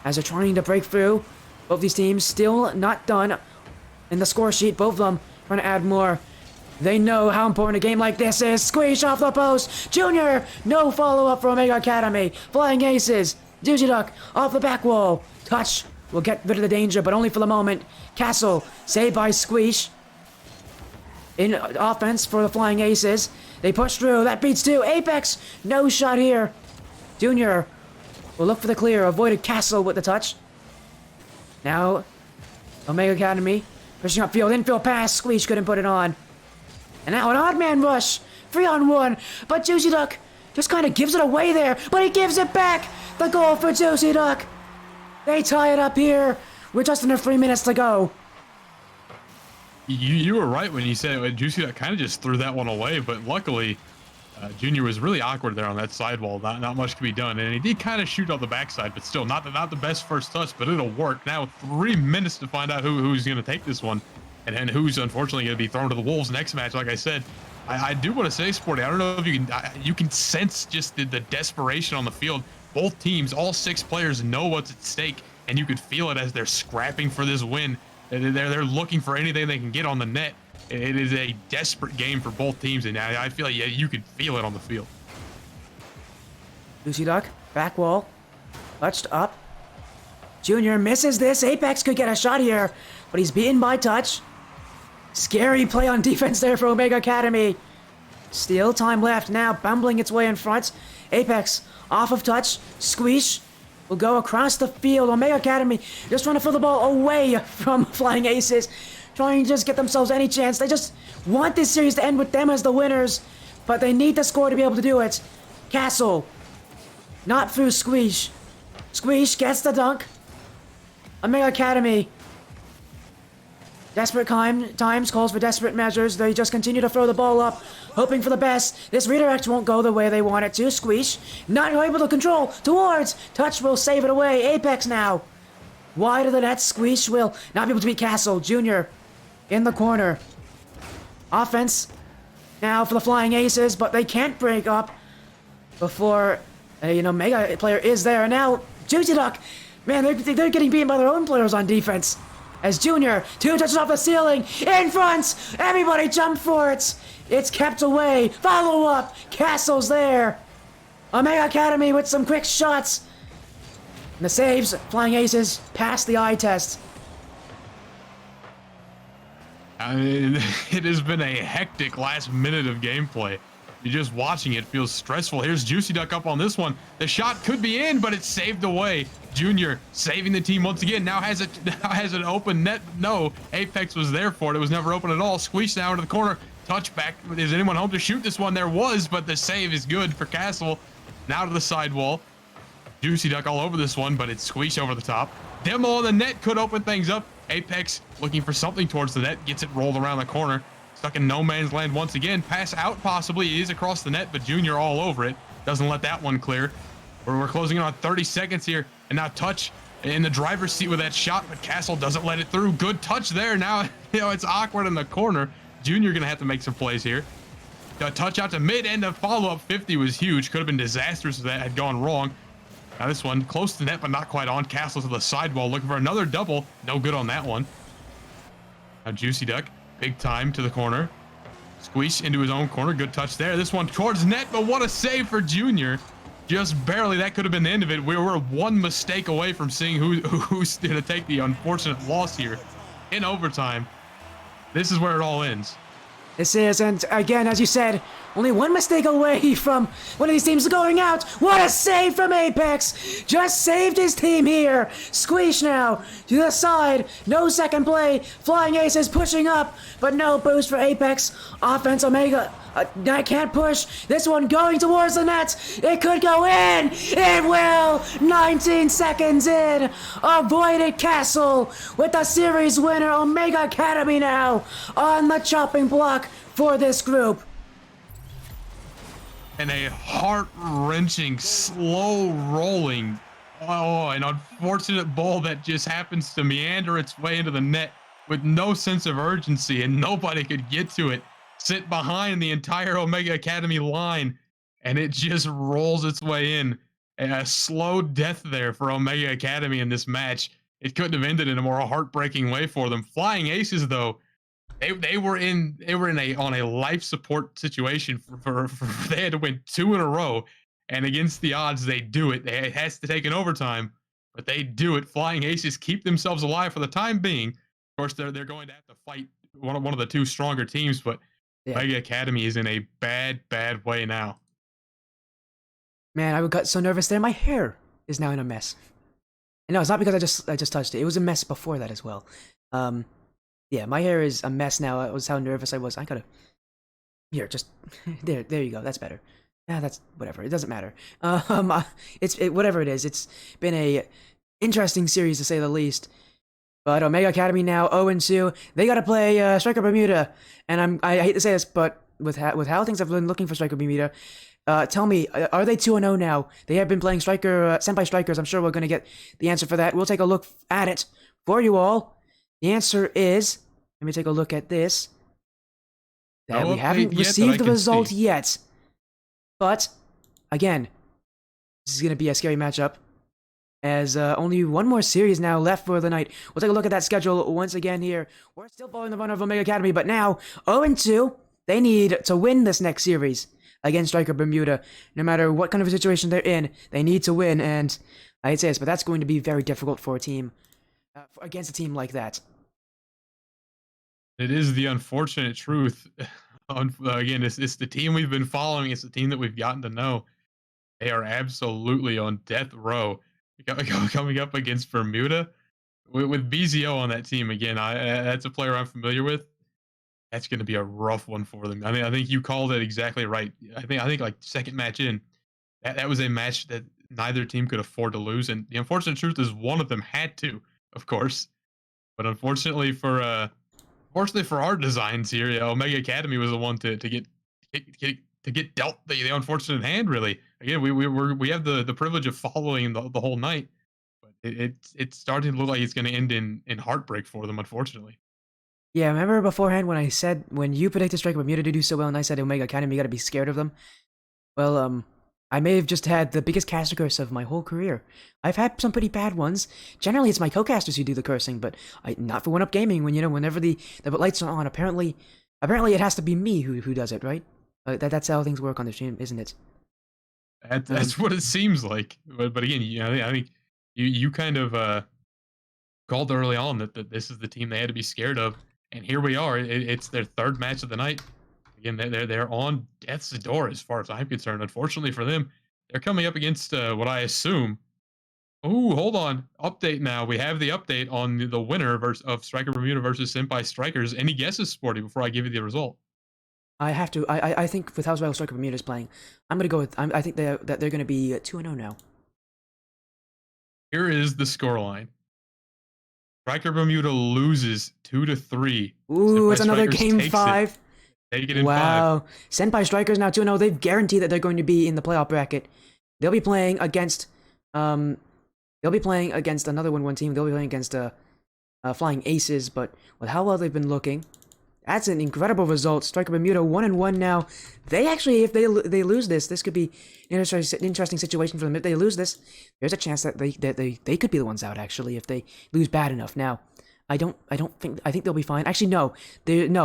as they're trying to break through. Both these teams still not done in the score sheet. Both of them trying to add more. They know how important a game like this is. Squeeze off the post. Junior, no follow-up for Omega Academy. Flying Aces. Juicy Duck off the back wall. Touch will get rid of the danger, but only for the moment. Castle saved by Squeeze. In offense for the Flying Aces. They push through. That beats 2. Apex, no shot here. Junior will look for the clear. Avoided Castle with the touch. Now, Omega Academy pushing upfield. Infield pass. Squeeze couldn't put it on. And now an odd man rush 3-on-1, but Juicy Duck just kind of gives it away there, but he gives it back. The goal for Juicy Duck. They tie it up here with just under 3 minutes to go. You were right when you said Juicy Duck kind of just threw that one away, but luckily Junior was really awkward there on that sidewall. Not much could be done, and he did kind of shoot on the backside, but still not the best first touch, but it'll work. Now 3 minutes to find out who's going to take this one, and who's unfortunately going to be thrown to the wolves next match. Like I said, I do want to say, Sporty, I don't know if you can sense just the desperation on the field. Both teams, all 6 players know what's at stake, and you could feel it as they're scrapping for this win. They're looking for anything they can get on the net. It is a desperate game for both teams, and I feel like you can feel it on the field. Juicy Duck, back wall, touched up. Junior misses this. Apex could get a shot here, but he's beaten by touch. Scary play on defense there for Omega Academy. Still time left now, bumbling its way in front. Apex off of touch. Squeeze will go across the field. Omega Academy just trying to throw the ball away from Flying Aces, trying to just get themselves any chance. They just want this series to end with them as the winners, but they need the score to be able to do it. Castle, not through Squeeze. Squeeze gets the dunk. Omega Academy. Desperate times calls for desperate measures. They just continue to throw the ball up, hoping for the best. This redirect won't go the way they want it to. Squeeze, not able to control towards. Touch will save it away. Apex now. Wide of the net. Squeeze will not be able to beat Castle. Junior in the corner. Offense now for the Flying Aces, but they can't break up before Mega player is there. Now Juicy Duck, man, they're getting beaten by their own players on defense. As Junior, 2 touches off the ceiling, in front, everybody jump for it. It's kept away, follow up, Castle's there. Omega Academy with some quick shots. And the saves, Flying Aces, pass the eye test. I mean, it has been a hectic last minute of gameplay. You're just watching it, feels stressful. Here's Juicy Duck up on this one. The shot could be in, but it's saved away. Junior saving the team once again. Now has an open net. No, Apex was there for it. It was never open at all. Squeeze now into the corner. Touchback. Is anyone home to shoot this one? There was, but the save is good for Castle. Now to the sidewall. Juicy Duck all over this one, but it's Squeeze over the top. Demo on the net could open things up. Apex looking for something towards the net. Gets it rolled around the corner. Stuck in no man's land once again. Pass out possibly. It is across the net, but Junior all over it. Doesn't let that one clear. We're closing in on 30 seconds here. And now touch in the driver's seat with that shot, but Castle doesn't let it through. Good touch there. Now, it's awkward in the corner. Junior gonna have to make some plays here. The touch out to mid, and the follow-up 50 was huge. Could have been disastrous if that had gone wrong. Now this one close to net, but not quite on. Castle to the sidewall looking for another double. No good on that one. Now Juicy Duck, big time to the corner. Squeeze into his own corner. Good touch there. This one towards net, but what a save for Junior. Just barely. That could have been the end of it. We were one mistake away from seeing who's going to take the unfortunate loss here in overtime. This is where it all ends. This is, and again, as you said, only one mistake away from one of these teams going out. What a save from Apex! Just saved his team here. Squeeze now to the side. No second play. Flying Aces pushing up, but no boost for Apex. Offense Omega. I can't push. This one going towards the net. It could go in. It will. 19 seconds in. Avoided Castle with the series winner. Omega Academy now on the chopping block for this group. And a heart-wrenching, slow-rolling, an unfortunate ball that just happens to meander its way into the net with no sense of urgency, and nobody could get to it. Sit behind the entire Omega Academy line, and it just rolls its way in. A slow death there for Omega Academy in this match. It couldn't have ended in a more heartbreaking way for them. Flying Aces, though, they were on a life support situation for they had to win 2 in a row, and against the odds they do it. It has to take an overtime, but they do it. Flying Aces keep themselves alive for the time being. Of course, they're going to have to fight one of the 2 stronger teams, but yeah. Omega Academy is in a bad way now. Man, I got so nervous there. My hair is now in a mess. And no, it's not because I just touched it. It was a mess before that as well. Yeah, my hair is a mess now. That was how nervous I was. I gotta Here, just there you go. That's better. Yeah, that's whatever. It doesn't matter. Whatever it is. It's been a interesting series to say the least. But Omega Academy now 0-2. They got to play Stryker Bermuda, and I hate to say this, but with how things have been looking for Stryker Bermuda, tell me, are they 2-0 now? They have been playing Stryker Senpai Strikers. I'm sure we're gonna get the answer for that. We'll take a look at it for you all. The answer is, let me take a look at this. That we haven't received the result yet. But again, this is gonna be a scary matchup. As only one more series now left for the night. We'll take a look at that schedule once again here. We're still following the run of Omega Academy, but now 0-2. They need to win this next series against Stryker Bermuda. No matter what kind of a situation they're in, they need to win. And I'd say this, but that's going to be very difficult for a team against a team like that. It is the unfortunate truth. Again, it's the team we've been following. It's the team that we've gotten to know. They are absolutely on death row. Coming up against Bermuda with BZO on that team again. That's a player I'm familiar with. That's going to be a rough one for them. I think you called it exactly right. I think like second match in, that was a match that neither team could afford to lose. And the unfortunate truth is one of them had to, of course. But unfortunately for our designs here, Omega Academy was the one to get dealt the unfortunate hand. Really, again, we have the privilege of following the whole night, but it's starting to look like it's going to end in heartbreak for them, unfortunately. Yeah, remember beforehand when you predicted Stryker Bermuda to do so well, and I said Omega Academy, you got to be scared of them. Well, I may have just had the biggest caster curse of my whole career. I've had some pretty bad ones. Generally, it's my co-casters who do the cursing, but not for OneUp Gaming. Whenever the lights are on, apparently it has to be me who does it, right? That's how things work on the stream, isn't it? That's what it seems like. But again, I think you kind of called early on that this is the team they had to be scared of, and here we are. It's their third match of the night. Again, they're on death's door as far as I'm concerned. Unfortunately for them, they're coming up against what I assume. Oh, hold on. Update now. We have the update on the winner of Stryker Bermuda versus Senpai Strikers. Any guesses, Sporty, before I give you the result? I have to. I think with how well Stryker Bermuda is playing, I'm gonna go with. I think that they're gonna be 2-0 now. Here is the scoreline. Stryker Bermuda loses 2-3. Ooh, Senpai it's another Strikers game 5. Take it in wow. 5. Senpai Strikers now 2-0. They've guaranteed that they're going to be in the playoff bracket. They'll be playing against another 1-1 team. They'll be playing against Flying Aces, but with how well they've been looking, that's an incredible result. Stryker Bermuda 1-1 now. They actually, if they lose this could be an interesting situation for them. If they lose this, there's a chance that they could be the ones out. Actually, if they lose bad enough. Now, I think they'll be fine. Actually, no,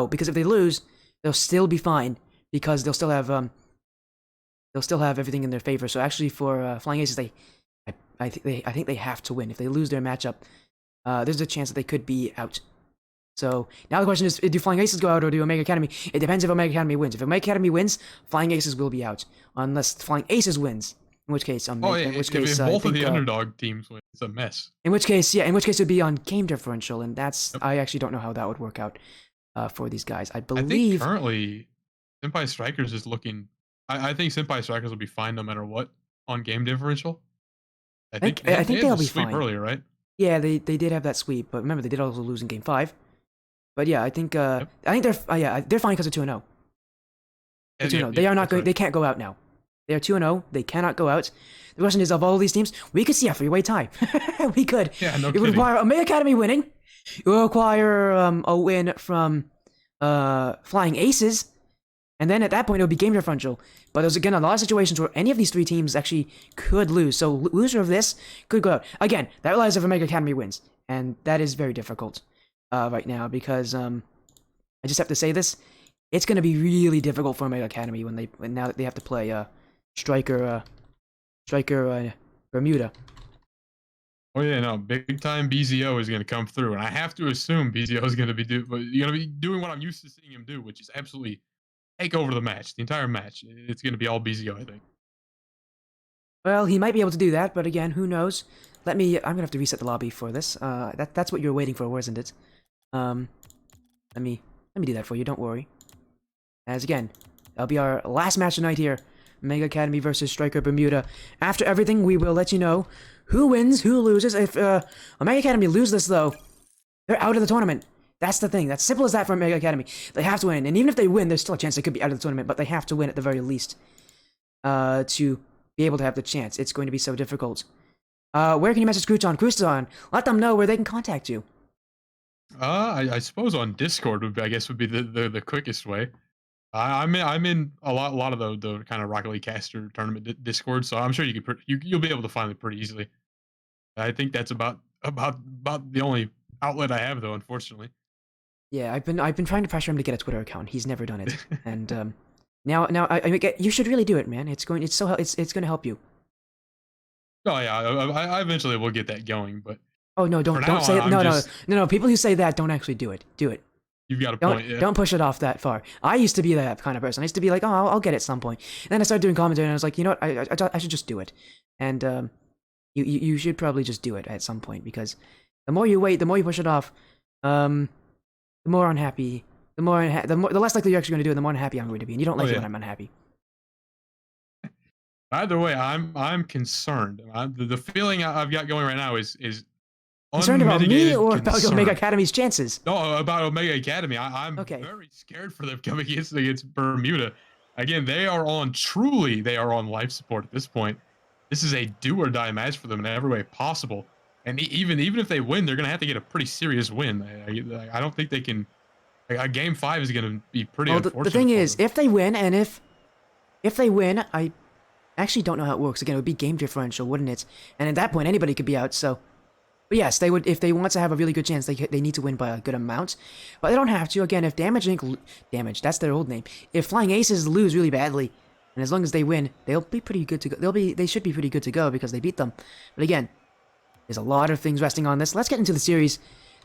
because if they lose, they'll still be fine because they'll still have everything in their favor. So actually, for Flying Aces, I think they have to win. If they lose their matchup, there's a chance that they could be out. So now the question is, do Flying Aces go out or do Omega Academy? It depends if Omega Academy wins. If Omega Academy wins, Flying Aces will be out. Unless Flying Aces wins. In which case, if both of the underdog teams win, it's a mess. In which case it would be on game differential, and that's I actually don't know how that would work out for these guys. I believe currently Senpai Strikers is looking. I think Senpai Strikers will be fine no matter what on game differential. I think they'll be fine earlier, right? Yeah, they did have that sweep, but remember they did also lose in game 5. But yeah, I think they're fine because of 2-0. They are not going. Right. They can't go out now. They are 2-0. They cannot go out. The question is, of all these teams, we could see a 3-way tie. We could. Yeah, no It would require Omega Academy winning. It will require a win from Flying Aces, and then at that point it would be game differential. But there's again a lot of situations where any of these 3 teams actually could lose. So loser of this could go out. Again, that relies if Omega Academy wins, and that is very difficult. Right now because I just have to say this, it's going to be really difficult for Omega Academy now that they have to play Stryker Bermuda. Oh yeah, no, big time BZO is going to come through, and I have to assume BZO is going to be doing what I'm used to seeing him do, which is absolutely take over the entire match. It's going to be all BZO, I think. Well, he might be able to do that, but again, who knows? I'm going to have to reset the lobby for this. That's what you're waiting for, wasn't it? Let me do that for you, don't worry. As again, That'll be our last match tonight here. Omega Academy versus Stryker Bermuda. After everything, we will let you know who wins, who loses. If Omega Academy lose this, though, they're out of the tournament. That's the thing. That's simple as that for Omega Academy. They have to win. And even if they win, there's still a chance they could be out of the tournament, but they have to win at the very least to be able to have the chance. It's going to be so difficult. Where can you message Crouton? Let them know where they can contact you. I suppose on Discord would be the quickest way. I'm in a lot of the kind of Rocket League caster tournament Discord, so I'm sure you'll be able to find it pretty easily. I think that's about the only outlet I have, though, unfortunately. Yeah, I've been trying to pressure him to get a Twitter account. He's never done it, and now you should really do it, man. It's going to help you. Oh yeah, I eventually will get that going, but oh no, don't say it. No. People who say that don't actually do it. Do it. You've got a point. Yeah. Don't push it off that far. I used to be that kind of person. I used to be like, oh, I'll get it at some point. And then I started doing commentary, and I was like, you know what? I should just do it. And you should probably just do it at some point, because the more you wait, the more you push it off, the more unhappy, the less likely you're actually going to do it. The more unhappy I'm going to be, and you don't like it when I'm unhappy. Either way, I'm concerned. The feeling I've got going right now is concerned about me or concern. about Omega Academy's chances? No, about Omega Academy. I'm very scared for them coming against Bermuda. Again, they are on life support at this point. This is a do or die match for them in every way possible. And even if they win, they're going to have to get a pretty serious win. I don't think they can. Game 5 is going to be pretty unfortunate. The thing is, if they win, and if they win, I actually don't know how it works. Again, it would be game differential, wouldn't it? And at that point, anybody could be out. So, but yes, they would. If they want to have a really good chance, they need to win by a good amount. But they don't have to. Again, if Damage Inc. That's their old name. If Flying Aces lose really badly, and as long as they win, they'll be pretty good to go. They should be pretty good to go because they beat them. But again, there's a lot of things resting on this. Let's get into the series.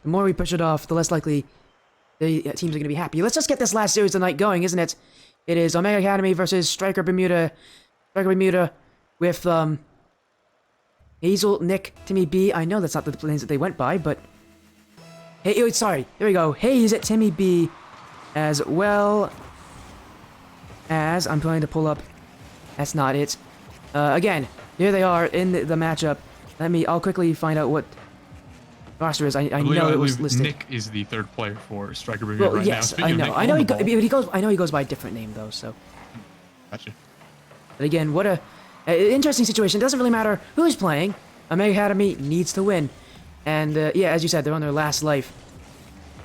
The more we push it off, the less likely the teams are going to be happy. Let's just get this last series tonight going, isn't it? It is Omega Academy versus Stryker Bermuda. Stryker Bermuda with Hazel, Nick, Timmy B. I know that's not the names that they went by, but hey, sorry. There we go. Hayes at Timmy B, as well as I'm trying to pull up. That's not it. Again, here they are in the matchup. I'll quickly find out what roster is. I know it was listed. Nick is the third player for Stryker Bermuda right yes, now. I know. I know he goes by a different name though. So. Gotcha. But again, what a interesting situation. It doesn't really matter who's playing. Omega Academy needs to win. And yeah, as you said, they're on their last life.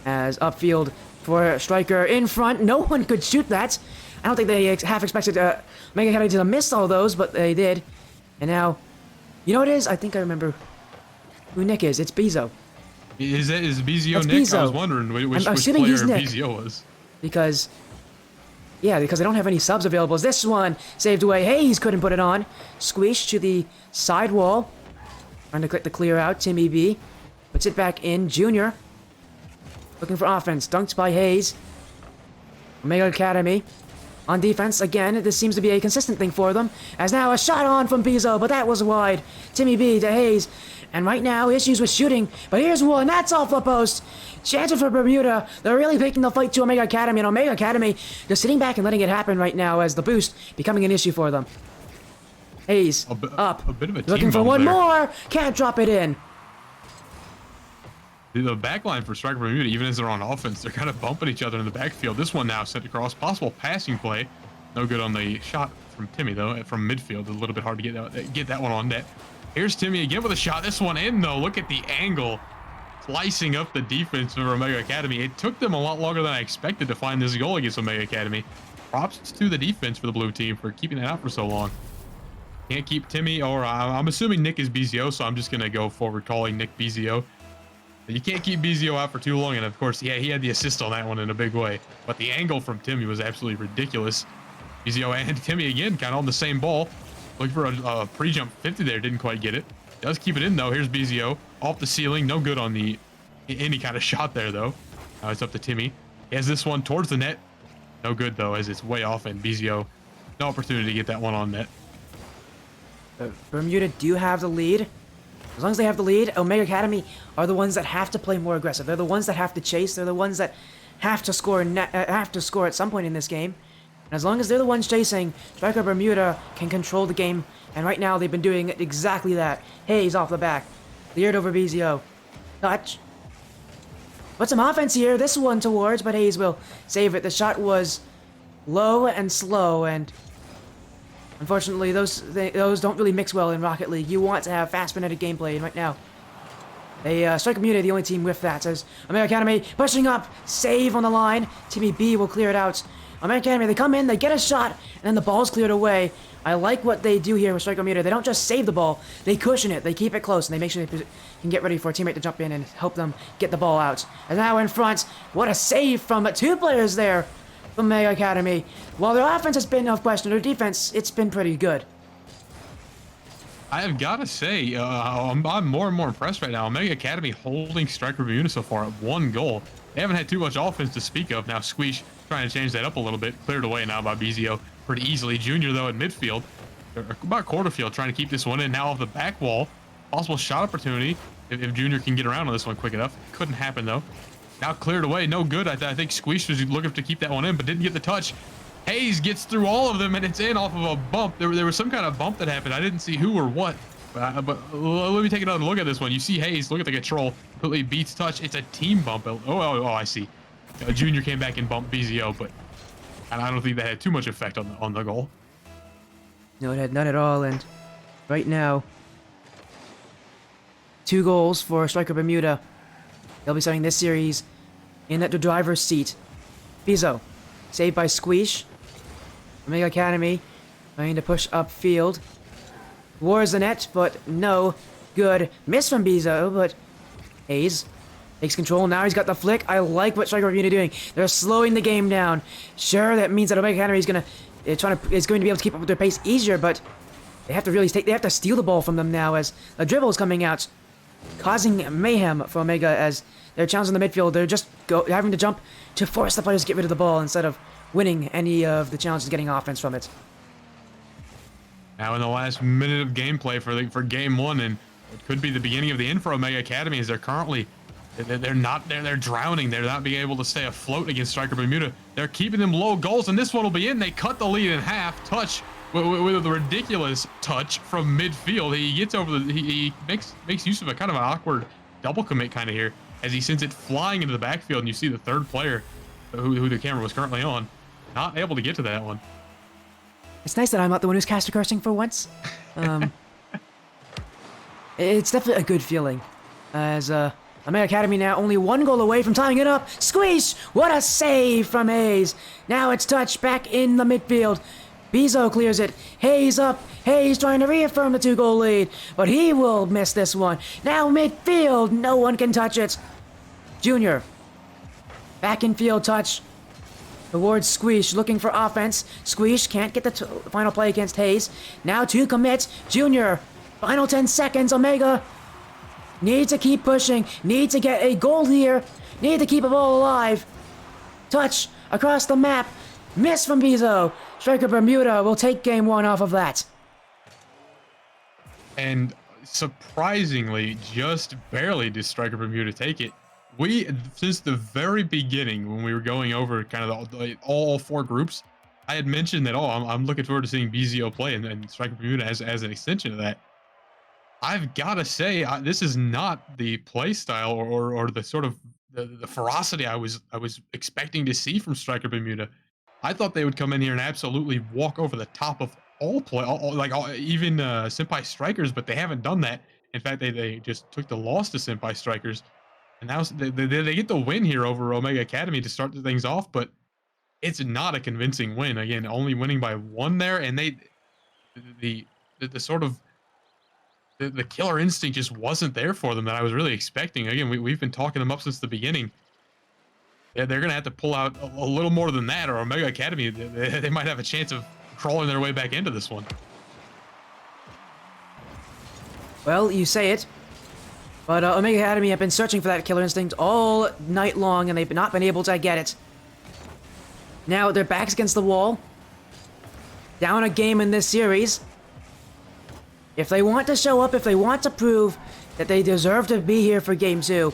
As upfield for Stryker in front. No one could shoot that. I don't think they half expected Omega Academy to miss all those, but they did. And now, you know what it is? I think I remember who Nick is. It's Bezo. Is Bezio That's Nick? Bezo. I was wondering which player Bezio was. Because they don't have any subs available. This one saved away. Hayes couldn't put it on. Squish to the side wall. Trying to click the clear out. Timmy B puts it back in. Junior looking for offense. Dunked by Hayes. Omega Academy on defense. Again, this seems to be a consistent thing for them. As now a shot on from Bezo, but that was wide. Timmy B to Hayes. And right now, issues with shooting. But here's one. That's off the post. Chances for Bermuda. They're really taking the fight to Omega Academy. And Omega Academy just sitting back and letting it happen right now as the boost becoming an issue for them. Hayes up. A bit of a looking for one there. more. Can't drop it in. The backline for Stryker Bermuda, even as they're on offense, they're kind of bumping each other in the backfield. This one now sent across. Possible passing play. No good on the shot from Timmy, though. From midfield, a little bit hard to get that one on net. Here's Timmy again with a shot. This one in, though. Look at the angle. Slicing up the defense of Omega Academy. It took them a lot longer than I expected to find this goal against Omega Academy. Props to the defense for the blue team for keeping that out for so long. Can't keep Timmy, or I'm assuming Nick is Bezio, so I'm just going to go forward calling Nick Bezio. You can't keep Bezio out for too long, and of course, yeah, he had the assist on that one in a big way. But the angle from Timmy was absolutely ridiculous. Bezio and Timmy again, kind of on the same ball. Looking for a pre-jump 50 there, didn't quite get it. Does keep it in, though. Here's Bezio off the ceiling. No good on any kind of shot there, though. Now it's up to Timmy. He has this one towards the net. No good, though, as it's way off, and Bezio, no opportunity to get that one on net. Bermuda do have the lead. As long as they have the lead, Omega Academy are the ones that have to play more aggressive. They're the ones that have to chase. They're the ones that have to score at some point in this game. And as long as they're the ones chasing, Stryker Bermuda can control the game. And right now they've been doing exactly that. Hayes off the back. Cleared over BZO. Touch. Put some offense here. This one towards, but Hayes will save it. The shot was low and slow, and unfortunately those don't really mix well in Rocket League. You want to have fast, frenetic gameplay, and right now Stryker Bermuda, the only team with that, says Omega Academy pushing up, save on the line. Team B will clear it out. Omega Academy, they come in, they get a shot, and then the ball's cleared away. I like what they do here with Stryker Bermuda. They don't just save the ball, they cushion it, they keep it close, and they make sure they can get ready for a teammate to jump in and help them get the ball out. And now in front, what a save from 2 players there from Omega Academy. While their offense has been of question, their defense, it's been pretty good. I have got to say, I'm more and more impressed right now. Omega Academy holding Stryker Bermuda so far at 1 goal. They haven't had too much offense to speak of. Now Squeesh trying to change that up a little bit. Cleared away now by BZO pretty easily. Junior, though, at midfield, or about quarter field, trying to keep this one in. Now off the back wall. Possible shot opportunity if Junior can get around on this one quick enough. Couldn't happen, though. Now cleared away. No good. I think Squeesh was looking to keep that one in, but didn't get the touch. Hayes gets through all of them, and it's in off of a bump. There was some kind of bump that happened. I didn't see who or what, but let me take another look at this one. You see Hayes, look at the control, completely beats touch. It's a team bump. Oh, I see. Junior came back and bumped BZO, but I don't think that had too much effect on the goal. No, it had none at all, and right now, 2 goals for Stryker Bermuda. They'll be starting this series in the driver's seat. BZO, saved by Squeesh. Omega Academy trying to push upfield. Towards the net, but no good. Miss from BZO, but Hayes takes control. Now he's got the flick. I like what Stryker Bermuda doing. They're slowing the game down. Sure, that means that Omega Academy is going to be able to keep up with their pace easier, but they have to steal the ball from them now as a dribble is coming out, causing mayhem for Omega as they're challenging the midfield. They're just having to jump to force the players to get rid of the ball instead of winning any of the challenges, getting offense from it. Now in the last minute of gameplay for game 1, and it could be the beginning of the end for Omega Academy, as they're currently they're drowning. They're not being able to stay afloat against Stryker Bermuda. They're keeping them low goals, and this one will be in. They cut the lead in half. Touch with a ridiculous touch from midfield. He gets over he makes use of a kind of an awkward double commit kind of here as he sends it flying into the backfield, and you see the 3rd player who the camera was currently on not able to get to that one. It's nice that I'm not the one who's caster cursing for once. It's definitely a good feeling. As Omega Academy now only 1 goal away from tying it up. Squeeze! What a save from Hayes. Now it's touched back in the midfield. BZO clears it. Hayes up. Hayes trying to reaffirm the 2-goal lead, but he will miss this one. Now midfield. No one can touch it. Junior. Back in field touch. Towards Squeesh, looking for offense. Squeesh can't get the final play against Hayes. Now 2 commits. Junior, final 10 seconds. Omega need to keep pushing. Need to get a goal here. Need to keep the ball alive. Touch across the map. Miss from BZO. Stryker Bermuda will take game 1 off of that. And surprisingly, just barely did Stryker Bermuda take it. Since the very beginning, when we were going over kind of all 4 groups, I had mentioned that, I'm looking forward to seeing BZO play and Stryker Bermuda as an extension of that. I've got to say, this is not the play style or the sort of the ferocity I was expecting to see from Stryker Bermuda. I thought they would come in here and absolutely walk over the top of all play, even Senpai Strikers, but they haven't done that. In fact, they just took the loss to Senpai Strikers. And now they get the win here over Omega Academy to start the things off, but it's not a convincing win. Again, only winning by 1 there, and the sort of the killer instinct just wasn't there for them that I was really expecting. Again, we've been talking them up since the beginning. Yeah, they're gonna have to pull out a little more than that, or Omega Academy they might have a chance of crawling their way back into this one. Well, you say it. But Omega Academy have been searching for that killer instinct all night long, and they've not been able to get it. Now their backs against the wall. Down a game in this series. If they want to show up, if they want to prove that they deserve to be here for game 2,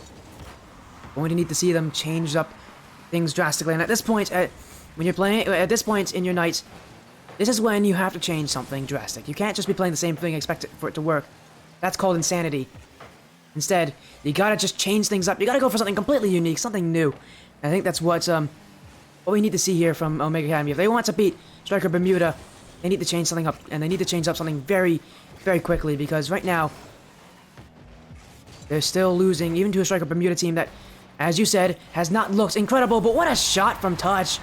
we're going to need to see them change up things drastically. And at this point, when you're playing at this point in your night, this is when you have to change something drastic. You can't just be playing the same thing and expect for it to work. That's called insanity. Instead, you gotta just change things up. You gotta go for something completely unique, something new. And I think that's what we need to see here from Omega Academy. If they want to beat Stryker Bermuda, they need to change something up, and they need to change up something very, very quickly, because right now, they're still losing, even to a Stryker Bermuda team that, as you said, has not looked incredible, but what a shot from Touch!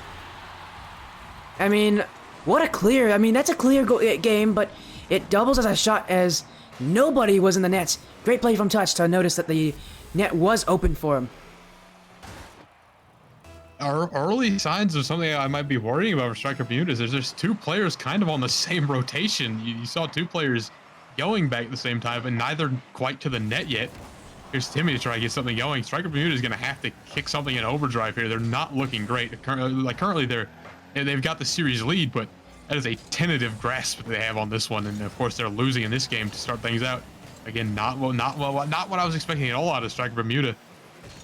I mean, what a clear, I mean, that's a clear game, but it doubles as a shot as nobody was in the net. Great play from Touch to notice that the net was open for him. Our early signs of something I might be worrying about for Stryker Bermuda is there's two players kind of on the same rotation. You saw two players going back at the same time, but neither quite to the net yet. Here's Timmy to try to get something going. Stryker Bermuda is going to have to kick something in overdrive here. They're not looking great. Currently they've got the series lead, but that is a tentative grasp that they have on this one. And of course they're losing in this game to start things out. Again, not what I was expecting at all out of Stryker Bermuda.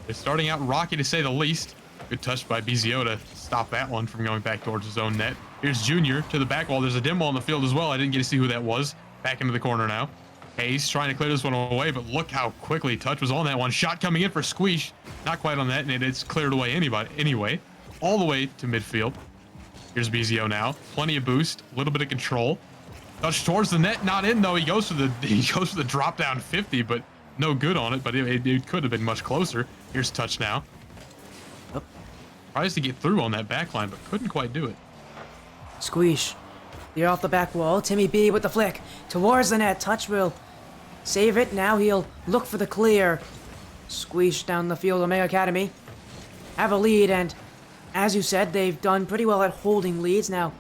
They're starting out rocky to say the least. Good touch by BZO to stop that one from going back towards his own net. Here's Junior to the back wall. There's a dim wall on the field as well. I didn't get to see who that was. Back into the corner now. Hayes trying to clear this one away, but look how quickly Touch was on that one. Shot coming in for Squeeze. Not quite on that, and it's cleared away anyway. All the way to midfield. Here's BZO now. Plenty of boost, a little bit of control. Touch towards the net, not in though. He goes for the drop down 50, but no good on it. But it could have been much closer. Here's Touch now. Tries to get through on that back line, but couldn't quite do it. Squeeze. You're off the back wall. Timmy B with the flick towards the net. Touch will save it. Now he'll look for the clear. Squeeze down the field. Omega Academy have a lead, and as you said, they've done pretty well at holding leads. Now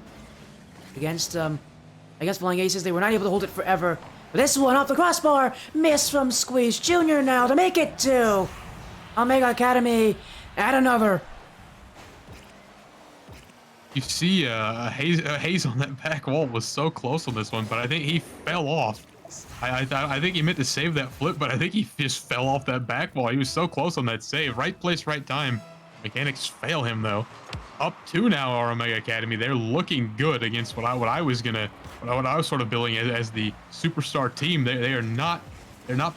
against Flying Aces, they were not able to hold it forever. But this one off the crossbar, miss from Squeeze Junior now to make it 2. Omega Academy add another. You see, Hayes on that back wall was so close on this one, but I think he fell off. I think he meant to save that flip, but I think he just fell off that back wall. He was so close on that save. Right place, right time. Mechanics fail him though. Up 2 now, our Omega Academy. They're looking good against what I was sort of billing as the superstar team. They're not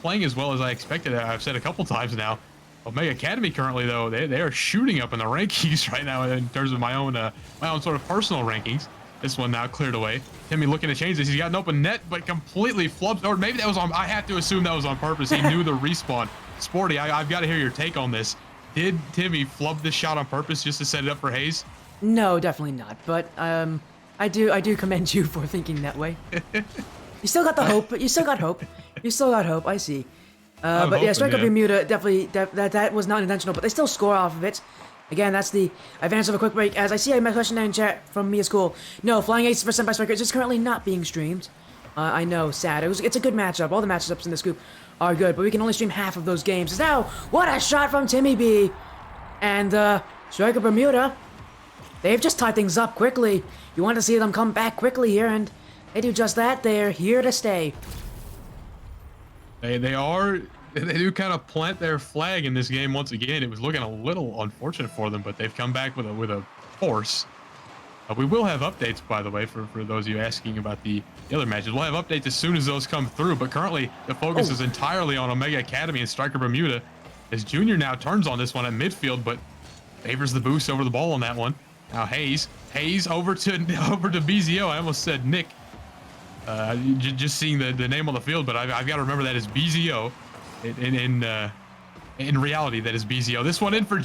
playing as well as I expected. I've said a couple times now. Omega Academy currently though, they are shooting up in the rankings right now in terms of my own sort of personal rankings. This one now cleared away. Timmy looking to change this. He's got an open net, but completely flubs. Or maybe that was on. I have to assume that was on purpose. He knew the respawn. Sporty, I've got to hear your take on this. Did Timmy flub this shot on purpose just to set it up for Hayes? No, definitely not. But I do commend you for thinking that way. You still got the hope. You still got hope. You still got hope. I see. But yeah, Stryker Bermuda definitely that was not intentional, but they still score off of it. Again, that's the advantage of a quick break. As I see a question in chat from Mia School. No, Flying Aces for Senpai Stryker is just currently not being streamed. I know, sad. It's a good matchup. All the matchups in this group are good, but we can only stream half of those games. Now, what a shot from Timmy B! And Stryker Bermuda, they've just tied things up quickly. You want to see them come back quickly here, and they do just that. They're here to stay. They do kind of plant their flag in this game once again. It was looking a little unfortunate for them, but they've come back with a force. We will have updates, by the way, for those of you asking about the other matches. We'll have updates as soon as those come through, but currently the focus is entirely on Omega Academy and Stryker Bermuda, as Junior now turns on this one at midfield, but favors the boost over the ball on that one. Now Hayes over to BZO. I almost said Nick. Just seeing the name on the field, but I've got to remember that is BZO. In reality, that is BZO. This one in for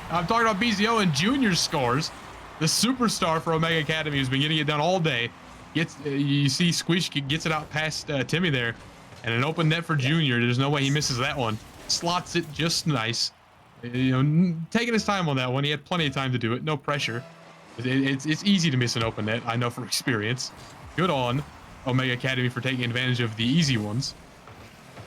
I'm talking about BZO and Junior scores. The superstar for Omega Academy who's been getting it done all day. You see Squeeze gets it out past Timmy there, and an open net for Junior. There's no way he misses that one. Slots it just nice. You know, taking his time on that one. He had plenty of time to do it. No pressure. It's easy to miss an open net. I know from experience. Good on Omega Academy for taking advantage of the easy ones.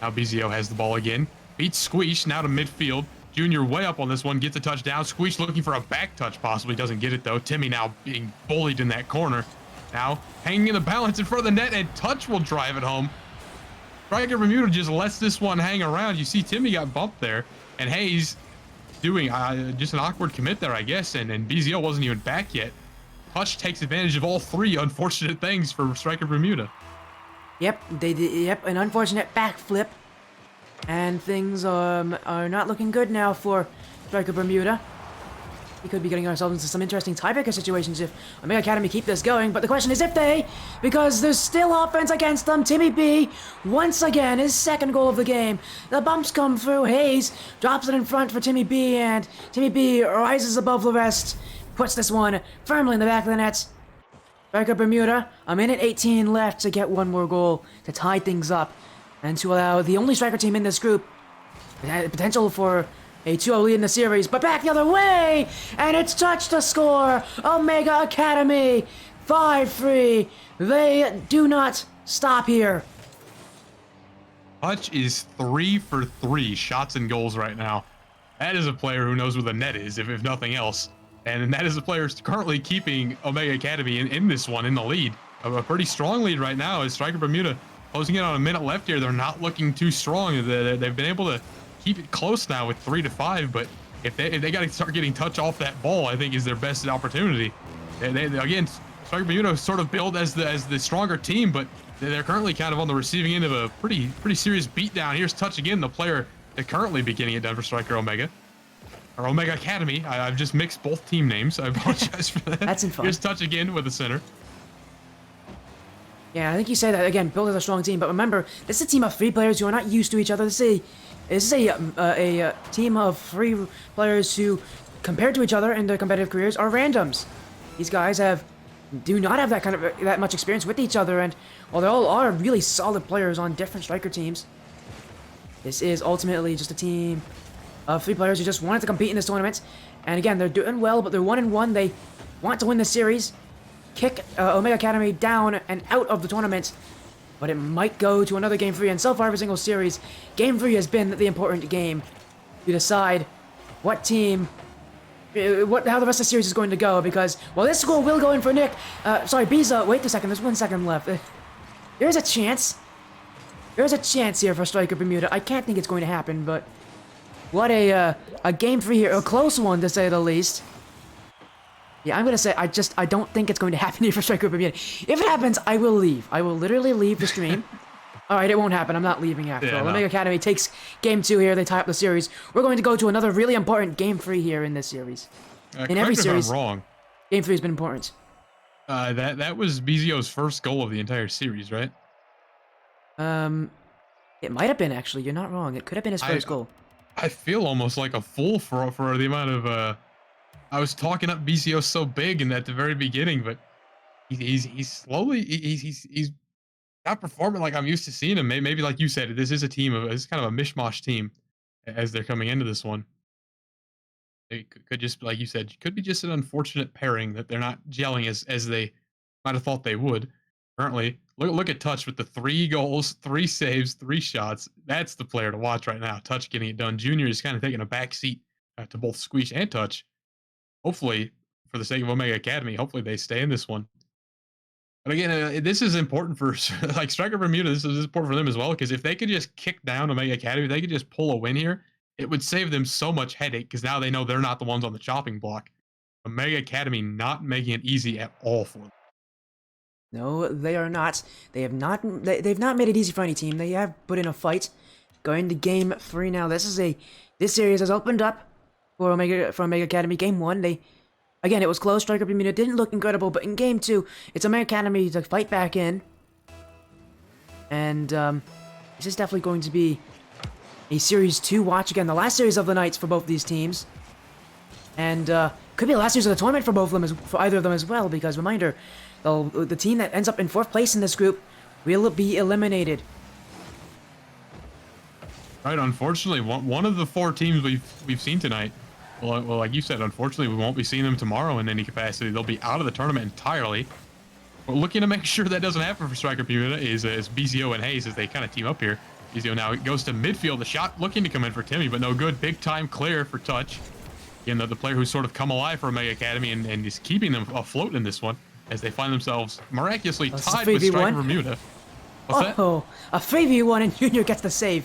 Now BZO has the ball again. Beats Squeeze now to midfield. Junior way up on this one. Gets a touchdown. Squeeze looking for a back touch possibly. Doesn't get it though. Timmy now being bullied in that corner. Now hanging in the balance in front of the net, and Touch will drive it home. Stryker Bermuda just lets this one hang around. You see Timmy got bumped there. And Hayes doing. Just an awkward commit there, I guess, and BZO wasn't even back yet. Touch takes advantage of all three unfortunate things for Stryker Bermuda. Yep, they did. Yep, an unfortunate backflip, and things are not looking good now for Stryker Bermuda. We could be getting ourselves into some interesting tiebreaker situations if Omega Academy keep this going, but the question is if they, because there's still offense against them. Timmy B, once again, his second goal of the game. The bumps come through. Hayes drops it in front for Timmy B, and Timmy B rises above the rest, puts this one firmly in the back of the net. Stryker Bermuda, a minute 18 left to get one more goal to tie things up, and to allow the only Stryker team in this group the potential for a 2-0 lead in the series, but back the other way, and it's Touch to score. Omega Academy, 5-3. They do not stop here. Touch is 3 for 3 shots and goals right now. That is a player who knows where the net is, if nothing else. And that is a player currently keeping Omega Academy in this one, in the lead. A pretty strong lead right now as Stryker Bermuda closing in on a minute left here. They're not looking too strong. They've been able to keep it close now with 3-5, but if they got to start getting Touch off that ball, I think is their best opportunity. Again, Stryker Bermuda sort of billed as the stronger team, but they're currently kind of on the receiving end of a pretty serious beatdown. Here's Touch again, the player that currently be getting it done for Stryker Omega. Or Omega Academy. I've just mixed both team names. I apologize for that. That's in fun. Here's Touch again with the center. Yeah, I think you say that again, built as a strong team, but remember, this is a team of 3 players who are not used to each other. This is a team of 3 players who, compared to each other in their competitive careers, are randoms. These guys do not have that much experience with each other, and while they all are really solid players on different Stryker teams, this is ultimately just a team of 3 players who just wanted to compete in this tournament. And again, they're doing well, but they're 1-1. They want to win the series, kick Omega Academy down and out of the tournament, but it might go to another Game 3. And so far, every single series, Game 3 has been the important game to decide what team, how the rest of the series is going to go. Because, well, this goal will go in for Nick. Sorry, Biza. Wait a second. There's 1 second left. There's a chance. There's a chance here for Stryker Bermuda. I can't think it's going to happen, but what a Game 3 here. A close one, to say the least. Yeah, I'm going to say I don't think it's going to happen here for Stryker Bermuda. If it happens, I will leave. I will literally leave the stream. Alright, it won't happen. I'm not leaving after all. Omega Academy takes Game 2 here. They tie up the series. We're going to go to another really important Game 3 here in this series. In every series, I'm wrong. Game 3 has been important. That was BZO's first goal of the entire series, right? It might have been, actually. You're not wrong. It could have been his first goal. I feel almost like a fool for the amount of I was talking up BCO so big in at the very beginning, but he's slowly he's not performing like I'm used to seeing him. Maybe like you said, this is a team of it's kind of a mishmash team as they're coming into this one. It could just, like you said, could be just an unfortunate pairing that they're not gelling as they might have thought they would. Currently, look at Touch with the 3 goals, 3 saves, 3 shots. That's the player to watch right now. Touch getting it done. Junior is kind of taking a back seat to both Squeeze and Touch. Hopefully, for the sake of Omega Academy, hopefully they stay in this one. But again, this is important for like Stryker Bermuda. This is important for them as well, because if they could just kick down Omega Academy, if they could just pull a win here, it would save them so much headache, because now they know they're not the ones on the chopping block. Omega Academy not making it easy at all for them. No, they are not. They've not made it easy for any team. They have put in a fight. Going to Game 3 now. This series has opened up for Omega Academy. Game 1, again, it was close. Stryker Bermuda didn't look incredible, but in Game 2, it's Omega Academy to fight back in. And this is definitely going to be a Series 2 watch. Again, the last series of the nights for both these teams. And could be the last series of the tournament for both of them, for either of them as well, because reminder, the team that ends up in 4th place in this group will be eliminated. Right, unfortunately, one of the 4 teams we've seen tonight, well, like you said, unfortunately, we won't be seeing them tomorrow in any capacity. They'll be out of the tournament entirely. But looking to make sure that doesn't happen for Stryker Bermuda is BZO and Hayes as they kind of team up here. BZO now goes to midfield. The shot looking to come in for Timmy, but no good. Big time clear for Touch. Again, the player who's sort of come alive for Omega Academy and is keeping them afloat in this one as they find themselves miraculously tied with Stryker Bermuda. What's that? A 3v1 and Junior gets the save.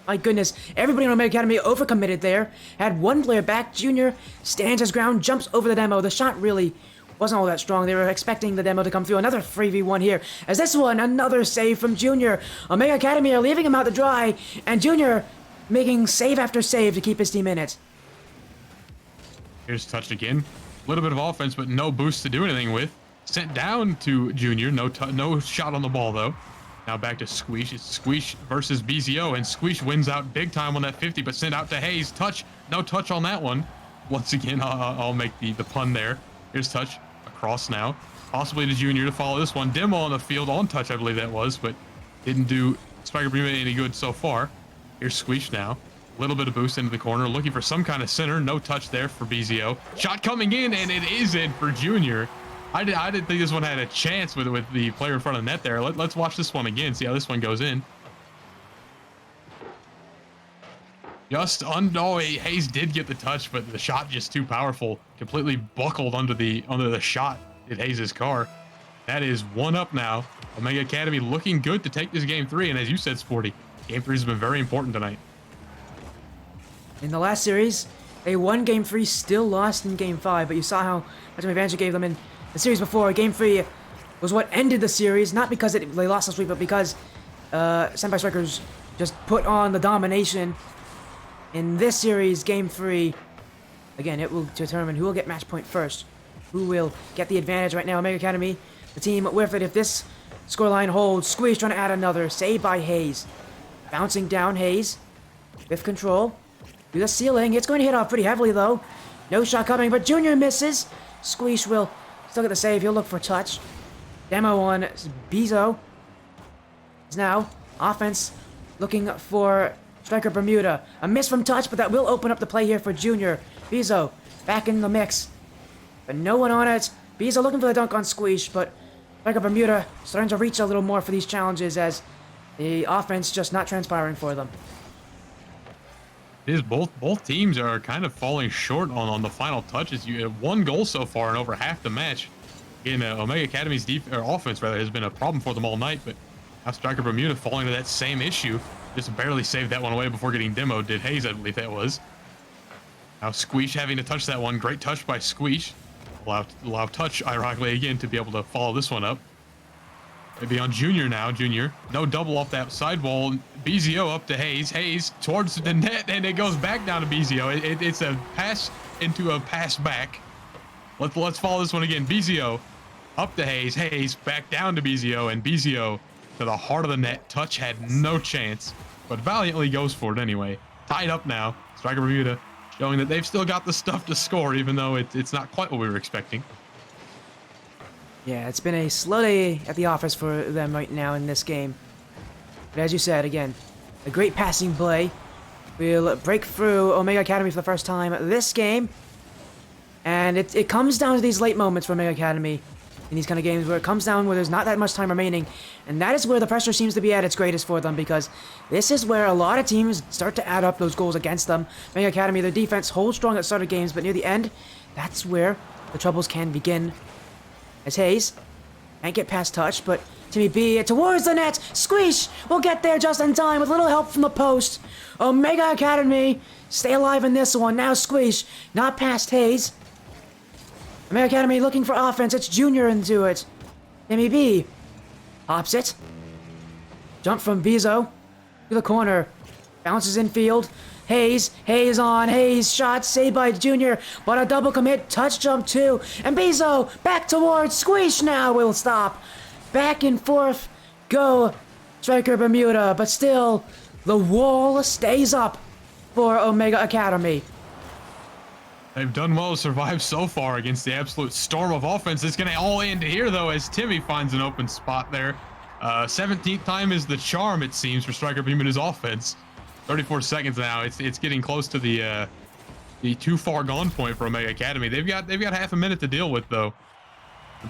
My goodness, everybody on Omega Academy overcommitted there. Had one player back. Junior stands his ground, jumps over the demo. The shot really wasn't all that strong. They were expecting the demo to come through. Another 3v1 here. As this one, another save from Junior. Omega Academy are leaving him out to dry. And Junior making save after save to keep his team in it. Here's touch again. A little bit of offense, but no boost to do anything with. Sent down to Junior. No shot on the ball, though. Now back to Squeesh. It's Squeesh versus BZO, and Squeesh wins out big time on that 50, but sent out to Hayes. Touch. No touch on that one. Once again, I'll make the pun there. Here's touch. Across now. Possibly to Junior to follow this one. Demo on the field on touch, I believe that was, but didn't do Stryker Bermuda any good so far. Here's Squeesh now. A little bit of boost into the corner. Looking for some kind of center. No touch there for BZO. Shot coming in, and it is in for Junior. I didn't think this one had a chance with the player in front of the net there. Let's watch this one again, see how this one goes in. Hayes did get the touch, but the shot just too powerful. Completely buckled under the shot at Hayes' car. That is 1-up now. Omega Academy looking good to take this game 3, and as you said, Sporty, game 3 has been very important tonight. In the last series, they won game 3, still lost in game 5, but you saw how much of an advantage it gave them in the series before. Game 3 was what ended the series, not because they lost last week, but because Senpai Strikers just put on the domination. In this series, game 3, again, it will determine who will get match point first, who will get the advantage right now. Omega Academy, the team with it. If this scoreline holds, Squeeze trying to add another, saved by Hayes. Bouncing down, Hayes with control. To the ceiling, it's going to hit off pretty heavily though. No shot coming, but Junior misses. Squeeze will still get the save. He'll look for touch. Demo on Bizo. Is now offense looking for Stryker Bermuda. A miss from touch, but that will open up the play here for Junior. Bizo back in the mix, but no one on it. Bizo looking for the dunk on Squeeze, but Stryker Bermuda starting to reach a little more for these challenges as the offense just not transpiring for them. It is both teams are kind of falling short on the final touches. You have 1 goal so far in over half the match. Again, Omega Academy's offense rather has been a problem for them all night, but now Stryker Bermuda falling to that same issue. Just barely saved that one away before getting demoed. Did Hayes, I believe that was. Now Squeesh having to touch that one. Great touch by Squeesh. Allow touch, ironically, again, to be able to follow this one up. Maybe on Junior now. Junior, no double off that sidewall. BZO up to Hayes. Hayes towards the net, and it goes back down to BZO. It's a pass into a pass back. Let's follow this one again. BZO up to Hayes. Hayes back down to BZO, and BZO to the heart of the net. Touch had no chance, but valiantly goes for it anyway. Tied up now. Stryker Bermuda showing that they've still got the stuff to score, even though it's not quite what we were expecting. Yeah, it's been a slow day at the office for them right now in this game. But as you said, again, a great passing play will break through Omega Academy for the first time this game. And it comes down to these late moments for Omega Academy in these kind of games where it comes down where there's not that much time remaining. And that is where the pressure seems to be at its greatest for them, because this is where a lot of teams start to add up those goals against them. Omega Academy, their defense holds strong at the start of games, but near the end, that's where the troubles can begin. As Hayes can't get past touch, but Timmy B towards the net. Squeeze will get there just in time with a little help from the post. Omega Academy stay alive in this one. Now Squeeze not past Hayes. Omega Academy looking for offense. It's Junior into it. Timmy B hops it. Jump from Bizo to the corner. Bounces infield. Hayes on, Hayes shot, saved by Junior, but a double commit, touch jump too, and Bizo back towards Squeeze now will stop. Back and forth, go Stryker Bermuda, but still, the wall stays up for Omega Academy. They've done well to survive so far against the absolute storm of offense. It's going to all end here, though, as Timmy finds an open spot there. 17th time is the charm, it seems, for Stryker Bermuda's offense. 34 seconds now. It's getting close to the too far gone point for Omega Academy. They've got half a minute to deal with though.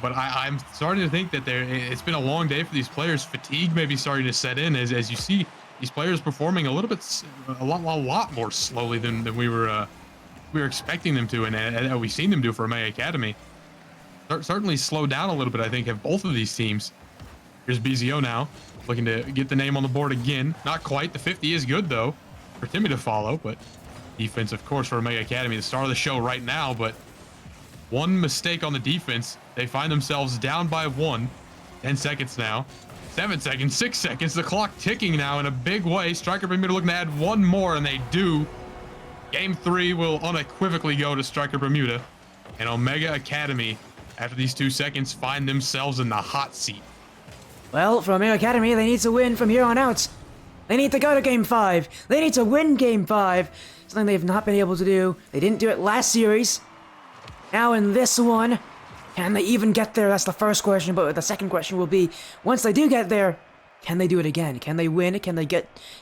But I'm starting to think that it's been a long day for these players. Fatigue may be starting to set in as you see these players performing a lot more slowly than we were expecting them to, and we've seen them do for Omega Academy. Certainly slowed down a little bit, I think, have both of these teams. Here's BZO now. looking to get the name on the board again. Not quite. The 50 is good, though, for Timmy to follow. But defense, of course, for Omega Academy, the star of the show right now. But one mistake on the defense, they find themselves down by 1. 10 seconds now. 7 seconds, 6 seconds. The clock ticking now in a big way. Stryker Bermuda looking to add one more, and they do. Game 3 will unequivocally go to Stryker Bermuda. And Omega Academy, after these 2 seconds, find themselves in the hot seat. Well, for Omega Academy, they need to win from here on out. They need to go to Game 5. They need to win Game 5. Something they've not been able to do. They didn't do it last series. Now in this one, can they even get there? That's the first question, but the second question will be, once they do get there, can they do it again? Can they win? Can they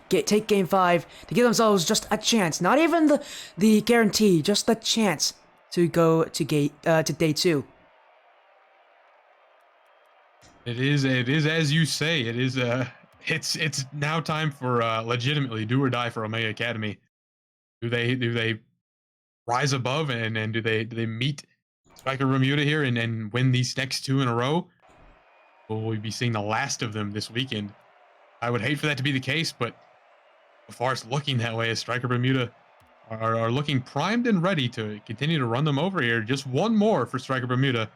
take Game 5 to give themselves just a chance? Not even the guarantee, just the chance to go to day 2. It is as you say. It is it's now time for legitimately do or die for Omega Academy. Do they rise above and do they meet Stryker Bermuda here and win these next 2 in a row? Will we be seeing the last of them this weekend? I would hate for that to be the case, but so far it's looking that way as Stryker Bermuda are looking primed and ready to continue to run them over here. Just one more for Stryker Bermuda.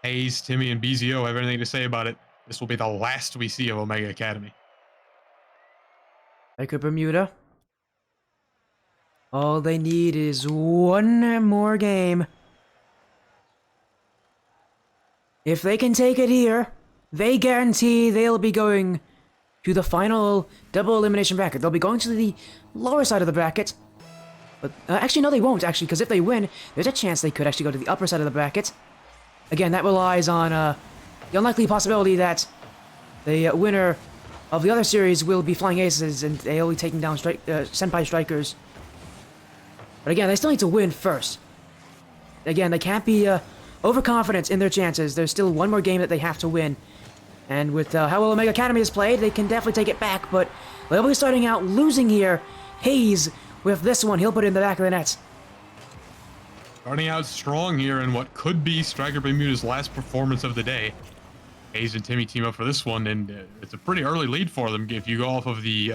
Hayes, Timmy, and BZO have anything to say about it. This will be the last we see of Omega Academy. Stryker Bermuda. All they need is one more game. If they can take it here, they guarantee they'll be going to the final double elimination bracket. They'll be going to the lower side of the bracket. But actually, no, they won't, actually, because if they win, there's a chance they could actually go to the upper side of the bracket. Again, that relies on the unlikely possibility that the winner of the other series will be Flying Aces and they'll be taking down Senpai Strikers. But again, they still need to win first. Again, they can't be overconfident in their chances. There's still one more game that they have to win. And with how well Omega Academy has played, they can definitely take it back, but they'll be starting out losing here. Hayes, with this one, he'll put it in the back of the net. Starting out strong here in what could be Stryker Bermuda's last performance of the day. Hayes and Timmy team up for this one, and it's a pretty early lead for them if you go off of the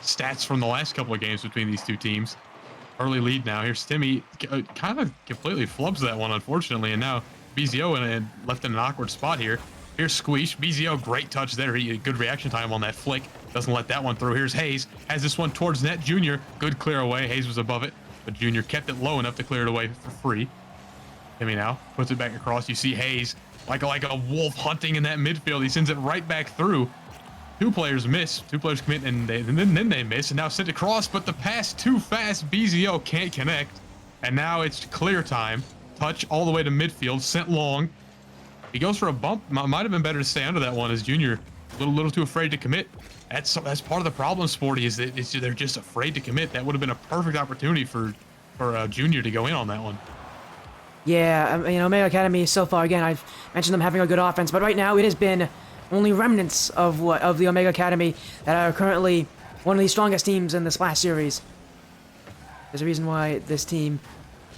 stats from the last couple of games between these two teams. Early lead now. Here's Timmy, kind of completely flubs that one, unfortunately, and now BZO left in an awkward spot here. Here's Squeesh. BZO, great touch there. Good reaction time on that flick. Doesn't let that one through. Here's Hayes. Has this one towards net. Junior, good clear away. Hayes was above it, but Junior kept it low enough to clear it away for free. Timmy now puts it back across. You see Hayes like a wolf hunting in that midfield. He sends it right back through. 2 players miss. 2 players commit, and then they miss, and now sent across, but the pass too fast. BZO can't connect, and now it's clear time. Touch all the way to midfield, sent long. He goes for a bump. Might have been better to stay under that one as Junior a little too afraid to commit. That's part of the problem, Sporty, is that they're just afraid to commit. That would have been a perfect opportunity for Junior to go in on that one. Yeah, Omega Academy so far, again, I've mentioned them having a good offense, but right now it has been only remnants of the Omega Academy that are currently one of the strongest teams in this last series. There's a reason why this team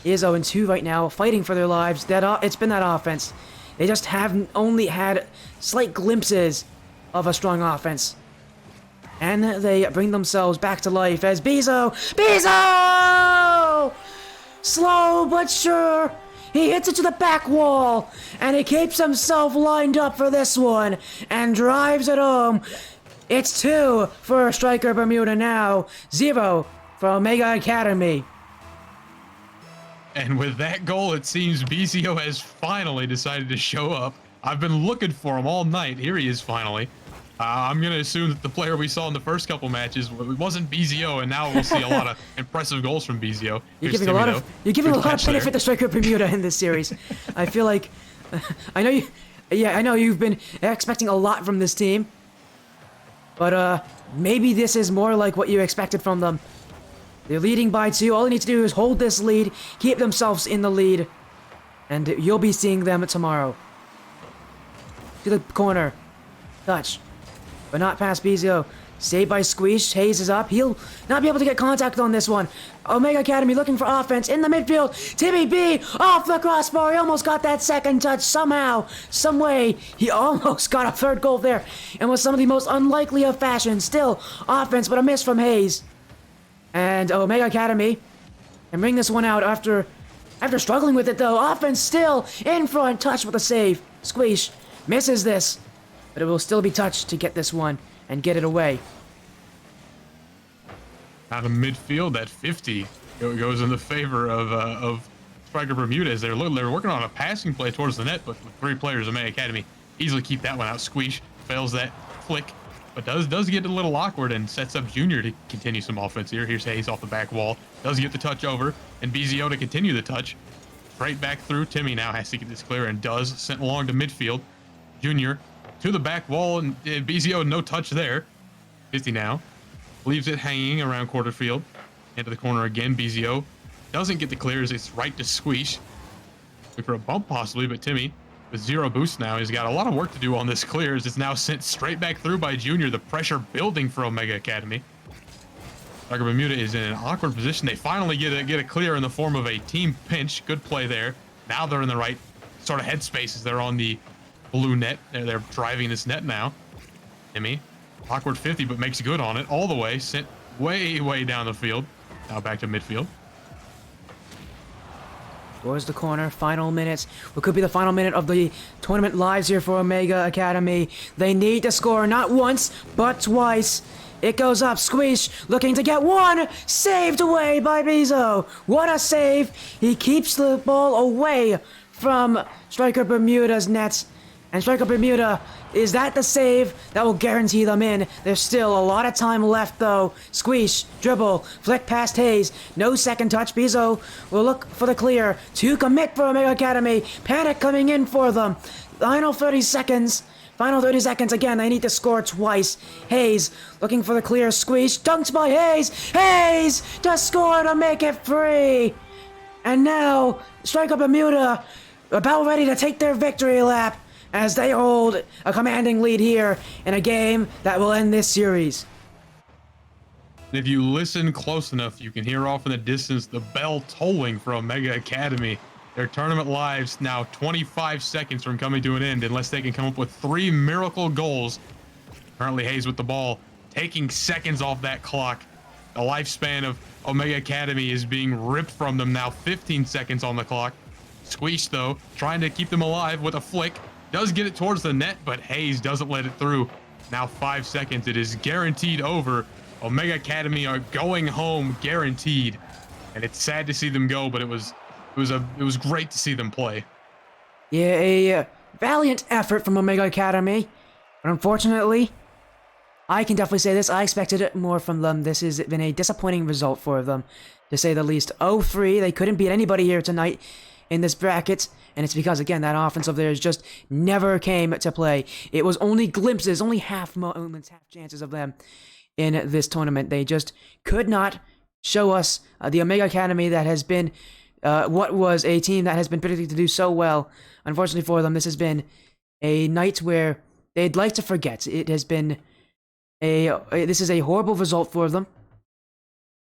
is 0-2 right now, fighting for their lives. It's been that offense. They just have only had slight glimpses of a strong offense. And they bring themselves back to life as BZO! Slow but sure! He hits it to the back wall, and he keeps himself lined up for this one, and drives it home. It's 2 for Stryker Bermuda now, 0 for Omega Academy. And with that goal, it seems BZO has finally decided to show up. I've been looking for him all night. Here he is finally. I'm going to assume that the player we saw in the first couple matches wasn't BZO, and now we'll see a lot of impressive goals from BZO. You're giving a lot of benefit to Stryker Bermuda in this series. I feel like I know you've been expecting a lot from this team. But maybe this is more like what you expected from them. They're leading by 2. All they need to do is hold this lead, keep themselves in the lead, and you'll be seeing them tomorrow. To the corner. Touch. but not past Bizio. Saved by Squeeze. Hayes is up. He'll not be able to get contact on this one. Omega Academy looking for offense in the midfield. Timmy B off the crossbar. He almost got that second touch somehow, some way. He almost got a third goal there, and was some of the most unlikely of fashions. Still offense, but a miss from Hayes. And Omega Academy can bring this one out after struggling with it though. Offense still in front. Touch with a save. Squeeze misses this, but it will still be touched to get this one and get it away. Out of midfield, that 50 goes in the favor of Stryker Bermuda as they're working on a passing play towards the net, but with 3 players of May Academy easily keep that one out. Squeeze fails that flick, but does get a little awkward and sets up Junior to continue some offense here. Here's Hayes off the back wall, does get the touch over, and BZO to continue the touch. Straight back through. Timmy now has to get this clear and does. Sent along to midfield. Junior to the back wall, and BZO no touch there. 50 now. Leaves it hanging around quarter field. Into the corner again. BZO doesn't get the clears. It's right to Squeeze. Look for a bump possibly, but Timmy with 0 boost now. He's got a lot of work to do on this clears. It's now sent straight back through by Junior. The pressure building for Omega Academy. Stryker Bermuda is in an awkward position. They finally get a clear in the form of a team pinch. Good play there. Now they're in the right sort of headspace as they're on the blue net. They're driving this net now. Timmy, awkward 50, but makes good on it all the way. Sent way down the field. Now back to midfield. Towards the corner, final minutes. What could be the final minute of the tournament lives here for Omega Academy. They need to score not once, but twice. It goes up. Squeeze looking to get one. Saved away by Bizo. What a save. He keeps the ball away from Stryker Bermuda's nets. And Stryker Bermuda, is that the save that will guarantee them in? There's still a lot of time left though. Squeeze, dribble, flick past Hayes. No second touch. Bizo will look for the clear to commit for Omega Academy. Panic coming in for them. Final 30 seconds. Final 30 seconds again. They need to score twice. Hayes looking for the clear. Squeeze. Dunked by Hayes. Hayes to score to make it free. And now Stryker Bermuda about ready to take their victory lap as they hold a commanding lead here in a game that will end this series. If you listen close enough, you can hear off in the distance the bell tolling for Omega Academy. Their tournament lives now 25 seconds from coming to an end unless they can come up with 3 miracle goals. Currently Hayes with the ball, taking seconds off that clock. The lifespan of Omega Academy is being ripped from them now. 15 seconds on the clock. Squeeze though, trying to keep them alive with a flick. Does get it towards the net, but Hayes doesn't let it through. Now 5 seconds. It is guaranteed over. Omega Academy are going home, guaranteed. And it's sad to see them go, but it was great to see them play. Yeah, a valiant effort from Omega Academy. But unfortunately, I can definitely say this. I expected it more from them. This has been a disappointing result for them, to say the least. 0-3. They couldn't beat anybody here tonight in this bracket. And it's because, again, that offense of theirs just never came to play. It was only glimpses, only half moments, half chances of them in this tournament. They just could not show us the Omega Academy that has been what was a team that has been predicted to do so well. Unfortunately for them, this has been a night where they'd like to forget. It has been this is a horrible result for them.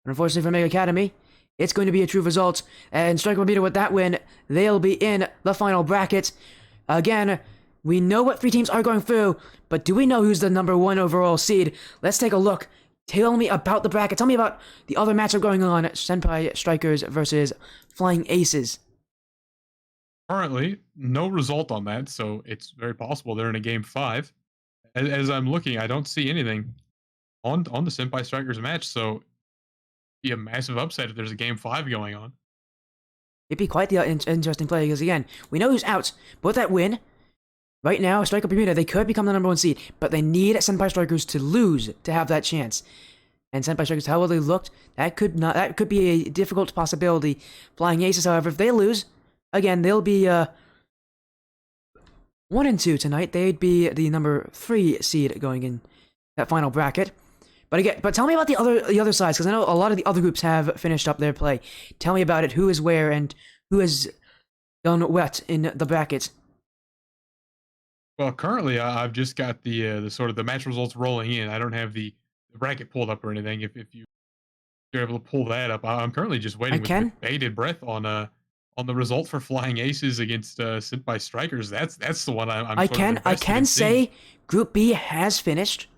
Unfortunately for Omega Academy, it's going to be a true result, and Stryker Bermuda with that win, they'll be in the final bracket. Again, we know what 3 teams are going through, but do we know who's the number 1 overall seed? Let's take a look. Tell me about the bracket. Tell me about the other matchup going on. Senpai Strikers versus Flying Aces. Currently, no result on that, so it's very possible they're in a game 5. As I'm looking, I don't see anything on the Senpai Strikers match, so be a massive upset if there's a game 5 going on. It'd be quite the interesting play because, again, we know who's out. But with that win, right now, Stryker Bermuda, they could become the number 1 seed, but they need Senpai Strikers to lose to have that chance. And Senpai Strikers, how well they looked, that could be a difficult possibility. Flying Aces, however, if they lose, again, they'll be 1 and 2 tonight. They'd be the number 3 seed going in that final bracket. But tell me about the other sides, because I know a lot of the other groups have finished up their play. Tell me about it. Who is where and who has done what in the bracket? Well, currently, I've just got the sort of the match results rolling in. I don't have the bracket pulled up or anything. If you're able to pull that up, I'm currently just I waiting with can, bated breath on the result for Flying Aces against Senpai Strikers. That's the one I'm sort of I invested can in seeing. say Group B has finished.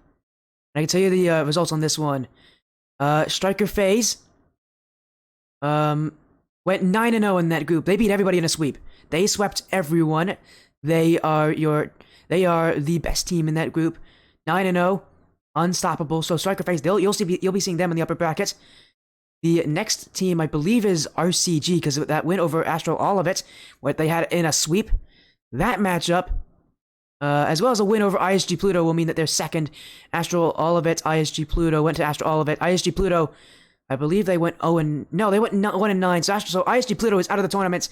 I can tell you the results on this one. Stryker phase um, went 9-0 in that group. They beat everybody in a sweep. They swept everyone. They are the best team in that group. 9-0, unstoppable. So Stryker phase, you'll be seeing them in the upper brackets. The next team, I believe, is RCG because that win over Astro Olivet, what they had in a sweep. That matchup, as well as a win over ISG Pluto, will mean that they're second. Astro Olivet, ISG Pluto went to Astro Olivet. ISG Pluto, I believe they went 0 and no, they went 1 and 9. So ISG Pluto is out of the tournament.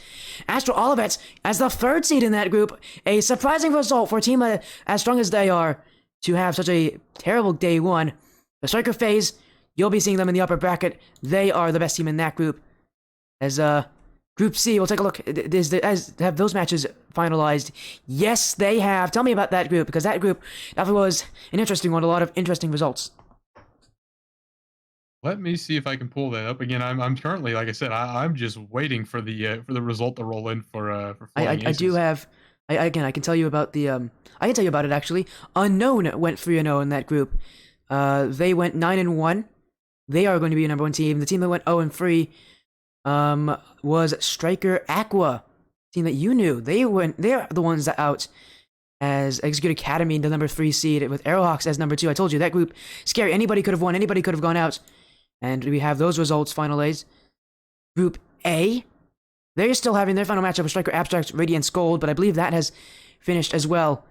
Astro Olivet as the third seed in that group. A surprising result for a team as strong as they are to have such a terrible day one. The Stryker phase, you'll be seeing them in the upper bracket. They are the best team in that group. As Group C, we'll take a look. Have those matches finalized? Yes, they have. Tell me about that group, because that group definitely was an interesting one. A lot of interesting results. Let me see if I can pull that up again. I'm currently, like I said, I'm just waiting for the result to roll in for Flying I do Aces. have. Again, I can tell you about the. I can tell you about it actually. Unknown went 3-0 in that group. They went 9-1. They are going to be a number one team. The team that went 0-3 was Stryker Aqua, team that you knew. They're the ones that out as Execute Academy, the number 3 seed, with Arrowhawks as number 2. I told you that group scary. Anybody could have won. Anybody could have gone out, and we have those results finalized. Group A, they're still having their final matchup with Stryker Abstract, Radiance Gold, but I believe that has finished as well.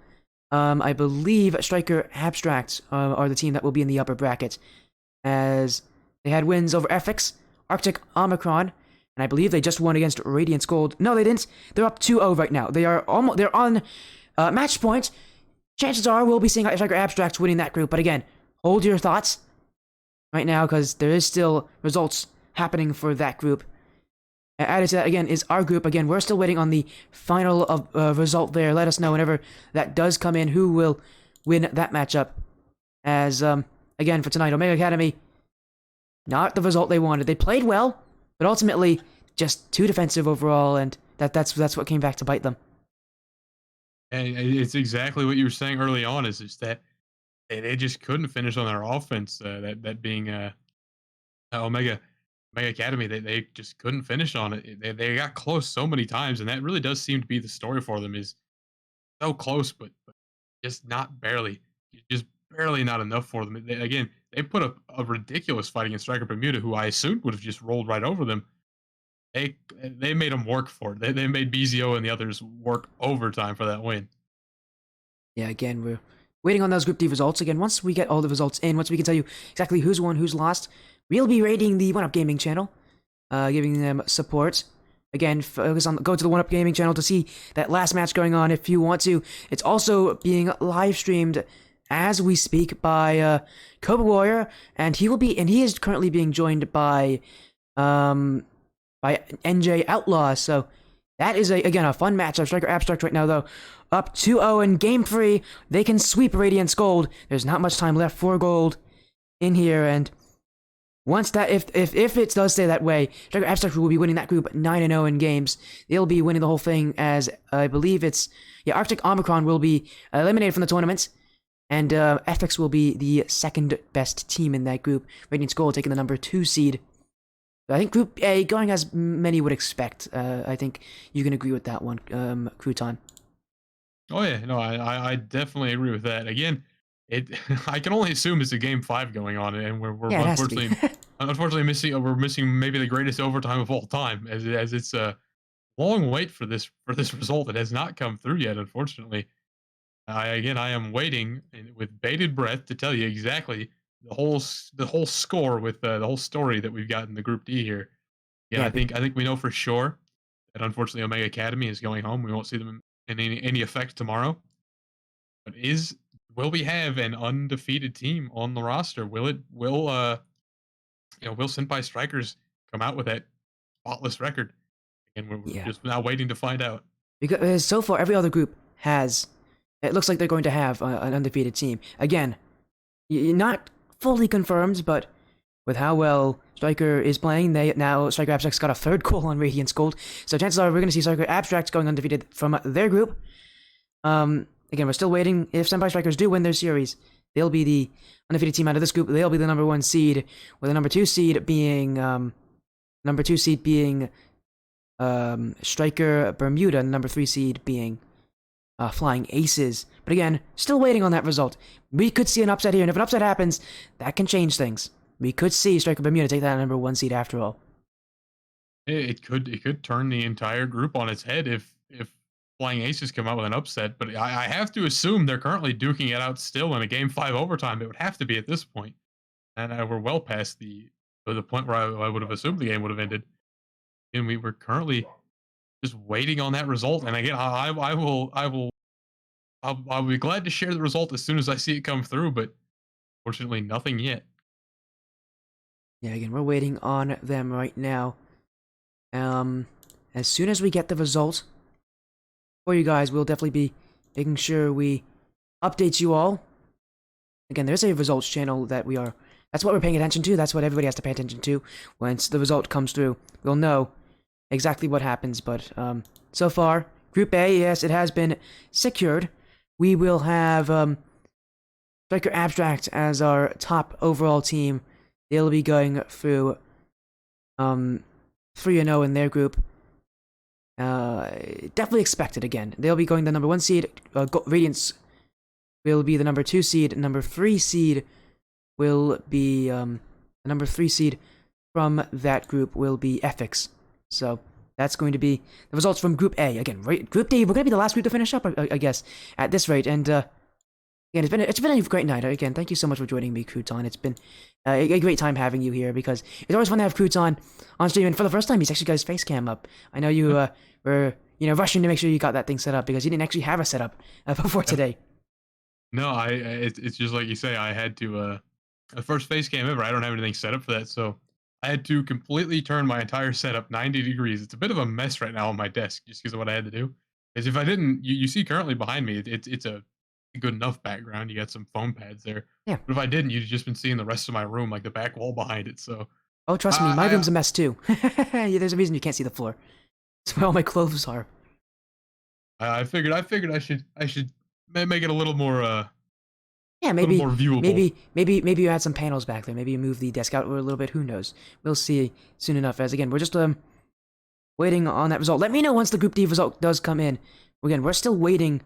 I believe Stryker Abstract are the team that will be in the upper bracket, as they had wins over FX, Arctic Omicron, and I believe they just won against Radiance Gold. No, they didn't. They're up 2-0 right now. They're on match point. Chances are we'll be seeing Stryker Abstract winning that group. But again, hold your thoughts right now because there is still results happening for that group. Added to that again is our group. Again, we're still waiting on the final result there. Let us know whenever that does come in who will win that matchup. As again for tonight, Omega Academy, not the result they wanted. They played well, but ultimately just too defensive overall, and that's what came back to bite them. And it's exactly what you were saying early on. Is just that they just couldn't finish on their offense. That being Omega Academy, they just couldn't finish on it. They got close so many times, and that really does seem to be the story for them. Is so close, but just not barely, just barely not enough for them. Again, they put up a ridiculous fight against Stryker Bermuda, who I assumed would have just rolled right over them. They made them work for it. They made BZO and the others work overtime for that win. Yeah, again, we're waiting on those Group D results. Again, once we get all the results in, once we can tell you exactly who's won, who's lost, we'll be rating the OneUp Gaming channel, giving them support. Again, go to the OneUp Gaming channel to see that last match going on if you want to. It's also being live streamed as we speak by Cobra Warrior, and he is currently being joined by NJ Outlaw. So that is again a fun match. Stryker Abstract right now though, up 2-0 in game 3. They can sweep Radiance Gold. There's not much time left for Gold in here, and once that, if it does stay that way, Stryker Abstract will be winning that group 9-0 in games. They'll be winning the whole thing, as I believe Arctic Omicron will be eliminated from the tournament, and FX will be the second best team in that group. Radiance Gold taking the number 2 seed. I think Group A going as many would expect. I think you can agree with that one, Crouton. Oh yeah, no, I definitely agree with that. Again, it I can only assume it's a game 5 going on, and we're Yeah, it has to be. unfortunately missing we're missing maybe the greatest overtime of all time, as it's a long wait for this result that has not come through yet. Unfortunately, I am waiting with bated breath to tell you exactly the whole score with the whole story that we've got in the Group D here. Yeah, Yeah, I think we know for sure that unfortunately Omega Academy is going home. We won't see them in any effect tomorrow. But will we have an undefeated team on the roster? Will Senpai Strikers come out with that spotless record? And we're yeah. just now waiting to find out. Because so far every other group has it looks like they're going to have an undefeated team. Again, not fully confirmed, but with how well Stryker is playing, now Stryker Abstract's got a third goal on Radiant's Gold. So chances are we're going to see Stryker Abstract going undefeated from their group. Again, we're still waiting. If Senpai Strikers do win their series, they'll be the undefeated team out of this group. They'll be the number 1 seed, with the number 2 seed being Stryker Bermuda, and the number 3 seed being Flying Aces. But again, still waiting on that result. We could see an upset here, and if an upset happens, that can change things. We could see Stryker Bermuda take that number 1 seed after all. It could turn the entire group on its head if Flying Aces come out with an upset. But I have to assume they're currently duking it out still in a Game 5 overtime. It would have to be at this point, and we're well past the point where I would have assumed the game would have ended. And we were currently just waiting on that result. And again, I'll be glad to share the result as soon as I see it come through. But fortunately, nothing yet. Yeah, again, we're waiting on them right now. As soon as we get the result for you guys, we'll definitely be making sure we update you all. Again, there's a results channel that's what we're paying attention to. That's what everybody has to pay attention to. Once the result comes through, we'll know exactly what happens. But so far, Group A, yes, it has been secured. We will have Stryker Abstract as our top overall team. They'll be going through 3-0 in their group. Definitely expected again. They'll be going the number 1 seed. Radiance will be the number 2 seed. Number 3 seed will be the number 3 seed from that group will be Ethics. So that's going to be the results from Group A. Again, Group D, we're going to be the last group to finish up, I guess, at this rate. And again, it's been a great night. Again, thank you so much for joining me, Crouton. It's been a great time having you here, because it's always fun to have Crouton on stream. And for the first time, he's actually got his face cam up. I know you were rushing to make sure you got that thing set up, because you didn't actually have a setup before today. No, it's just like you say. I had to the first face cam ever. I don't have anything set up for that, so I had to completely turn my entire setup 90 degrees. It's a bit of a mess right now on my desk, just because of what I had to do. Because if I didn't, you see currently behind me, it's a good enough background. You got some foam pads there. Yeah. But if I didn't, you'd just been seeing the rest of my room, like the back wall behind it. So. Oh, trust me, my room's a mess too. Yeah, there's a reason you can't see the floor. It's where all my clothes are. I figured I should make it a little more. Yeah, maybe more viewable. Maybe you add some panels back there. Maybe you move the desk out a little bit. Who knows? We'll see soon enough. As again, we're just waiting on that result. Let me know once the Group D result does come in. Again, we're still waiting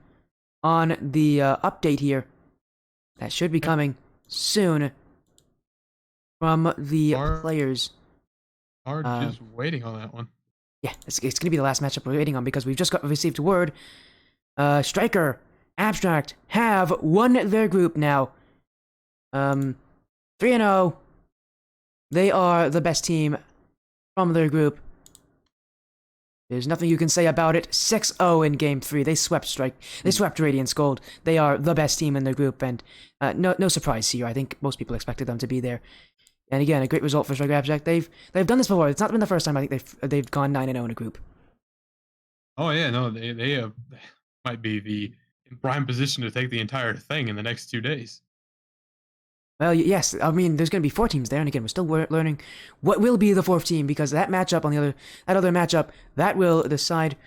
on the update here. That should be coming soon from the players. Just waiting on that one. Yeah, it's going to be the last matchup we're waiting on, because we've just received word. Stryker Abstract have won their group now. 3-0. They are the best team from their group. There's nothing you can say about it. 6-0 in Game 3. They swept Radiant's Gold. They are the best team in their group, and no surprise here. I think most people expected them to be there. And again, a great result for Stryker Abstract. They've done this before. It's not been the first time. I think they've gone 9-0 in a group. Oh yeah, no, they might be in prime position to take the entire thing in the next 2 days. Well, yes. I mean, there's going to be 4 teams there, and again, we're still learning what will be the 4th team, because that matchup that other matchup, that will decide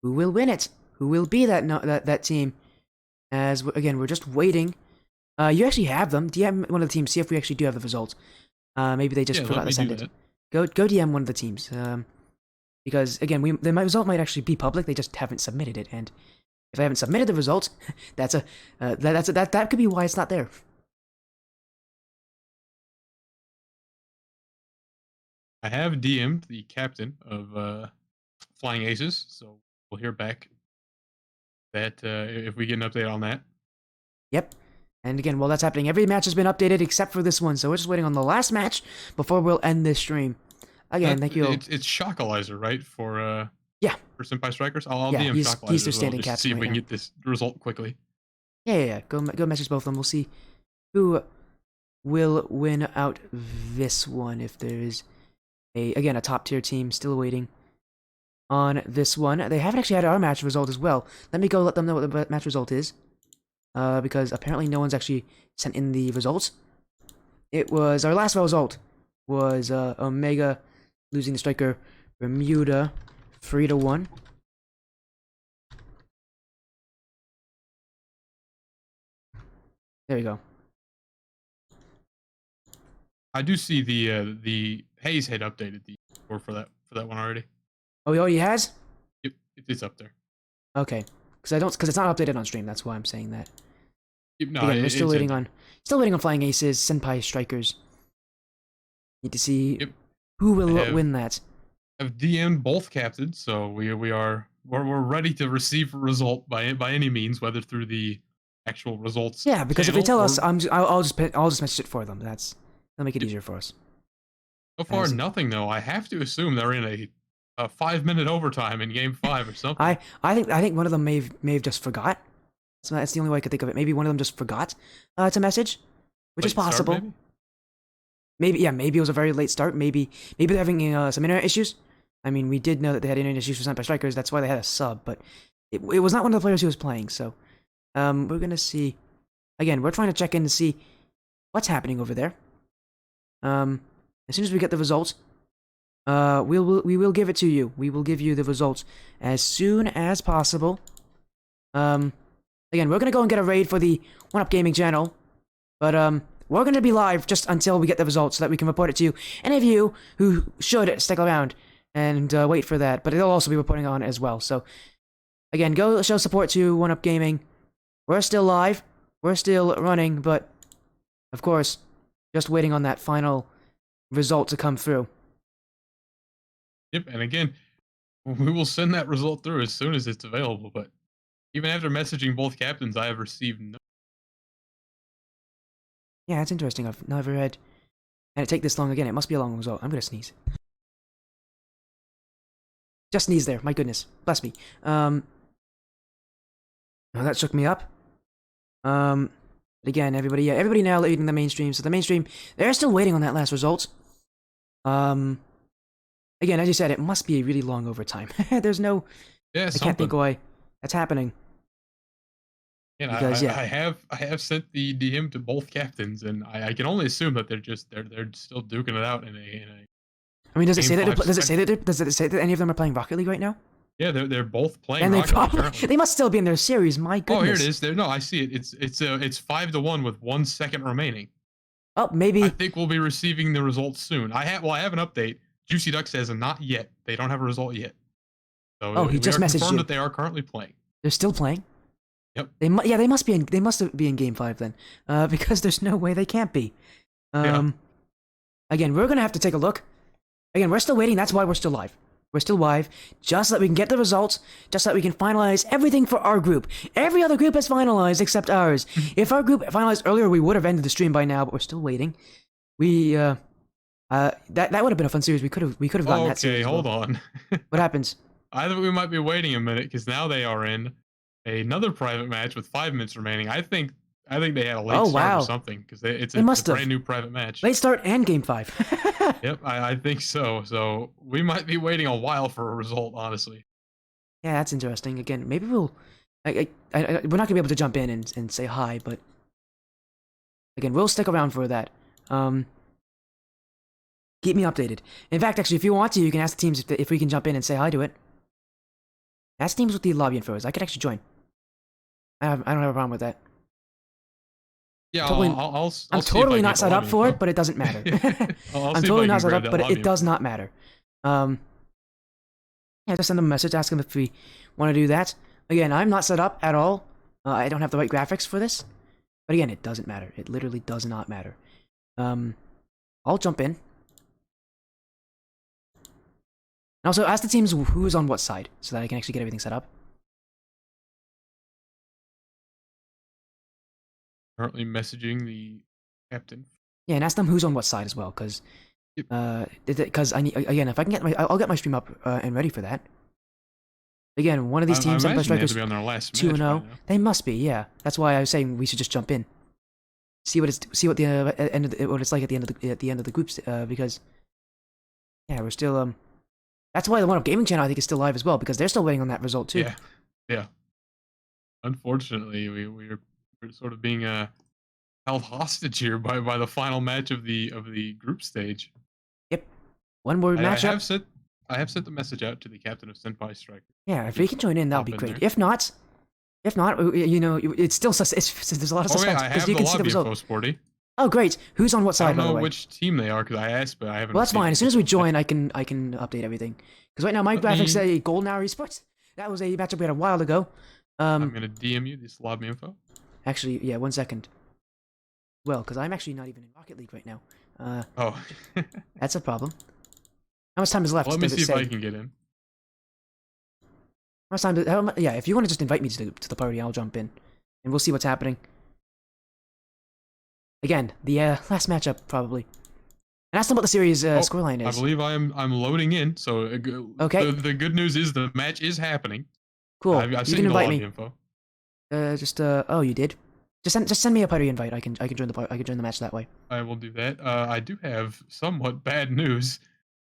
who will win it, who will be that team. As again, we're just waiting. You actually have them. DM one of the teams. See if we actually do have the results. Maybe they just forgot to send it. Go DM one of the teams. Because again, the result might actually be public. They just haven't submitted it, and if they haven't submitted the result, that could be why it's not there. I have DM'd the captain of Flying Aces, so we'll hear back that if we get an update on that. Yep. And again, while that's happening, every match has been updated except for this one, so we're just waiting on the last match before we'll end this stream. Again, thank you. It's Shockalizer, right? For for Senpai Strikers. I'll DM Shockalizer he's their as well, standing just to captain see if right we can now. get this result quickly. Yeah. Go message both of them. We'll see who will win out this one. If there is a top tier team still waiting on this one. They haven't actually had our match result as well. Let me go let them know what the match result is. because apparently no one's actually sent in the results. It was our last result was Omega losing to Stryker Bermuda 3-1. There you go. I do see the Hayes had updated the score for that one already. Oh, he has? Yep, it's up there. Okay, because it's not updated on stream. That's why I'm saying that. Yep, no, Again, we're still waiting on Flying Aces, Senpai, Strikers. Need to see who will win that. I've DM'd both captains, so we're ready to receive a result by any means, whether through the actual results. Yeah, because if they tell us, I'll just message it for them. That'll make it easier for us. So far, nothing though. I have to assume they're in a 5-minute overtime in Game 5 or something. I think one of them may have just forgot. So that's the only way I could think of it. Maybe one of them just forgot to message, which is possible. Start, maybe it was a very late start. Maybe they're having some internet issues. I mean, we did know that they had internet issues for Senpai Strikers. That's why they had a sub, but it was not one of the players who was playing. So, we're gonna see. Again, we're trying to check in to see what's happening over there. As soon as we get the results, we will give it to you. We will give you the results as soon as possible. Again, we're gonna go and get a raid for the OneUp Gaming channel, but we're gonna be live just until we get the results so that we can report it to you. Any of you who should stick around and wait for that, but it'll also be reporting on as well. So, again, go show support to OneUp Gaming. We're still live, we're still running, but of course, just waiting on that final result to come through. Yep, and again, we will send that result through as soon as it's available, but even after messaging both captains, I have received no. Yeah, it's interesting. I've never had. And it take this long again. It must be a long result. I'm gonna sneeze. Just sneeze there. My goodness. Bless me. Oh, that shook me up. Again, everybody now leaving the mainstream. So the mainstream, they're still waiting on that last result. Again, as you said, it must be a really long overtime. There's no. Yeah, I can't think why that's happening. And because, I have sent the DM to both captains, and I can only assume that they're still duking it out in a. I mean, does it say that any of them are playing Rocket League right now? Yeah, they're both playing. And Rocket League. They must still be in their series. My goodness. Oh, here it is. No, I see it. It's 5-1 with 1 second remaining. Oh, maybe. I think we'll be receiving the results soon. I have an update. Juicy Duck says not yet. They don't have a result yet. So he just messaged confirmed you. that they are currently playing. They're still playing. Yep. They must be in Game 5 then, because there's no way they can't be. Again, we're gonna have to take a look. Again, we're still waiting. That's why we're still live. We're still live, just so that we can get the results, just so that we can finalize everything for our group. Every other group has finalized except ours. If our group finalized earlier, we would have ended the stream by now, but we're still waiting. We that would have been a fun series. We could have gotten that series. Okay, hold on. What happens? I think we might be waiting a minute because now they are in another private match with 5 minutes remaining. I think they had a late start or something because it's a brand new private match. Late start and Game 5. Yep, I think so. So we might be waiting a while for a result, honestly. Yeah, that's interesting. Again, maybe we're not gonna be able to jump in and say hi, but again, we'll stick around for that. Keep me updated. In fact, actually, if you want to, you can ask the teams if we can jump in and say hi to it. Ask teams with the lobby info. I could actually join. I don't have a problem with that. Yeah, I'm totally not set up for it, but it doesn't matter. I'm totally not set up, but it does not matter. Yeah, just send them a message, ask them if we want to do that. Again, I'm not set up at all. I don't have the right graphics for this. But again, it doesn't matter. It literally does not matter. I'll jump in. And also, ask the teams who's on what side, so that I can actually get everything set up. Currently messaging the captain. Yeah, and ask them who's on what side as well, because I need, again, if I can get I'll get my stream up and ready for that. Again, one of these teams, Senpai Strikers, 2-0. They must be, yeah. That's why I was saying we should just jump in, see what it's like at the end of the groups, because yeah, we're still That's why the OneUp Gaming channel I think is still live as well, because they're still waiting on that result too. Yeah. Unfortunately, we're We're sort of being held hostage here by the final match of the group stage. Yep. One more I matchup. I have sent the message out to the captain of Senpai Stryker. Yeah, if we can join in, that would Hop be in great. there. If not, you know, it's still there's a lot of Oh yeah, suspense I because have you the can see the lobby info, result. Sporty. Oh, great. Who's on what I side, don't by the know way? which team they are because I asked, but I haven't. Well, that's received fine. As soon as the we official join, I can update everything. Because right now my Let graphics me- say Golden Hour Esports. That was a matchup we had a while ago. I'm gonna DM you this lobby info. Actually, yeah, 1 second. Well, because I'm actually not even in Rocket League right now. Oh, That's a problem. How much time is left? let me Does it see if say? I can get in. How much time? Yeah, if you want to just invite me to the party, I'll jump in, and we'll see what's happening. Again, the last matchup probably. And ask them what the series scoreline I is. believe I'm loading in. So Okay. The good news is the match is happening. Cool. I've You seen can the invite lobby me. info. Oh, you did. Just send me a party invite. I can join the match that way. I will do that. I do have somewhat bad news.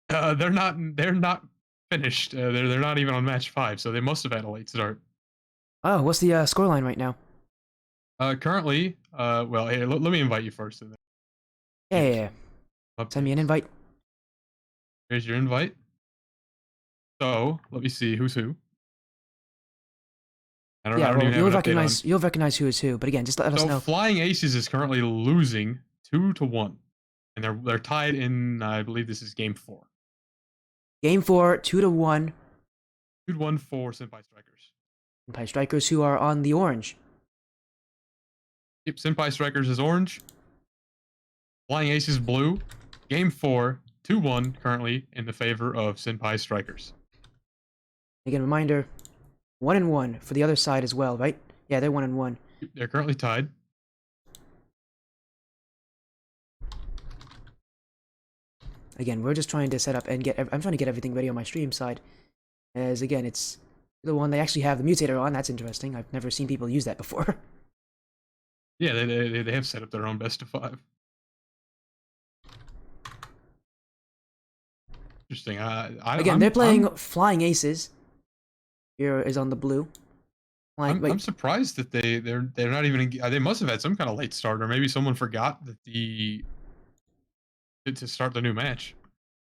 They're not finished. They're not even on match 5, so they must have had a late start. Oh, what's the scoreline right now? Currently, well, hey, let me invite you first. And then Yeah. updates. Send me an invite. Here's your invite. So let me see who's who. I don't even have You'll an update on. recognize who is who. But again, just let us So know. Flying Aces is currently losing 2-1, and they're tied in. I believe this is game 4. Game 4, 2-1. 2-1 for Senpai Strikers. Senpai Strikers who are on the orange. Yep, Senpai Strikers is orange. Flying Aces blue. Game 4, 2-1 currently in the favor of Senpai Strikers. Again, reminder, 1-1 for the other side as well, right? Yeah, they're 1-1. They're currently tied. Again, we're just trying to set up and I'm trying to get everything ready on my stream side. As again, it's the one they actually have the mutator on. That's interesting. I've never seen people use that before. Yeah, they have set up their own best of 5. Interesting. Again, they're playing Flying Aces. Here is on the blue. I'm surprised that they're not even. They must have had some kind of late start, or maybe someone forgot that to start the new match.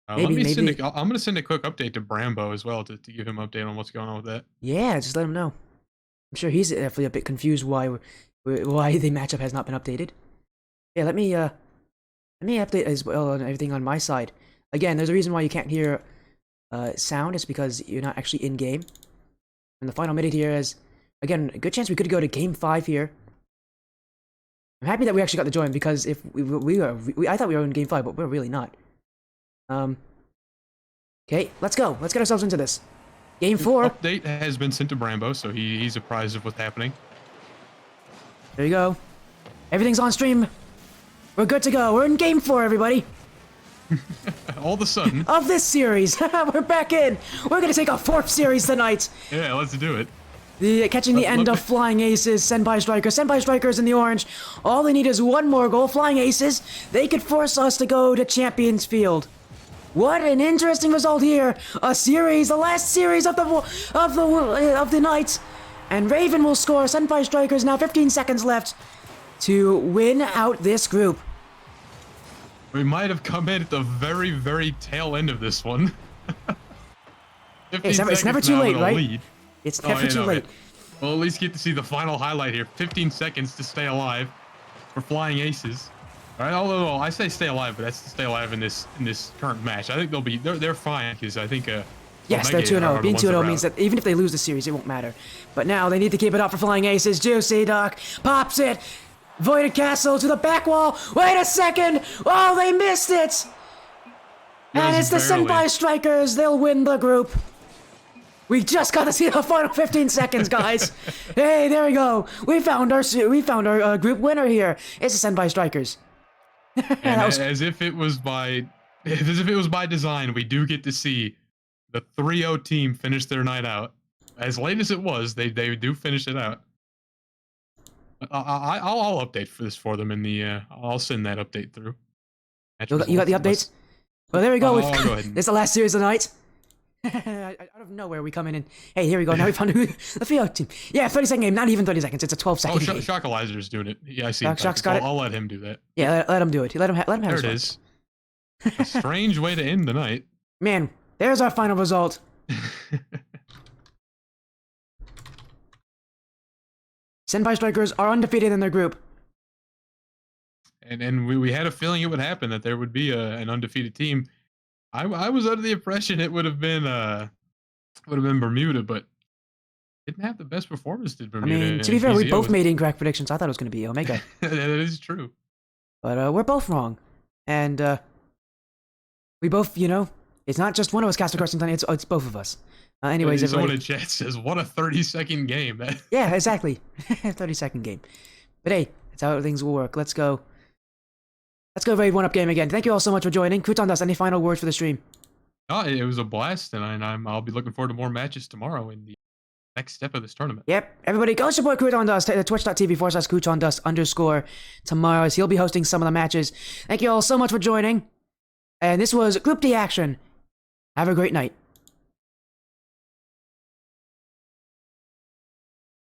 I'm going to send a quick update to Brambo as well to give him an update on what's going on with that. Yeah, just let him know. I'm sure he's definitely a bit confused why the matchup has not been updated. Yeah, let me update as well on everything on my side. Again, there's a reason why you can't hear sound. It's because you're not actually in game. And the final minute here is, again, a good chance we could go to game 5 here. I'm happy that we actually got the join because if I thought we were in game 5, but we're really not. Okay, let's go. Let's get ourselves into this. Game 4. Update has been sent to Brambo, so he's apprised of what's happening. There you go. Everything's on stream. We're good to go. We're in game 4, everybody. All of a sudden. Of this series. We're back in. We're going to take a 4th series tonight. Yeah, let's do it. Catching the end of Flying Aces, Senpai Strikers. Senpai Strikers in the orange. All they need is one more goal. Flying Aces, they could force us to go to Champions Field. What an interesting result here. A series, the last series of the night. And Raven will score. Senpai Strikers now 15 seconds left to win out this group. We might have come in at the very, very tail end of this one. It's never too late, right? Lead. It's never too late. We'll at least get to see the final highlight here. 15 seconds to stay alive for Flying Aces. All right, although I say stay alive, but that's to stay alive in this current match. I think they're fine because I think yes, they're 2-0. Being 2-0 means that even if they lose the series, it won't matter. But now they need to keep it up for Flying Aces. Juicy Duck pops it. Voided Castle to the back wall. Wait a second. Oh, they missed it. And it's the Senpai Strikers. They'll win the group. We just got to see the final 15 seconds, guys. Hey, there we go. We found our group winner here. It's the Senpai Strikers. And as if it was by design, we do get to see the 3-0 team finish their night out. As late as it was, they do finish it out. I'll update for them in the. I'll send that update through. You got the updates? Well, there we go. Go ahead. It's the last series of the night. Out of nowhere, we come in and, hey, here we go. Now we found the Field team. Yeah, 30-second game. Not even 30 seconds. It's a 12-second game. Shockalizer's doing it. Yeah, I see. Shock's got it. I'll let him do that. Yeah, let him do it. Let him have There his it fun. is. A strange way to end the night. Man, there's our final result. Senpai Strikers are undefeated in their group. And we had a feeling it would happen, that there would be an undefeated team. I was under the impression it would have been Bermuda, but didn't have the best performance, did I Bermuda? mean, to be fair, we both made incorrect predictions. I thought it was going to be Omega. That is true. But we're both wrong. And we both, it's not just one of us cast a question, it's both of us. Anyways, someone everybody. in chat says, what a 30-second game. Yeah, exactly. 30-second game. But hey, that's how things will work. Let's go raid OneUp game again. Thank you all so much for joining. Croutondust, any final words for the stream? Oh, it was a blast, and I'll be looking forward to more matches tomorrow in the next step of this tournament. Yep, everybody go support Croutondust. Twitch.tv/Croutondust_ tomorrow, as he'll be hosting some of the matches. Thank you all so much for joining. And this was Group D Action. Have a great night.